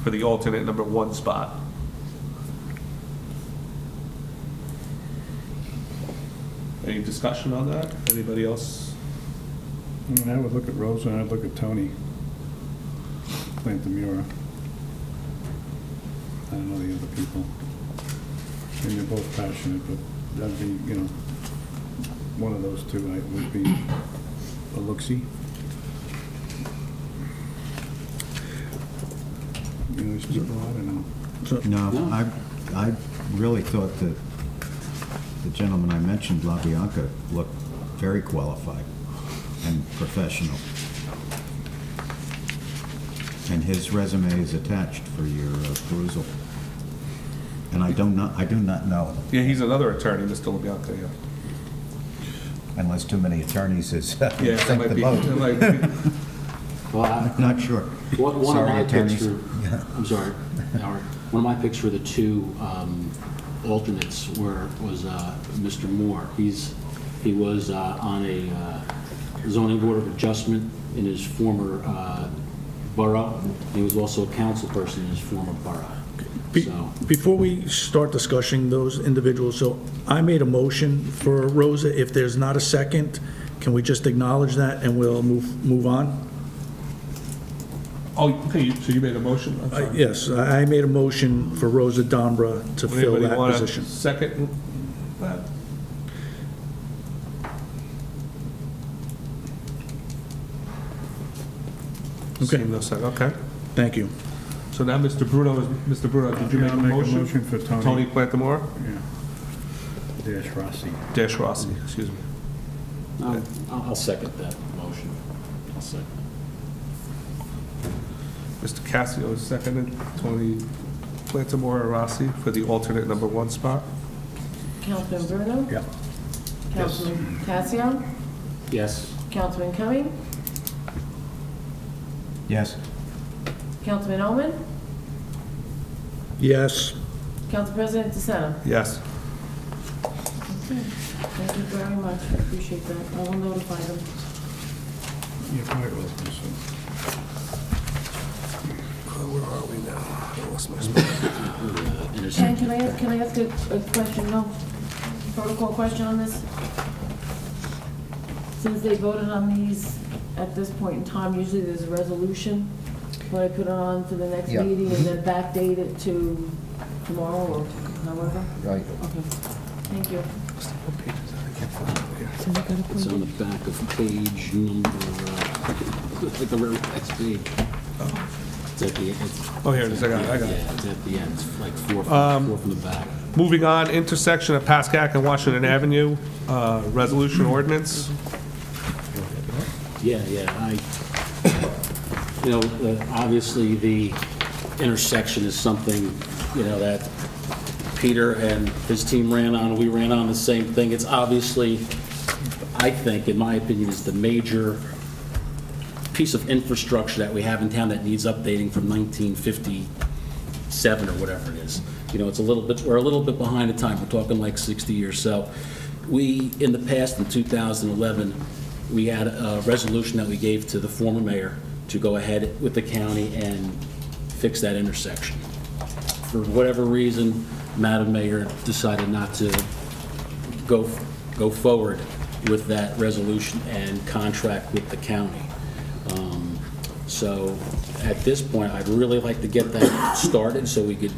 for the alternate number 1 spot. Any discussion on that? Anybody else? I mean, I would look at Rose and I'd look at Tony Plantamura. I don't know the other people. And they're both passionate, but that'd be, one of those two would be a look-see. These people, I don't know. No, I really thought that the gentleman I mentioned, LaBianca, looked very qualified and professional. And his resume is attached for your perusal. And I do not know, Yeah, he's another attorney, Mr. LaBianca, yeah. unless too many attorneys is Yeah, that think might the be, vote. that might be. Well, Not sure. One of Sorry, my picks attorneys. for, I'm sorry, Howard. One of my picks for the two alternates was Mr. Moore. He was on a zoning board of adjustment in his former borough. He was also a council person in his former borough. So, Before we start discussing those individuals, so I made a motion for Rosa. If there's not a second, can we just acknowledge that and we'll move on? Oh, okay, so you made a motion? I'm sorry. Yes, I made a motion for Rosa Dombra to fill Anybody that want a position. second that? Okay. Seeing no second, okay. Thank you. So now Mr. Bruno, did you Yeah, make a I'll make a motion? motion for Tony. Tony Plantamura? Yeah. Dash Rossi. Dash Rossi, excuse me. I'll second that motion. I'll second. Mr. Cassio is seconded. Tony Plantamura Rossi for the alternate number 1 spot. Councilman Bruno? Yeah. Councilman Cassio? Yes. Councilman Cumming? Yes. Councilman Oman? Yes. Council President DeSena? Yes. Thank you very much, I appreciate that. I will notify them. Yeah, quite welcome, so. Where are we now? I lost my spot. And can I ask a question, protocol question on this? Since they voted on these at this point in time, usually there's a resolution when I put it on for the next Yeah. meeting and then backdate it to tomorrow or however? Right. Okay, thank you. It's on the back of page number, like the very next page. It's at the end. Oh, here it is, I got it. Yeah, it's at the end, it's like four from the back. Moving on, intersection of Pascack and Washington Avenue, resolution ordinance. Yeah, obviously the intersection is something, that Peter and his team ran on, we ran on the same thing. It's obviously, I think, in my opinion, is the major piece of infrastructure that we have in town that needs updating from 1957 or whatever it is. We're a little bit behind the time. We're talking like 60 years. So we, in the past, in 2011, we had a resolution that we gave to the former mayor to go ahead with the county and fix that intersection. For whatever reason, Madam Mayor decided not to go forward with that resolution and contract with the county. So at this point, I'd really like to get that started so we could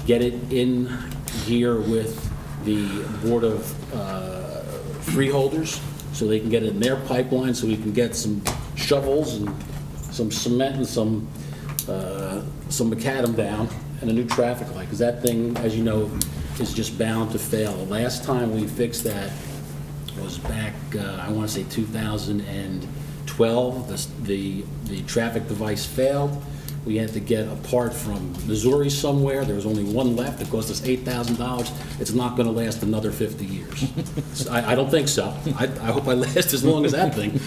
get it in here with the Board of Freeholders so they can get it in their pipeline, so we can get some shovels and some cement and some macadam down and a new traffic light, because that thing, as you know, is just bound to fail. The last time we fixed that was back, I want to say 2012. The traffic device failed. We had to get a part from Missouri somewhere. There was only one left. It cost us $8,000. It's not going to last another 50 years. I don't think so. I hope I last as long as that thing.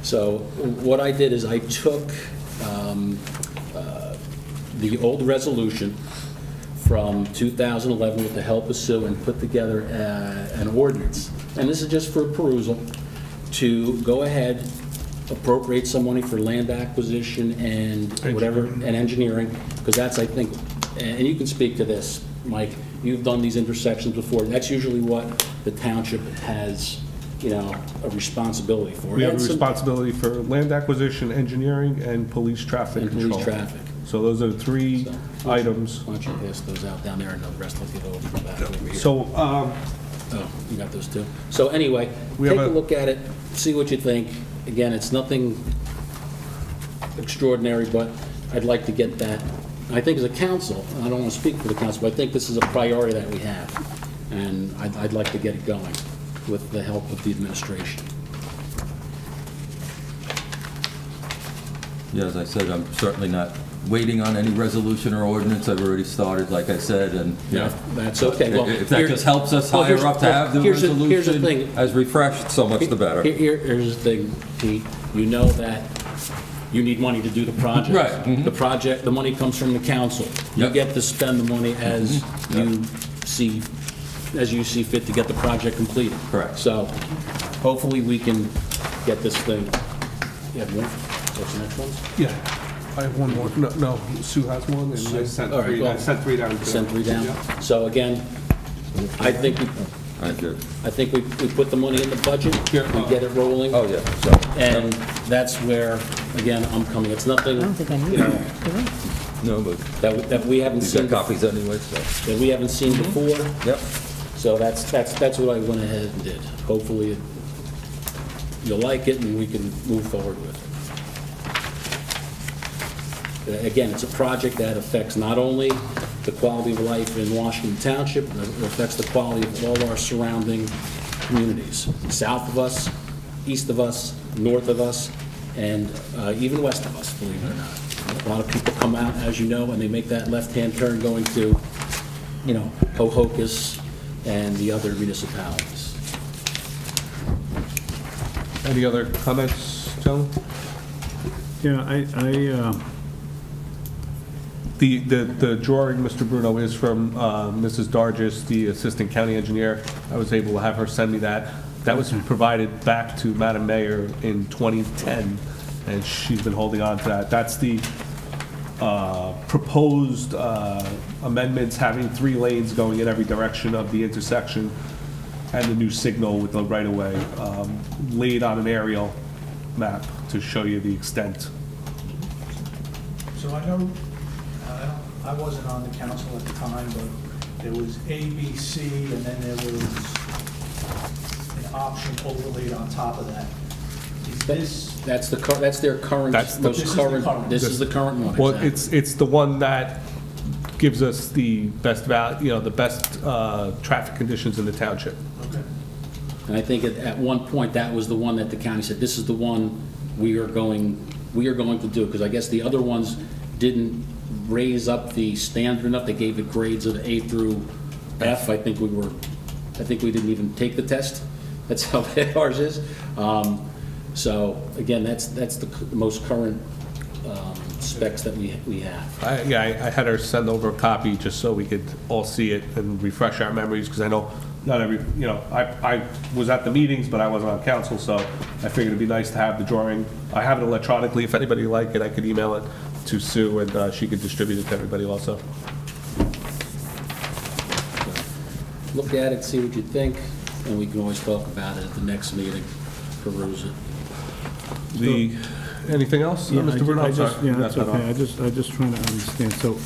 So what I did is I took the old resolution from 2011 with the help of Sue and put together an ordinance. And this is just for perusal, to go ahead, appropriate some money for land acquisition and whatever, and engineering, because that's, I think, and you can speak to this, Mike, you've done these intersections before. That's usually what the township has, you know, a responsibility for. We have a And some- responsibility for land acquisition, engineering, and police traffic And control. police traffic. So those are the three items. Why don't you pass those out down there, and the rest I'll give over back over here. So, Oh, you got those too? So anyway, We take have a a- look at it, see what you think. Again, it's nothing extraordinary, but I'd like to get that. I think as a council, I don't want to speak for the council, but I think this is a priority that we have. And I'd like to get it going with the help of the administration. Yeah, as I said, I'm certainly not waiting on any resolution or ordinance. I've already started, like I said, and, you know. That's okay. Well, If that here- just helps us well, higher here's- up to have the here's the thing. resolution as refreshed, so much the better. Here's the thing, Pete. You know that you need money to do the project. Right. Mhm. The project, the money comes from the council. You Yep. get to spend the money as you see fit to get the project completed. Correct. So hopefully we can get this thing. You have one? What's the next one? yeah, I have one more. No, Sue has one, and I sent All right, three, well, I sent three down. too. Send three down. Yeah. So again, I think we put the money in the budget. Here, We get it rolling. Oh, yeah. So, And that's where, again, I'm coming. It's nothing, I don't think I need you know, it. no, but that we haven't you've seen, got copies anyway, so. that we haven't seen before. Yep. So that's what I went ahead and did. Hopefully you'll like it and we can move forward with it. Again, it's a project that affects not only the quality of life in Washington Township, it affects the quality of all our surrounding communities, south of us, east of us, north of us, and even west of us, believe it or not. A lot of people come out, as you know, and they make that left-hand turn going to, you know, Ho-Hocus and the other municipalities. Any other comments, gentlemen? Yeah, The drawing, Mr. Bruno, is from Mrs. Dargis, the Assistant County Engineer. I was able to have her send me that. That was provided back to Madam Mayor in 2010, and she's been holding on to that. That's the proposed amendments, having 3 lanes going in every direction of the intersection, and the new signal with the right-of-way laid on an aerial map to show you the extent. So I know, I wasn't on the council at the time, but there was A, B, C, and then there was an option overlaid on top of that. Is this, That's their current, That's the- most This is the current, current. this is the current one, Well, exactly. it's the one that gives us the best value, the best traffic conditions in the township. okay. And I think at one point, that was the one that the county said, this is the one we are going to do, because I guess the other ones didn't raise up the standard enough. They gave it grades of A through F. I think we didn't even take the test. That's how bad ours is. So again, that's the most current specs that we have. I had her send over a copy just so we could all see it and refresh our memories, because I know not every, I was at the meetings, but I wasn't on council, so I figured it'd be nice to have the drawing. I have it electronically. If anybody would like it, I could email it to Sue, and she could distribute it to everybody also. Look at it, see what you think, and we can always talk about it at the next meeting, peruse it. Anything else, Yeah, Mr. Bruno? I I'm just, sorry. yeah, that's Not at all. okay. I just trying to understand. So,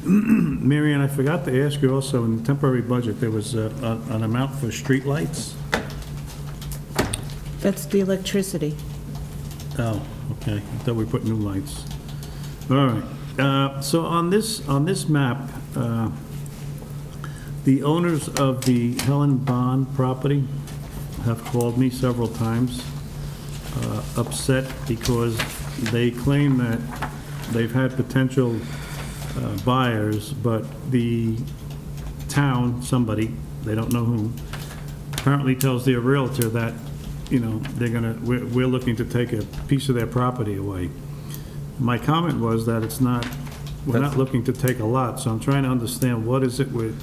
Mary Ann, I forgot to ask you also, in the temporary budget, there was an amount for streetlights? That's the electricity. Oh, okay. I thought we put new lights. All right. So on this map, the owners of the Helen Bond property have called me several times, upset because they claim that they've had potential buyers, but the town, somebody, they don't know whom, apparently tells their realtor that, you know, we're looking to take a piece of their property away. My comment was that we're not looking to take a lot, so I'm trying to understand what is it we're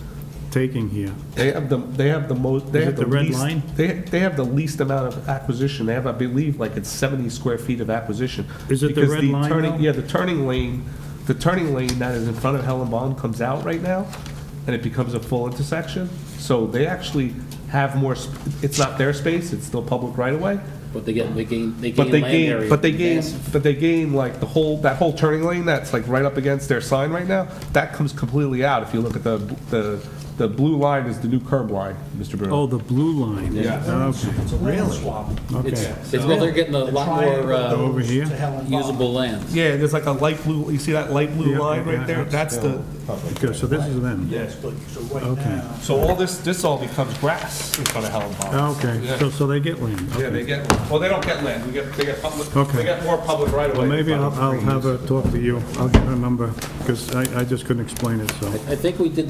taking here. They have the most, they Is have it the the red least, line? they have the least amount of acquisition. They have, I believe, like it's 70 square feet of acquisition. Is it the Because red line, turning- though? Yeah, the turning lane that is in front of Helen Bond comes out right now, and it becomes a full intersection. So they actually have more, it's not their space, it's still public right away. But they gain But they land gain, area. but they gain, Massive. but they gain like that whole turning lane that's like right up against their sign right now, that comes completely out. If you look at the blue line is the new curb line, Mr. Bruno. Oh, the blue line? Yeah. Okay. Really? Okay. Well, they're getting a lot more Over here? usable land. Yeah, there's like a light blue, you see that light blue Yeah, line yeah, right there? yeah. That's the, Okay, so this is them? yes. Okay. So all this all becomes grass in front of Helen Bond. Okay, Yeah. so they get land? Yeah, Okay. they get, well, they don't get land, they get public, Okay. they get more public right away. Well, maybe I'll have her talk to you. I'll get her number, because I just couldn't explain it, so. I think we did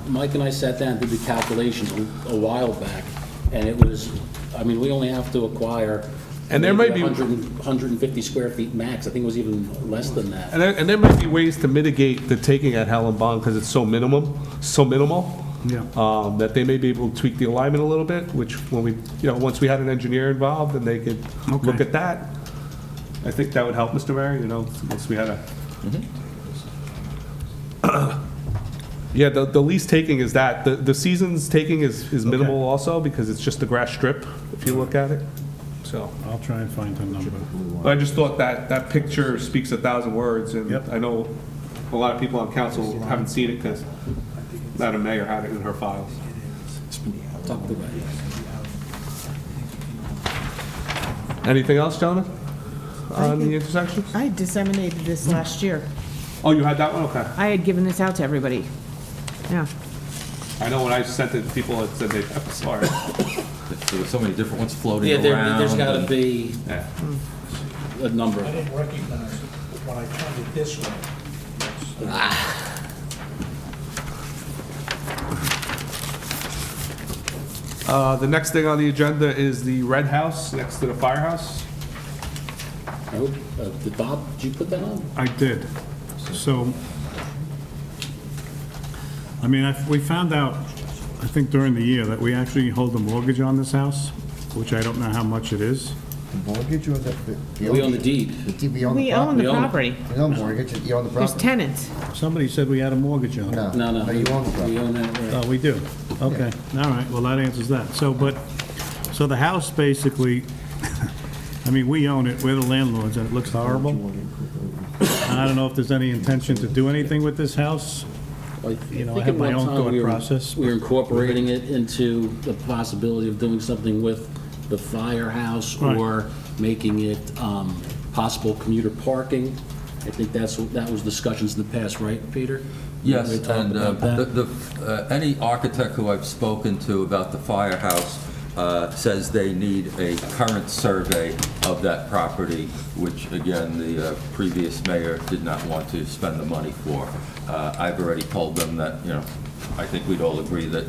Mike and I sat down and did the calculations a while back, and it was, I mean, we only have to acquire And there might be- 150 square feet max. I think it was even less than that. And there might be ways to mitigate the taking at Helen Bond because it's so minimal, Yeah. that they may be able to tweak the alignment a little bit, which when we, once we had an engineer involved and they could look Okay. at that, I think that would help, Mr. Mayor, once we had a. Yeah, the lease taking is that. The season's taking is minimal also because it's just a grass strip, if you look at it, so. I'll try and find her number. But I just thought that picture speaks 1,000 words, and Yep. I know a lot of people on council haven't seen it because Madam Mayor had it in her files. Talk to Ray. Anything else, gentlemen, on the intersections? I disseminated this last year. Oh, you had that one? Okay. I had given this out to everybody. Yeah. I know when I sent it, people had said they saw it. There were so many different ones floating Yeah, around. there's got to and- be Yeah. a number. I didn't recognize it when I turned it this way. The next thing on the agenda is the red house next to the firehouse. Did Bob, did you put that on? I did. So, I mean, we found out, I think during the year, that we actually hold a mortgage on this house, which I don't know how much it is. Mortgage or is that? We own the deed. We own We the own the We own it. property. property. You own mortgage, you own the There's property? tenants. Somebody said we had a mortgage on it. No. No, But you own the we property. own that, right. Oh, we do? Okay, all right, well, that answers that. So the house basically, I mean, we own it, we're the landlords, and it looks horrible. I don't know if there's any intention to do anything with this house. I You know, I think have at my one own time thought we were- process. We were incorporating it into the possibility of doing something with the firehouse Right. or making it possible commuter parking. I think that was discussions in the past, right, Peter? Yes, We talked and about that. any architect who I've spoken to about the firehouse says they need a current survey of that property, which, again, the previous mayor did not want to spend the money for. I've already told them that, I think we'd all agree that,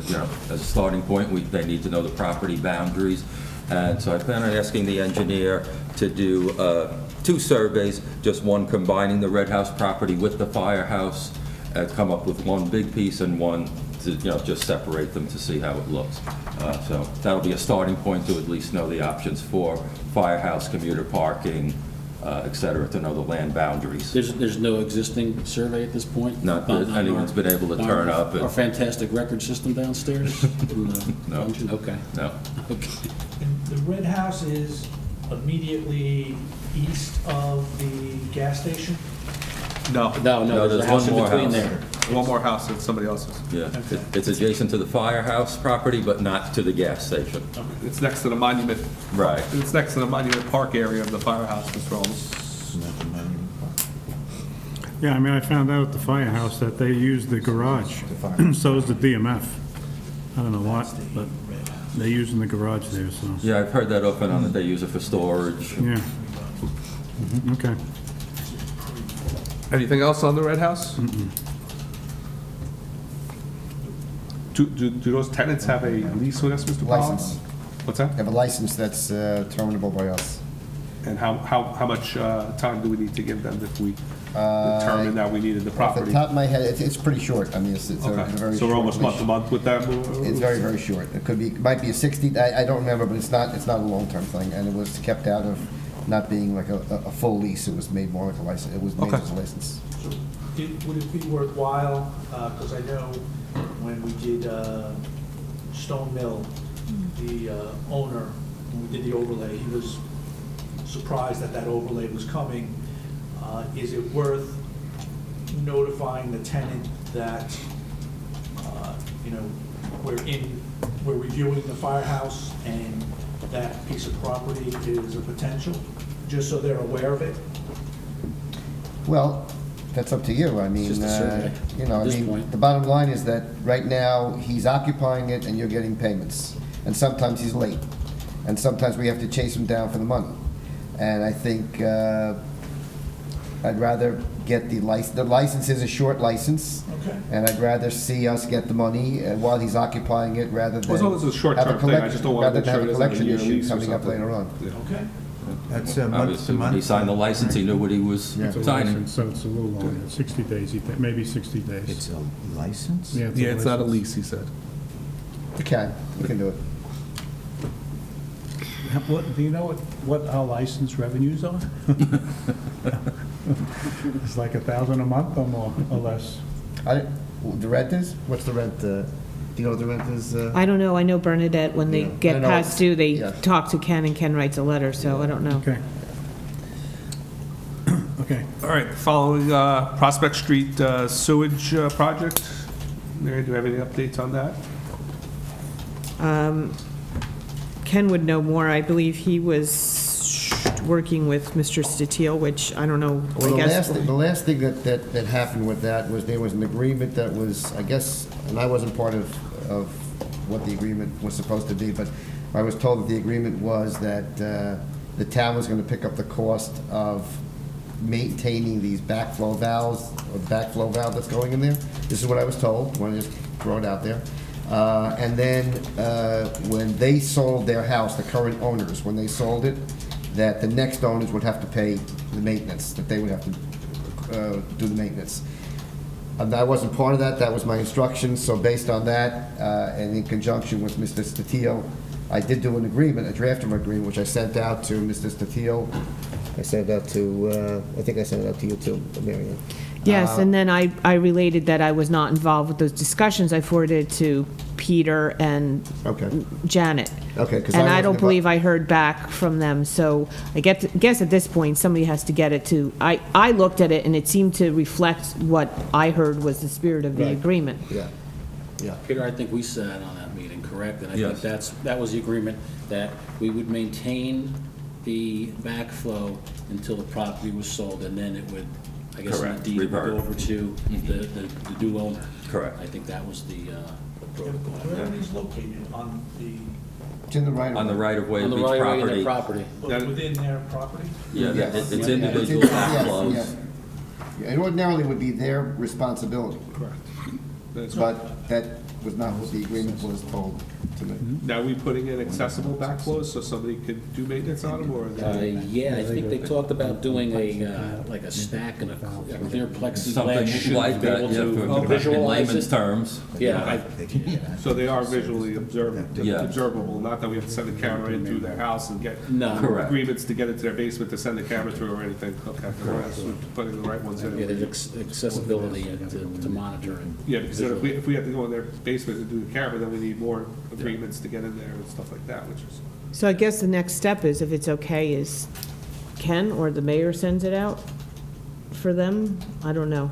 as a starting point, they need to know the property boundaries. And so I plan on asking the engineer to do 2 surveys, just one combining the Red House property with the firehouse, come up with one big piece and one to, just separate them to see how it looks. So that'll be a starting point to at least know the options for firehouse, commuter parking, et cetera, to know the land boundaries. There's no existing survey at this point? Not that On anyone's been able to turn up and- Our fantastic record system downstairs? in the No. dungeon? Okay. No. Okay. The red house is immediately east of the gas station? No. No, there's a house in one more between house. there. One more house at somebody else's. Yeah, it's adjacent to the firehouse property, but not to the gas station. It's next to the monument. Right. It's next to the monument park area of the firehouse, Mr. Olms. Yeah, I mean, I found out at the firehouse that they use the garage. So is the DMF. I don't know what, but they use in the garage there, so, Yeah, I've heard that off and on, that they use it for storage. yeah. Okay. Anything else on the Red House? Do those tenants have a lease with us, Mr. Collins? License. What's that? Have a license that's terminable by us. And how much time do we need to give them if we determine that we needed the Off property? the top of my head, it's pretty short. I mean, it's a very Okay, short. so we're almost month leash. to month with that? It's very, very short. It could be, might be a 60, I don't remember, but it's not a long-term thing, and it was kept out of not being like a full lease. It was made more like a license. It was made Okay. as a license. Would it be worthwhile, because I know when we did Stone Mill, the owner, when we did the overlay, he was surprised that that overlay was coming. Is it worth notifying the tenant that, you know, we're reviewing the firehouse and that piece of property is a potential, just so they're aware of it? Well, that's up to you. I mean, just a survey you know, at I this mean, point. the bottom line is that right now, he's occupying it and you're getting payments. And sometimes he's late. And sometimes we have to chase him down for the money. And I think I'd rather get the license. The license is a short license. Okay. And I'd rather see us get the money while he's occupying it rather than. As long as it's a short-term thing, I just don't want to make sure rather than have a there's like a collection year issue lease or coming up something. later on. Yeah. Okay. That's month to Obviously, when he month. signed the license, he knew what he was It's a signing. license, so it's a little longer, 60 days, maybe 60 days. It's a license? Yeah, Yeah, it's not a license. lease, he said. We can do it. What, do you know what our license revenues are? It's like 1,000 a month or more, or less. The rent is? What's the rent? Do you know what the rent is? I don't know, I know Bernadette, when they Yeah. I get don't know. past due, they Yeah. talk to Ken, and Ken writes a letter, so I don't know. Okay. Okay. All right, following Prospect Street sewage project. Mary, do you have any updates on that? Ken would know more, I believe he was working with Mr. Steel, which I don't know, Well, I guess. the last thing that happened with that was there was an agreement that was, I guess, and I wasn't part of what the agreement was supposed to be, but I was told that the agreement was that the town was gonna pick up the cost of maintaining these backflow valves, or backflow valve that's going in there. This is what I was told, want to just throw it out there. And then, when they sold their house, the current owners, when they sold it, that the next owners would have to pay the maintenance, that they would have to do the maintenance. I wasn't part of that, that was my instructions, so based on that, and in conjunction with Mr. Steel, I did do an agreement, a draft of an agreement, which I sent out to Mr. Steel. I sent it out to, I think I sent it out to you too, Mary Ann. Yes, and then I related that I was not involved with those discussions. I forwarded it to Peter and Okay. Janet. Okay, 'cause And I I don't wasn't believe I heard back from them, so I guess at this point, somebody has to get it to, I looked at it and it seemed to reflect what I heard was the spirit of the Right. agreement. Yeah, yeah. Peter, I think we sat on that meeting, correct? And I Yes. think that was the agreement, that we would maintain the backflow until the property was sold, and then it would, I guess, Correct. the deed would go Revert. over to the new owner. Correct. I think that was the protocol. Where are these located? On the, It's in the right of On the right-of-way On of the each right of way in their property. property. within their property? Yeah, Yes. it's It's individual yes, backflows. yes. Yeah, it ordinarily would be their responsibility, Correct. but that was not what the agreement was told to me. Now, are we putting in accessible backflows so somebody could do maintenance on them, or? Yeah, I think they talked about doing like a stack and a clear plexiglass Something chute like to be that, able yeah, to in visualize layman's it. terms. Yeah, So they are visually Yeah. observable, not that we have to send a camera in through their house and get No. Correct. agreements to get into their basement to send the camera through or anything. Okay, so we're putting the right ones yeah, in. there's accessibility to monitor it. Yeah, because then if we have to go in their basement and do the camera, then we need more agreements to get in there and stuff like that, which is, So I guess the next step is, if it's okay, is Ken or the mayor sends it out for them? I don't know.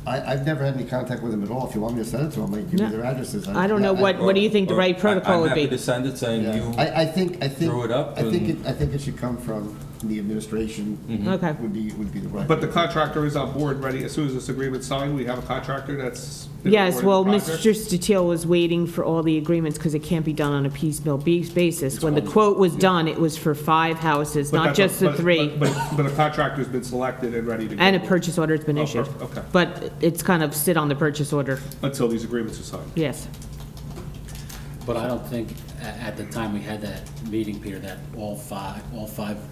I've never had any contact with them at all. If you want me to send it to them, I can give you No. their addresses. I don't know, what do you think the right protocol would I'm happy be? to send it saying Yeah. you I think drew it up I think and- it should come from the administration Okay. would be the right. But the contractor is on board, ready, as soon as this agreement's signed, we have a contractor that's been Yes, well, awarded the project? Mr. Steel was waiting for all the agreements because it can't be done on a piecemeal basis. When the quote was done, it was for 5 houses, But not that's just the 3. But a contractor's been selected and ready to go. And a purchase order's been Oh, issued. perfect, okay. But it's kind of sit on the purchase order, Until these agreements are signed. yes. But I don't think at the time we had that meeting, Peter, that all five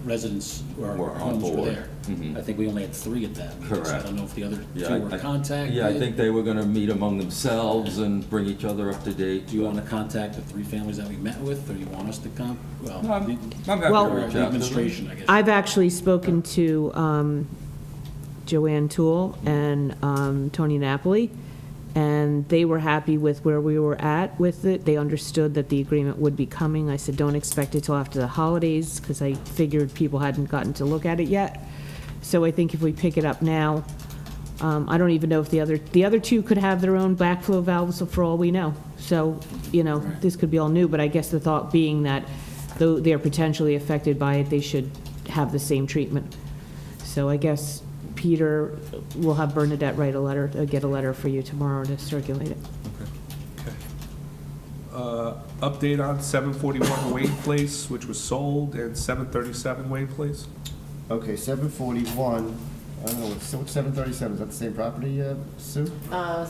residents or Were on homes were board. there. I think we only had 3 at that meeting. So I Correct. don't know if the other 2 Yeah, were contacted. Yeah, I think they were gonna meet among themselves and bring each other up to date. Do you want to contact the 3 families that we met with, or you want us to come? Well, No, I'm happy Well- to or reach the out to them. administration, I guess. I've actually spoken to Joanne Toole and Tony Napoli, and they were happy with where we were at with it. They understood that the agreement would be coming. I said, don't expect it till after the holidays, because I figured people hadn't gotten to look at it yet. So I think if we pick it up now, I don't even know if the other 2 could have their own backflow valves for all we know. So, this could be all new, but I guess the thought being that though they're potentially affected by it, they should have the same treatment. So I guess Peter will have Bernadette write a letter, get a letter for you tomorrow to circulate it. Update on 741 Wayne Place, which was sold, and 737 Wayne Place? Okay, 741, I don't know, what's 737, is that the same property, Sue?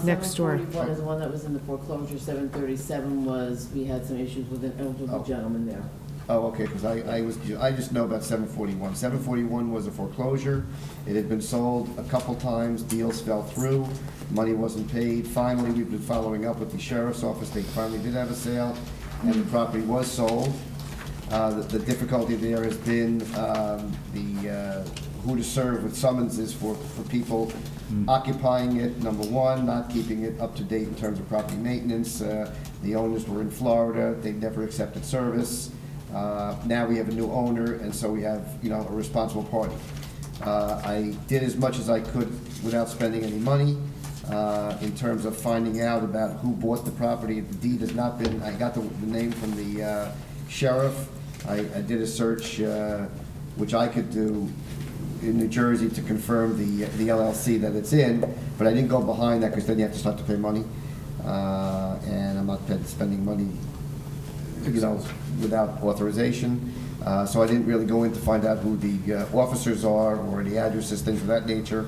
Next door. 741 is the one that was in the foreclosure. 737 was, we had some issues with an elderly gentleman there. Oh, okay, because I just know about 741. 741 was a foreclosure. It had been sold a couple times, deals fell through, money wasn't paid. Finally, we've been following up with the sheriff's office. They finally did have a sale, and the property was sold. The difficulty there has been who to serve with summonses for people occupying it, number one, not keeping it up to date in terms of property maintenance. The owners were in Florida. They never accepted service. Now we have a new owner, and so we have, a responsible party. I did as much as I could without spending any money in terms of finding out about who bought the property. The deed has not been, I got the name from the sheriff. I did a search, which I could do in New Jersey to confirm the LLC that it's in, but I didn't go behind that because then you have to start to pay money. And I'm not spending money without authorization. So I didn't really go in to find out who the officers are or the addresses, things of that nature.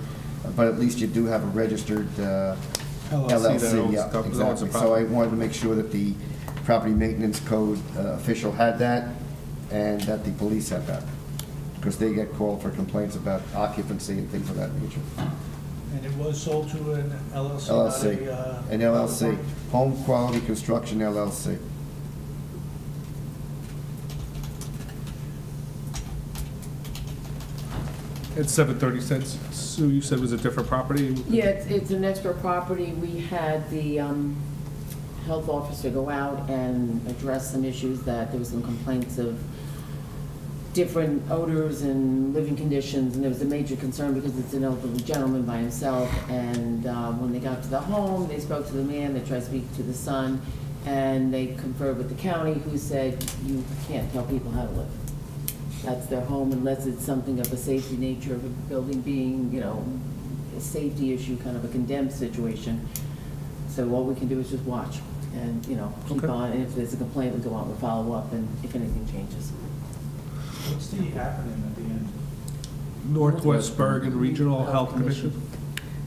But at least you do have a registered LLC. Yeah, exactly. So I wanted to make sure that the property maintenance code official had that and that the police had that. Because they get called for complaints about occupancy and things of that nature. And it was sold to an LLC? LLC, an LLC, Home Quality Construction LLC. It's 736. Sue, you said was a different property? Yeah, it's an extra property. We had the health officer go out and address some issues that there was some complaints of different odors and living conditions, and there was a major concern because it's an elderly gentleman by himself. And when they got to the home, they spoke to the man, they tried to speak to the son, and they conferred with the county, who said, you can't tell people how to live. That's their home unless it's something of a safety nature of a building being, a safety issue, kind of a condemned situation. So all we can do is just watch and, keep Okay. on. And if there's a complaint, we go out and follow up, and if anything changes. What's the acronym at the end? Northwest Bergen Regional Health Commission?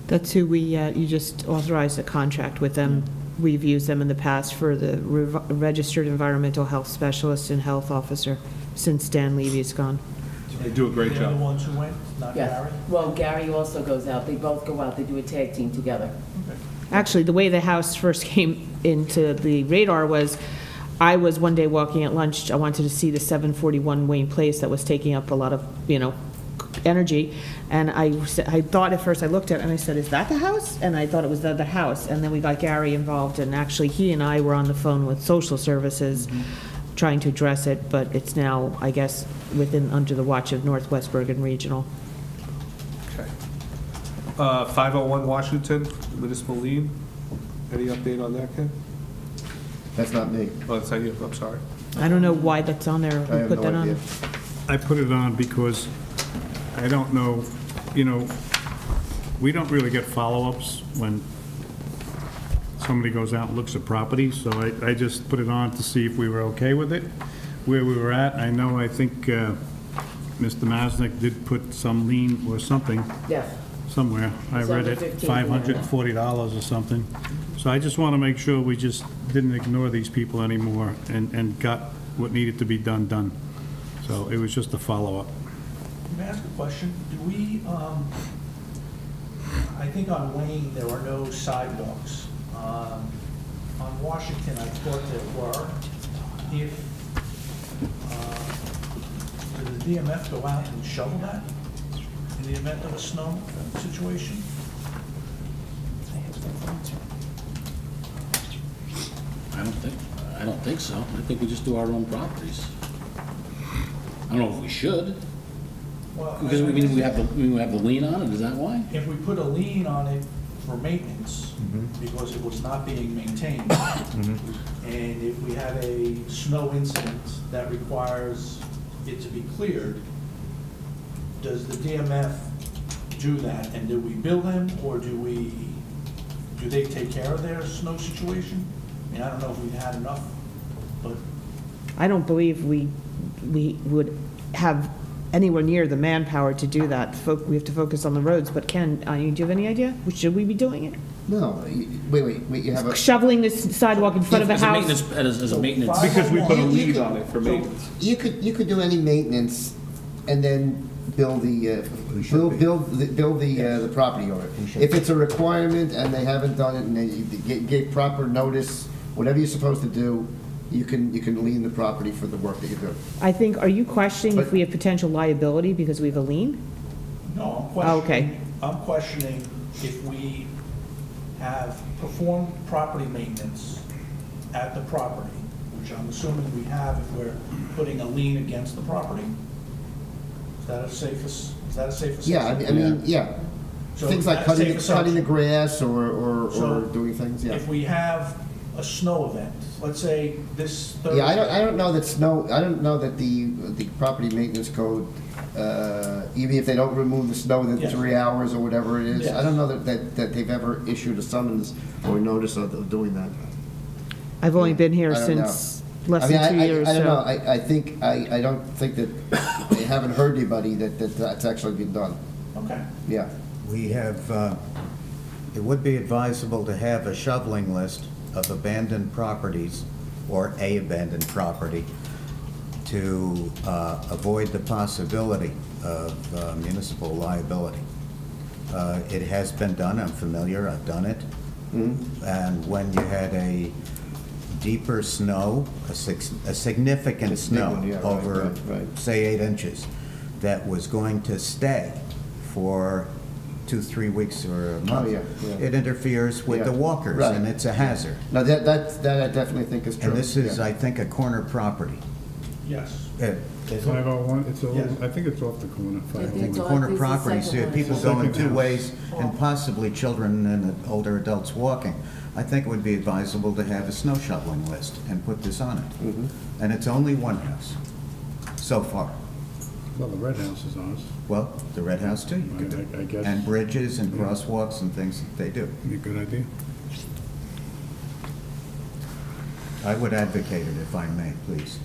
That's who you just authorized a contract with them. We've used them in the past for the registered environmental health specialist and health officer since Dan Levy's gone. They do a great They're the job. ones who went, not Yes. Gary? Well, Gary also goes out. They both go out. They do a tag team together. Actually, the way the house first came into the radar was, I was one day walking at lunch, I wanted to see the 741 Wayne Place that was taking up a lot of, energy. And I thought at first, I looked at it and I said, is that the house? And I thought it was the other house. And then we got Gary involved, and actually he and I were on the phone with social services trying to address it, but it's now, I guess, under the watch of Northwest Bergen Regional. Okay. 501 Washington, municipal lien. Any update on that, Ken? That's not me. Oh, that's not you, I'm sorry. I don't know why that's on there, I who have put no that on. idea. I put it on because I don't know, you know, we don't really get follow-ups when somebody goes out and looks at properties, so I just put it on to see if we were okay with it, where we were at. I think Mr. Masnick did put some lien or something Yes. somewhere. I It's read under it, 15, $540 or something. So I just want to make sure we just didn't ignore these people anymore and got what needed to be done. So it was just a follow-up. May I ask a question? Do we, I think on Wayne, there are no sidewalks. On Washington, I thought there were. If, did the DMF go out and shovel that in the event of a snow situation? I don't think so. I think we just do our own properties. I don't know if we should, Well, because we have the lien on it, is that why? If we put a lien on it for maintenance, because it was not being maintained, and if we have a snow incident that requires it to be cleared, does the DMF do that? And do we bill them, or do they take care of their snow situation? I mean, I don't know if we've had enough, but I don't believe we would have anywhere near the manpower to do that. We have to focus on the roads, but Ken, do you have any idea? Should we be doing it? No, wait, you have a... Shoveling this sidewalk in front of a As a house? maintenance, as a maintenance. Because we put a You lien could- on it for maintenance. You could do any maintenance and then bill the, bill the property owner. If it's a requirement and they haven't done it and they gave proper notice, whatever you're supposed to do, you can lien the property for the work that you do. I think, are you questioning if But- we have potential liability because we have a lien? no, I'm Oh, okay. questioning if we have performed property maintenance at the property, which I'm assuming we have if we're putting a lien against the property. Is that a safe assessment? Yeah, I mean, yeah. So Things like that's a cutting safe the assumption. grass or So, doing things, yeah. If we have a snow event, let's say this Thursday. Yeah, I don't know that the property maintenance code, even if they don't remove the snow within Yes. 3 hours or whatever it is, Yes. I don't know that they've ever issued a summons or notice of doing that. I've only been here I don't know. since less I mean, than 2 years, I don't know, so. I don't think that, they haven't heard anybody that's actually been done, Okay. yeah. We have, it would be advisable to have a shoveling list of abandoned properties or a abandoned property to avoid the possibility of municipal liability. It has been done, I'm familiar, I've done it. And when you had a deeper snow, a significant It's big snow one, yeah, right, over, right. say, 8 inches, that was going to stay for 2-3 weeks or a month. yeah, yeah. It interferes with Yeah, the walkers, right. and it's a hazard. No, that I definitely think is true. And this is, yeah. I think, a corner property. Yes. Is it? 501, Yes. I think it's off the corner, I 501. think It's the all- corner it's the properties, second one. people It's the going second two house. ways, and possibly children and older adults walking. I think it would be advisable to have a snow shoveling list and put this on it. And it's only one house, so far. Well, the red house is ours. Well, the red house too, you could do. I guess. And bridges and crosswalks and things that they do. Be a good idea. I would advocate it if I may, please.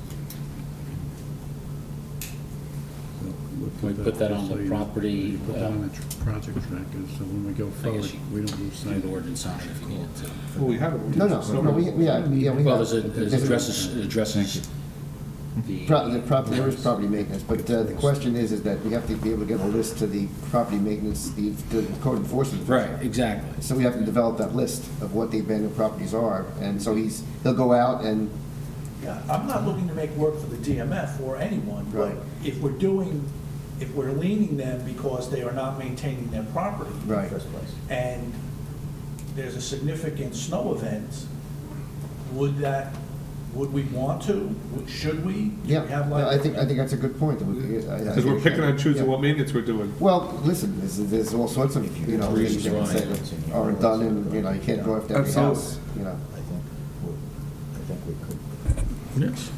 Can we put that on the So you- property, you Put that on the project tracker, so when we go I forward, guess you we don't lose sight need of the it. ordinance on it if you needed to. Well, we have it. No, yeah, we Well, have. it addresses The property, there is property maintenance, but the question is that we have to be able to get a list to the property maintenance, the code enforcement. Right, exactly. So we have to develop that list of what the abandoned properties are, and so he'll go out and, Yeah, I'm not looking to make work for the DMF or anyone, but Right. if we're leaning them because they are not maintaining their property in the Right. first place, and there's a significant snow event, would we want to? Should we? Do we yeah, have no, I liability? think that's a good point. Because we're picking and choosing what maintenance we're doing. Well, listen, there's all sorts of, things you can say that aren't done, and, you can't go after every Absolutely. house, I think we could. Yes.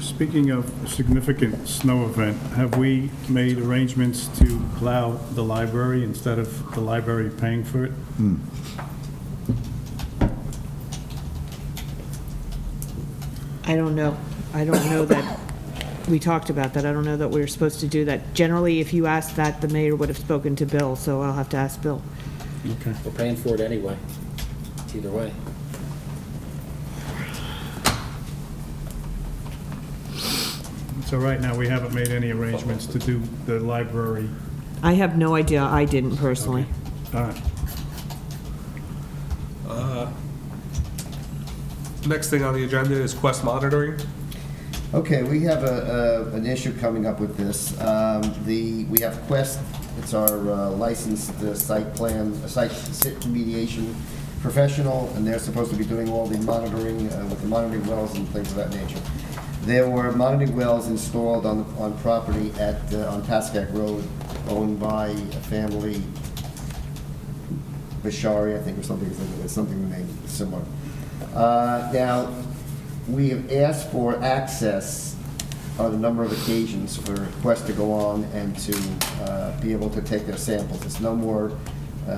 Speaking of a significant snow event, have we made arrangements to plow the library instead of the library paying for it? I don't know. I don't know that, we talked about that. I don't know that we were supposed to do that. Generally, if you asked that, the mayor would have spoken to Bill, so I'll have to ask Bill. Okay. We're paying for it anyway, either way. So right now, we haven't made any arrangements to do the library. I have no idea. I didn't personally. All right. Next thing on the agenda is Quest monitoring. Okay, we have an issue coming up with this. We have Quest, it's our licensed site mediation professional, and they're supposed to be doing all the monitoring with the monitoring wells and things of that nature. There were monitoring wells installed on property on Pascack Road, owned by a family, Bashari, I think, or something named similar. Now, we have asked for access on a number of occasions for Quest to go on and to be able to take their samples. It's no more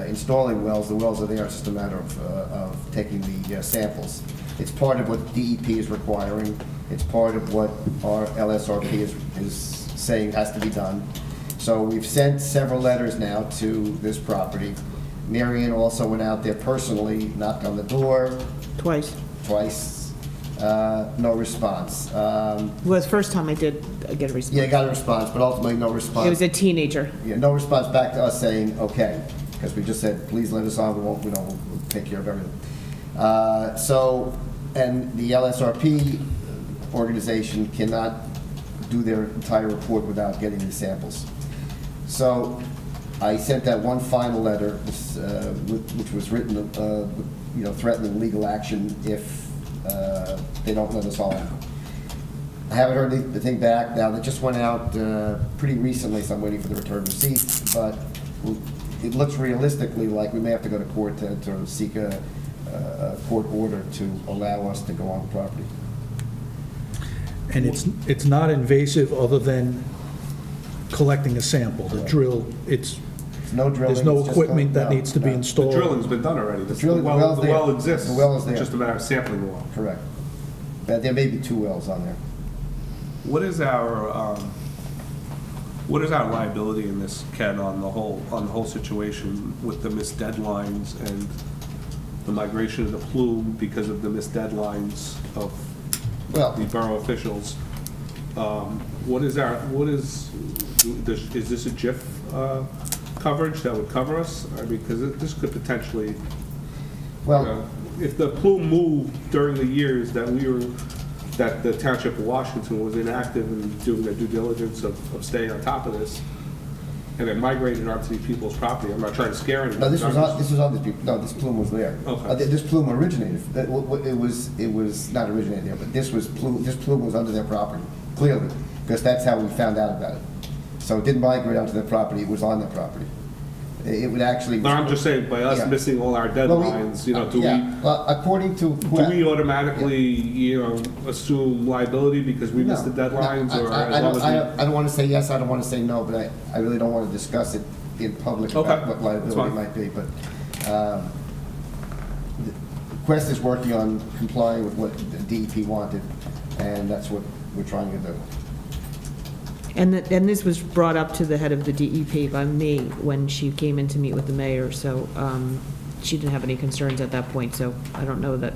installing wells. The wells are there. It's just a matter of taking the samples. It's part of what DEP is requiring. It's part of what our LSRP is saying has to be done. So we've sent several letters now to this property. Marion also went out there personally, knocked on the door. Twice. No response. Well, the first time I did get a response. Yeah, got a response, but ultimately no response. It was a teenager. Yeah, no response back to us saying, okay, because we just said, please let us on, we'll take care of everything. And the LSRP organization cannot do their entire report without getting the samples. So I sent that one final letter, which was written, threatening legal action if they don't let us on. I haven't heard the thing back. Now, that just went out pretty recently, so I'm waiting for the return receipt, but it looks realistically like we may have to go to court to seek a court order to allow us to go on the property. And it's not invasive other than collecting a sample. The drill, no drilling. there's no it's just equipment that no, needs to be no. installed. The drilling's been done already. The drilling- the well well's there. exists. The well is there. It's just a matter of sampling the well. Correct. But there may be 2 wells on there. What is our liability in this, Ken, on the whole situation with the missed deadlines and the migration of the plume because of the missed deadlines of the borough officials? Is this a JIF coverage that would cover us? I mean, because this could potentially, if the plume moved during the years that the Township of Washington was inactive in doing their due diligence of staying on top of this, and it migrated onto these people's property. I'm not trying to scare anyone. No, this was on these people. No, this plume was there. Okay. This plume originated. It was not originated there, but this plume was under their property, clearly, because that's how we found out about it. So it didn't migrate onto their property. It was on their property. It would actually. No, I'm just saying, by us missing all our deadlines, Well, according to. Do we automatically, assume liability because we missed the deadlines, or as long as we? I don't want to say yes, I don't want to say no, but I really don't want to discuss it in public about what liability might be, but Quest is working on complying with what the DEP wanted, and that's what we're trying to do. And this was brought up to the head of the DEP by me when she came in to meet with the mayor, so she didn't have any concerns at that point, so I don't know that.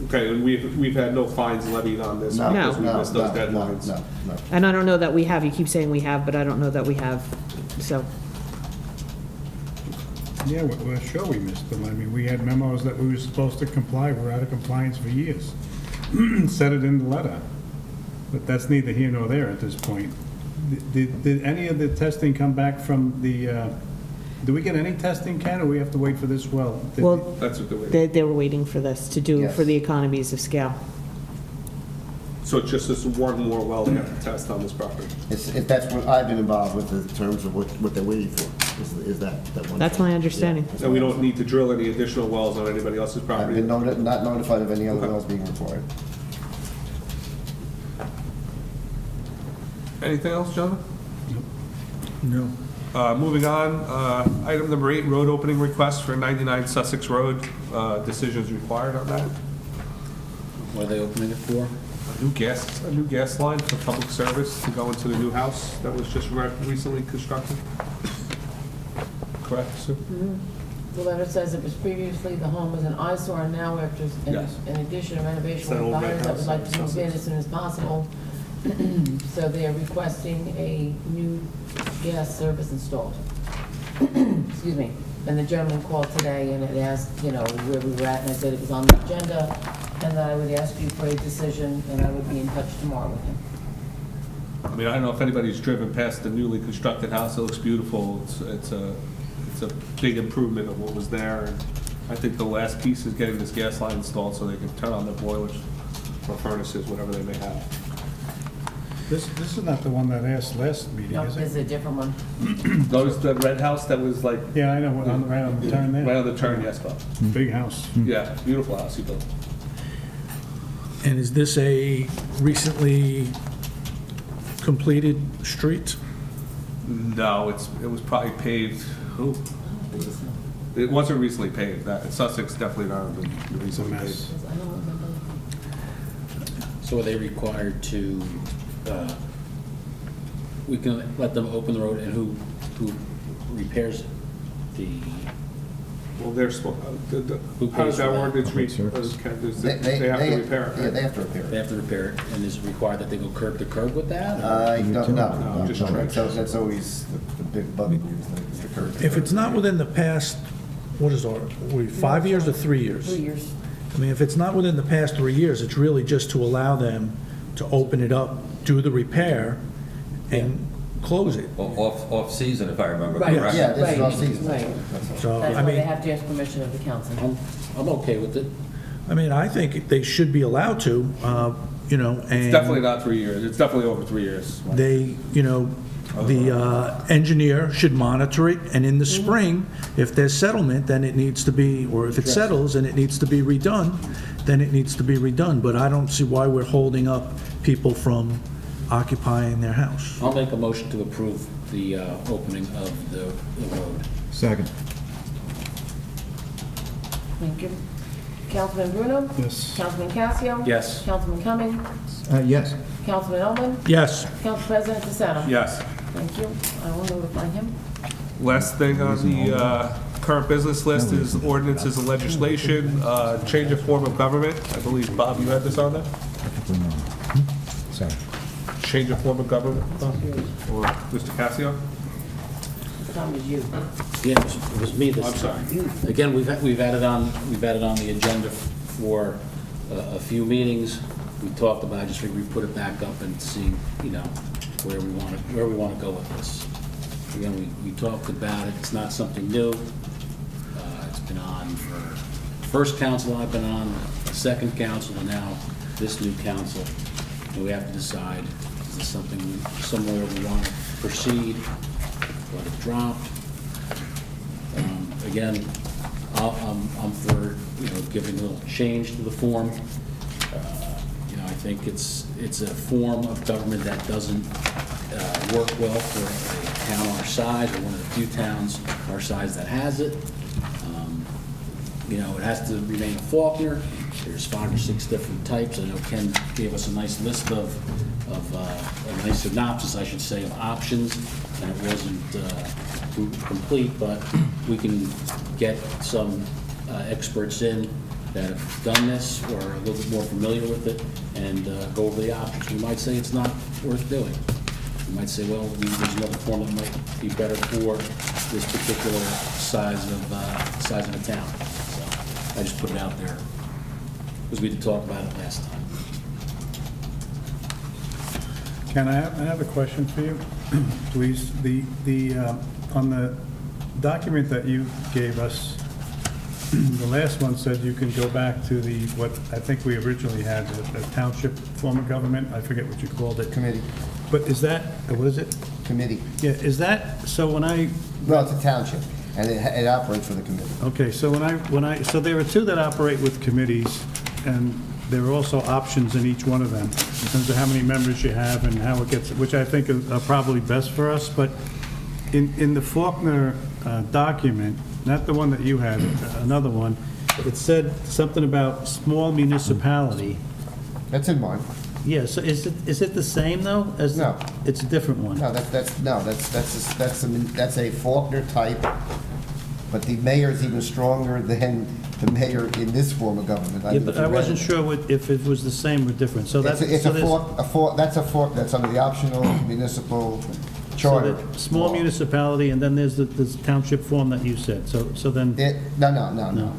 Okay, and we've had no fines levied on this because we missed those deadlines? No. And I don't know that we have. You keep saying we have, but I don't know that we have, so. Yeah, we're sure we missed them. I mean, we had memos that we were supposed to comply. We're out of compliance for years. Said it in the letter. But that's neither here nor there at this point. Did any of the testing come back from the, do we get any testing, Ken, or we have to wait for this well? Well, That's what they're waiting. they were waiting for this to do for the economies of scale. So it's just this one more well they have to test on this property? If that's what I've been involved with in terms of what they're waiting for, is that one. That's my understanding. And we don't need to drill any additional wells on anybody else's property? I've been not notified of any other wells being required. Anything else, gentlemen? No. Moving on, item number 8, road opening request for 99 Sussex Road. Decisions required on that. What are they opening it for? A new gas line for public service to go into the new house that was just recently constructed. Correct, Sue? The letter says it was previously, the home was an eyesore, and now after Yes. an addition or renovation, It's that with old red buyers that would house like in to move in Sussex. as soon as possible. So they are requesting a new gas service installed. Excuse me. And the gentleman called today and had asked, where we were at, and I said it was on the agenda, and that I would ask you for a decision, and I would be in touch tomorrow with him. I mean, I don't know if anybody's driven past the newly constructed house. It looks beautiful. It's a big improvement of what was there. And I think the last piece is getting this gas line installed so they can turn on their boilers or furnaces, whatever they may have. This is not the one that asked last meeting, No, is this is it? a different one. Those, the red house that was like Yeah, I know, right on the turn right there. on the turn, yes, Bob. Big house. Yeah, beautiful house you built. And is this a recently completed street? No, it was probably paved. Ooh. It wasn't recently paved. Sussex definitely not been recently mess. paved. I don't remember. So are they required to, we can let them open the road, and who repairs it? Well, they're Who how does pays that for that? ordinance read? They They have to repair it, Yeah, right? they have to repair They it. have to repair it, and is it required that they go curb to curb with that? or- I don't know. No, just That's always the big bugaboo, is the curve. If it's not within the past, what is our, 5 years or 3 years? 3 years. I mean, if it's not within the past 3 years, it's really just to allow them to open it up, do the repair, and close it. Off-season, if I remember Right. correctly. Yeah, this is Right, off-season. right. So, That's I why they mean, have to ask permission of the council. I'm okay with it. I think they should be allowed to, and. It's definitely not 3 years. It's definitely over 3 years. They, the engineer should monitor it, and in the spring, if there's settlement, then it needs to be, or if it settles and it needs to be redone, then it needs to be redone. But I don't see why we're holding up people from occupying their house. I'll make a motion to approve the opening of the road. Second. Thank you. Councilman Bruno? Yes. Councilman Casio? Yes. Councilman Cumming? Yes. Councilman Ullman? Yes. Council President DeSanto? Yes. Thank you. I will notify him. Last thing on the current business list is ordinances and legislation, change of form of government. I believe, Bob, you had this on there? Sorry. Change of form of government, or Mr. Cassio? Tom is you. Yeah, it was me this I'm time. sorry. Again, we've added on the agenda for a few meetings. We talked about it, just figured we'd put it back up and see, where we want to go with this. Again, we talked about it, it's not something new. It's been on for first council I've been on, second council, and now this new council. And we have to decide, is this something, somewhere we want to proceed, let it drop? Again, I'm for, giving a little change to the form. I think it's a form of government that doesn't work well for a town our size, or one of the few towns our size that has it. It has to remain a Faulkner. There's 5 or 6 different types. I know Ken gave us a nice list of a nice synopsis, I should say, of options, and it wasn't complete, but we can get some experts in that have done this or are a little bit more familiar with it and go over the options. We might say it's not worth doing. We might say, well, there's another form that might be better for this particular size of a town. So I just put it out there because we did talk about it last time. Ken, I have a question for you, please. On the document that you gave us, the last one said you can go back to what I think we originally had, the township form of government. I forget what you called it. Committee. But is that, what is it? Committee. Yeah, is that, so when I, Well, it's a township, and it operates for the committee. okay, so so there are 2 that operate with committees, and there are also options in each one of them, in terms of how many members you have and how it gets, which I think are probably best for us, but in the Faulkner document, not the one that you had, another one, it said something about small municipality. That's in mine. Yeah, so is it the same, though? as No. It's a different one? No, that's a Faulkner type, but the mayor's even stronger than the mayor in this form of government. Yeah, but I wasn't sure if it was the same or different, so that's... It's so a there's- fork, that's under the optional municipal So charter. that small municipality, and then there's the township form that you said, so then... No.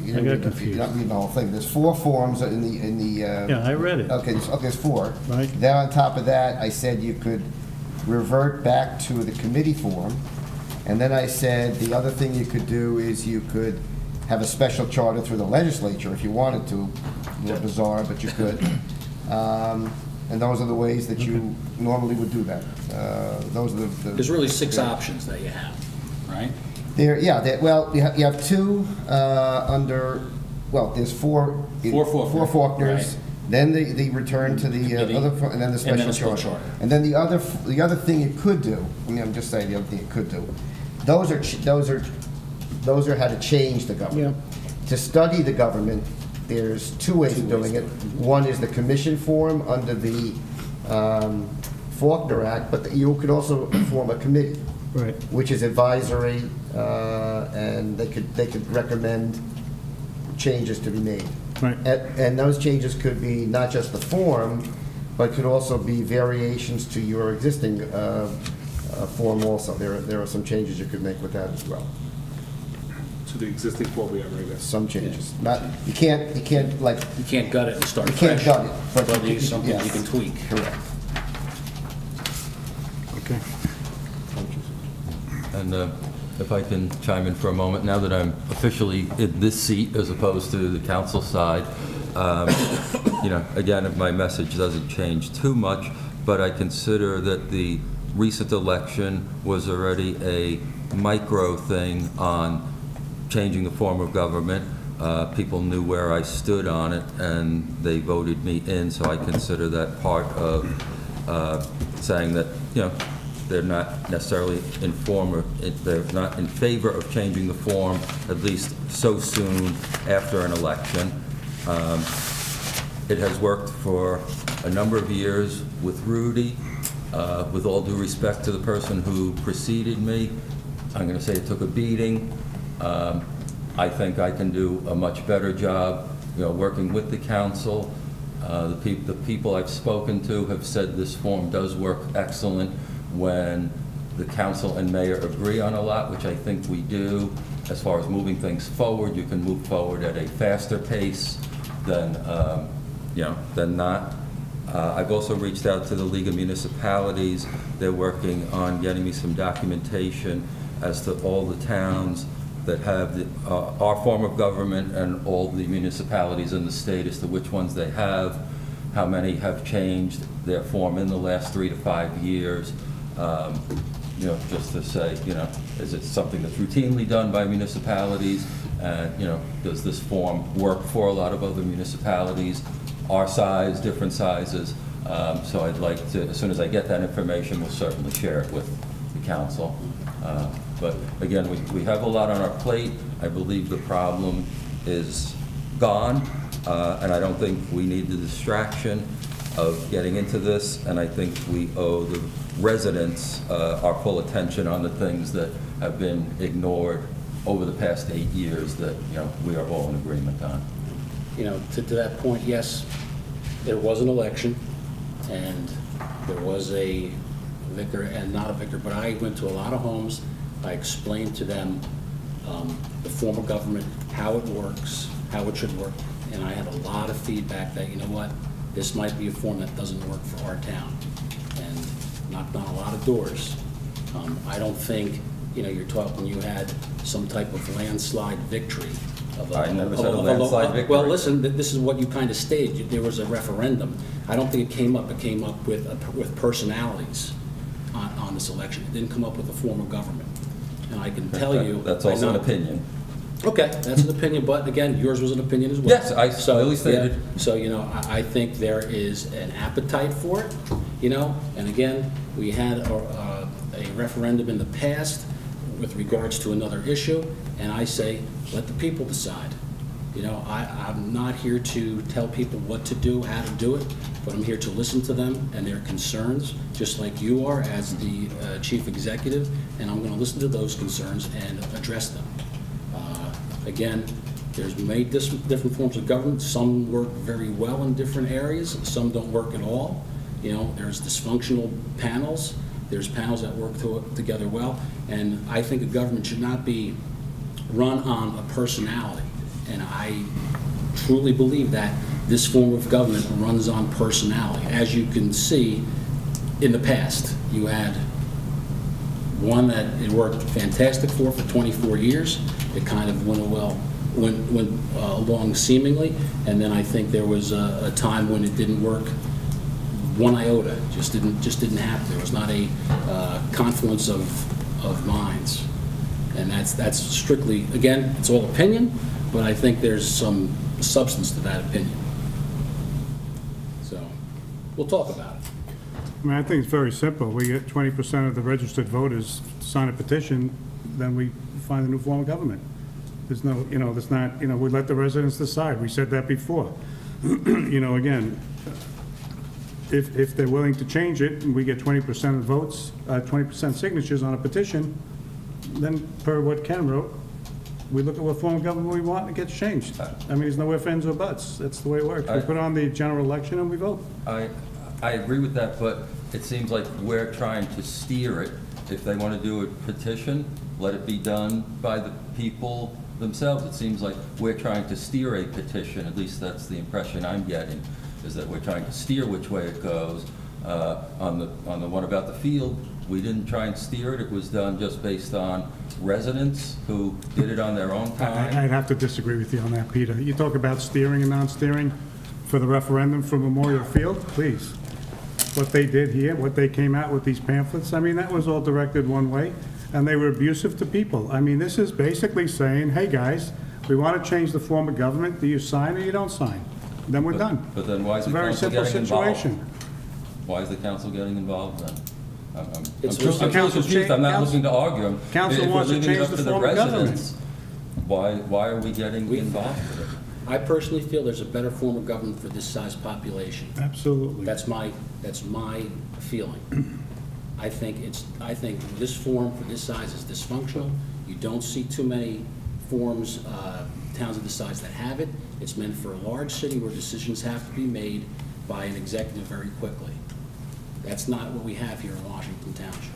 You I didn't got read the- confused. You're not reading the whole thing. There's 4 forms in the. Yeah, I read it. Okay, there's 4. Right. Then on top of that, I said you could revert back to the committee form. And then I said the other thing you could do is you could have a special charter through the legislature if you wanted to. A little bizarre, but you could. And those are the ways that you normally would do that. Those are the. There's really 6 options that you have, right? Well, you have 2 under, well, there's 4. Four Faulkner, Four Faulkners. right. Then the return to the Committee, other, and then the special charter. charter. And then the other thing you could do, I mean, I'm just saying the other thing you could do, those are how to change the government. To study the government, there's 2 ways of doing it. One is the commission form under the Faulkner Act, but you could also form a committee. Right. Which is advisory, and they could recommend changes to be made. Right. And those changes could be not just the form, but could also be variations to your existing form also. There are some changes you could make with that as well. To the existing form we have right now. Some changes. Not, you can't like, You can't gut it and start you fresh. can't gut it, but But you there's something yes. you can tweak. Correct. Okay. And if I can chime in for a moment, now that I'm officially in this seat as opposed to the council side, again, my message doesn't change too much, but I consider that the recent election was already a micro thing on changing the form of government. People knew where I stood on it, and they voted me in, so I consider that part of saying that, they're not necessarily they're not in favor of changing the form, at least so soon after an election. It has worked for a number of years with Rudy. With all due respect to the person who preceded me, I'm going to say it took a beating. I think I can do a much better job, working with the council. The people I've spoken to have said this form does work excellent when the council and mayor agree on a lot, which I think we do. As far as moving things forward, you can move forward at a faster pace than not. I've also reached out to the League of Municipalities. They're working on getting me some documentation as to all the towns that have our form of government and all the municipalities in the state as to which ones they have, how many have changed their form in the last 3 to 5 years. Just to say, is it something that's routinely done by municipalities? Does this form work for a lot of other municipalities, our size, different sizes? So I'd like to, as soon as I get that information, we'll certainly share it with the council. But again, we have a lot on our plate. I believe the problem is gone, and I don't think we need the distraction of getting into this, and I think we owe the residents our full attention on the things that have been ignored over the past 8 years that, we are all in agreement on. To that point, yes, there was an election, and there was a vicar, and not a vicar, but I went to a lot of homes. I explained to them the form of government, how it works, how it should work, and I had a lot of feedback that, this might be a form that doesn't work for our town, and knocked on a lot of doors. I don't think, you're talking, when you had some type of landslide victory. I never said a landslide victory. Well, listen, this is what you kind of staged. There was a referendum. I don't think it came up. It came up with personalities on this election. It didn't come up with a form of government. And I can tell you... That's also an opinion. Okay, that's an opinion, but again, yours was an opinion as well. Yes, I So, clearly stated. yeah, so, I think there is an appetite for it, and again, we had a referendum in the past with regards to another issue, and I say, let the people decide. I'm not here to tell people what to do, how to do it, but I'm here to listen to them and their concerns, just like you are as the chief executive, and I'm going to listen to those concerns and address them. Again, there's many different forms of government. Some work very well in different areas, some don't work at all. There's dysfunctional panels, there's panels that work together well, and I think a government should not be run on a personality. And I truly believe that this form of government runs on personality. As you can see, in the past, you had one that it worked fantastic for 24 years. It kind of went along seemingly, and then I think there was a time when it didn't work one iota. Just didn't happen. There was not a confluence of minds, and that's strictly, again, it's all opinion, but I think there's some substance to that opinion. So we'll talk about it. I think it's very simple. We get 20% of the registered voters sign a petition, then we find a new form of government. There's no, there's not, we let the residents decide. We said that before. Again, if they're willing to change it and we get 20% of votes, 20% signatures on a petition, then per what Ken wrote, we look at what form of government we want and it gets changed. I mean, there's no ifs, ands, or buts. That's the way it works. We put on the general election and we vote. I agree with that, but it seems like we're trying to steer it. If they want to do a petition, let it be done by the people themselves. It seems like we're trying to steer a petition, at least that's the impression I'm getting, is that we're trying to steer which way it goes. On the one about the field, we didn't try and steer it. It was done just based on residents who did it on their own time. I'd have to disagree with you on that, Peter. You talk about steering and non-steering for the referendum for Memorial Field, please. What they did here, what they came out with these pamphlets, I mean, that was all directed one way, and they were abusive to people. I mean, this is basically saying, hey, guys, we want to change the form of government. Do you sign or you don't sign? Then we're done. But then why is It's the a very council simple getting involved? situation. Why is the council getting involved then? I'm It's truly council confused. I'm not council- looking to argue. council If we're wants to leaving it change up the to form of government. residents, why are we getting involved with it? I personally feel there's a better form of government for this size population. Absolutely. That's my feeling. I think this form for this size is dysfunctional. You don't see too many forms, towns of this size that have it. It's meant for a large city where decisions have to be made by an executive very quickly. That's not what we have here in Washington Township.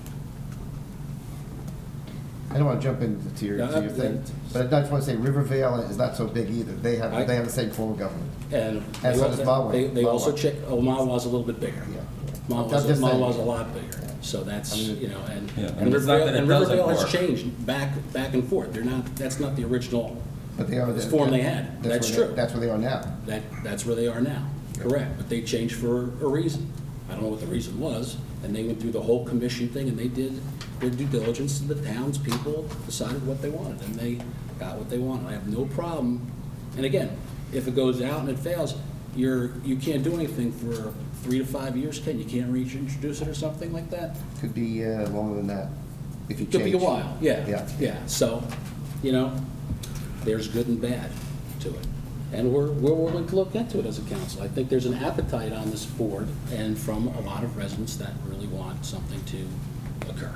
I don't want to jump into your thing, but I just want to say Rivervale is not so big either. They have the same form of government. And As well as Mahwah. they also Mahwah. check, Mahwah's a little bit bigger. Yeah. Mahwah's I'm just saying. a lot bigger. So that's, and it's not that it doesn't Riverdale has work. changed back and forth. That's not the original But they are form they had. That's true. That's where they are now. That's where they are now, correct. But they changed for a reason. I don't know what the reason was, and they went through the whole commission thing, and they did their due diligence, and the townspeople decided what they wanted, and they got what they wanted. I have no problem, and again, if it goes out and it fails, you can't do anything for 3 to 5 years, Ken? You can't reintroduce it or something like that? Could be longer than that if you change. Could be a while, Yeah. yeah. So, there's good and bad to it. And we're willing to look into it as a council. I think there's an appetite on this board and from a lot of residents that really want something to occur.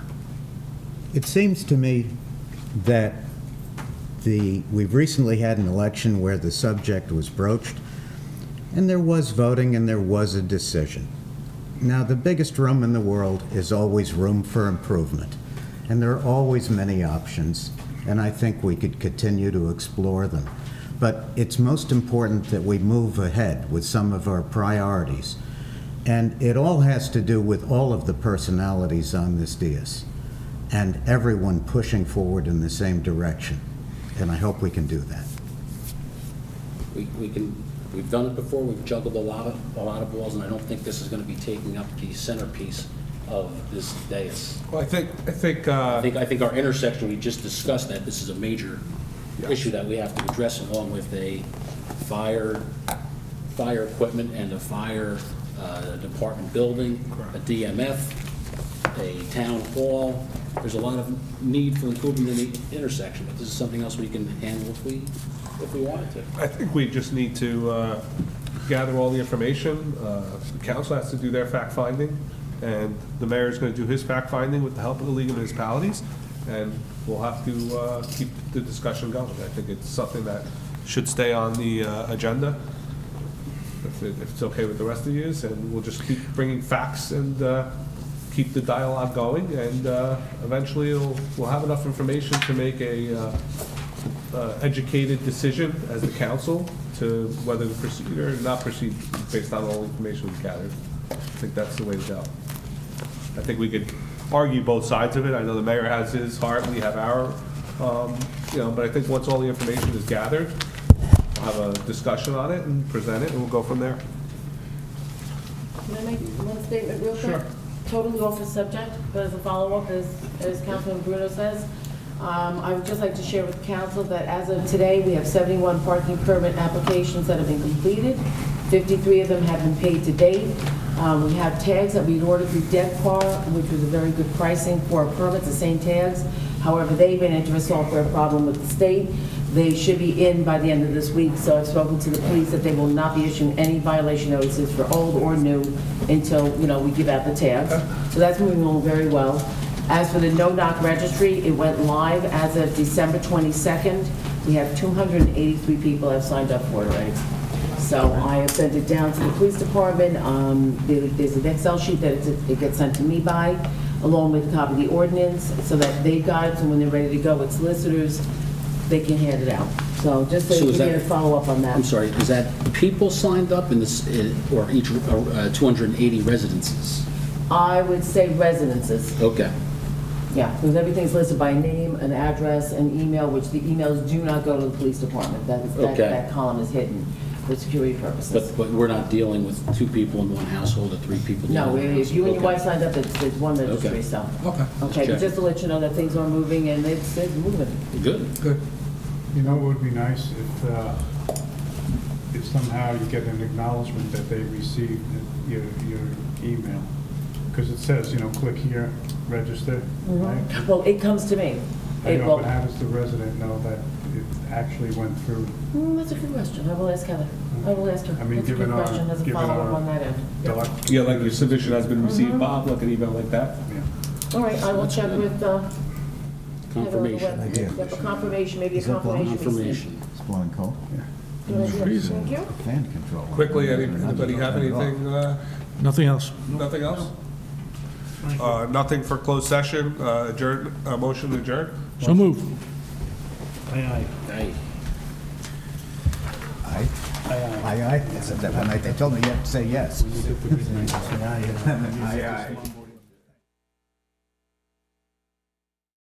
It seems to me that we've recently had an election where the subject was broached, and there was voting and there was a decision. Now, the biggest room in the world is always room for improvement, and there are always many options, and I think we could continue to explore them. But it's most important that we move ahead with some of our priorities, and it all has to do with all of the personalities on this dais and everyone pushing forward in the same direction, and I hope we can do that. We've done it before. We've juggled a lot of balls, and I don't think this is going to be taking up the centerpiece of this dais. Well, I think I think our intersection, we just discussed that this is a major issue that we have to address along with a fire equipment and a fire department building, a DMF, a town hall. There's a lot of need for improvement in the intersection, but this is something else we can handle if we wanted to. I think we just need to gather all the information. The council has to do their fact-finding, and the mayor is going to do his fact-finding with the help of the League of Municipalities, and we'll have to keep the discussion going. I think it's something that should stay on the agenda, if it's okay with the rest of you, and we'll just keep bringing facts and keep the dialogue going, and eventually we'll have enough information to make a educated decision as the council to whether to proceed or not proceed based on all the information we've gathered. I think that's the way to go. I think we could argue both sides of it. I know the mayor has his heart, we have our, but I think once all the information is gathered, we'll have a discussion on it and present it, and we'll go from there. Can I make one statement real quick? Sure. Totally off the subject, but as a follow-up, as Councilman Bruno says, I would just like to share with council that as of today, we have 71 parking permit applications that have been completed. 53 of them have been paid to date. We have tags that we ordered through Depcar, which was a very good pricing for permits, the same tags. However, they ran into a software problem with the state. They should be in by the end of this week, so I've spoken to the police that they will not be issuing any violation notices for old or new until, we give out the tags. So that's moving along very well. As for the no-knock registry, it went live as of December 22nd. We have 283 people have signed up for it already. So I have sent it down to the police department. There's an Excel sheet that it gets sent to me by, along with a copy of the ordinance, so that they've got it, so when they're ready to go with solicitors, they can hand it out. So just so you is can get that- a follow-up on that. I'm sorry, is that people signed up in this, or each 280 residences? I would say residences. Okay. Yeah, because everything's listed by name, an address, an email, which the emails do not go to the police department. Okay. That column is hidden for security purposes. But we're not dealing with 2 people in one household or 3 people in No, one if you and your Okay. wife signed up, it's one registry, Okay. so. Okay. Okay, but just to let you know that things are moving, and it's moving. Good. Good. You know, it would be nice if somehow you get an acknowledgement that they received your email. Because it says, click here, register, right? Well, it comes to me. I know, but how does the resident know that it actually went through? That's a good question. I will ask Heather. I will ask her. I mean, That's a good given our- question. As a given follow-up our- on that end. Yep. Yeah, like your submission has been received, Bob, like an email like that. Yeah. All right, I will check with, Heather on the Confirmation. web. Idea. Yep, a confirmation, maybe a Is that blowing? confirmation. Confirmation. It's blowing cold. Thank you. Fan control. Quickly, anybody have anything? Nothing else? Nothing else? Nothing for closed session, adjourn, motion to adjourn? So moved. Aye. Aye. Aye, aye. They said that one night. They told me you have to say yes. Aye, aye.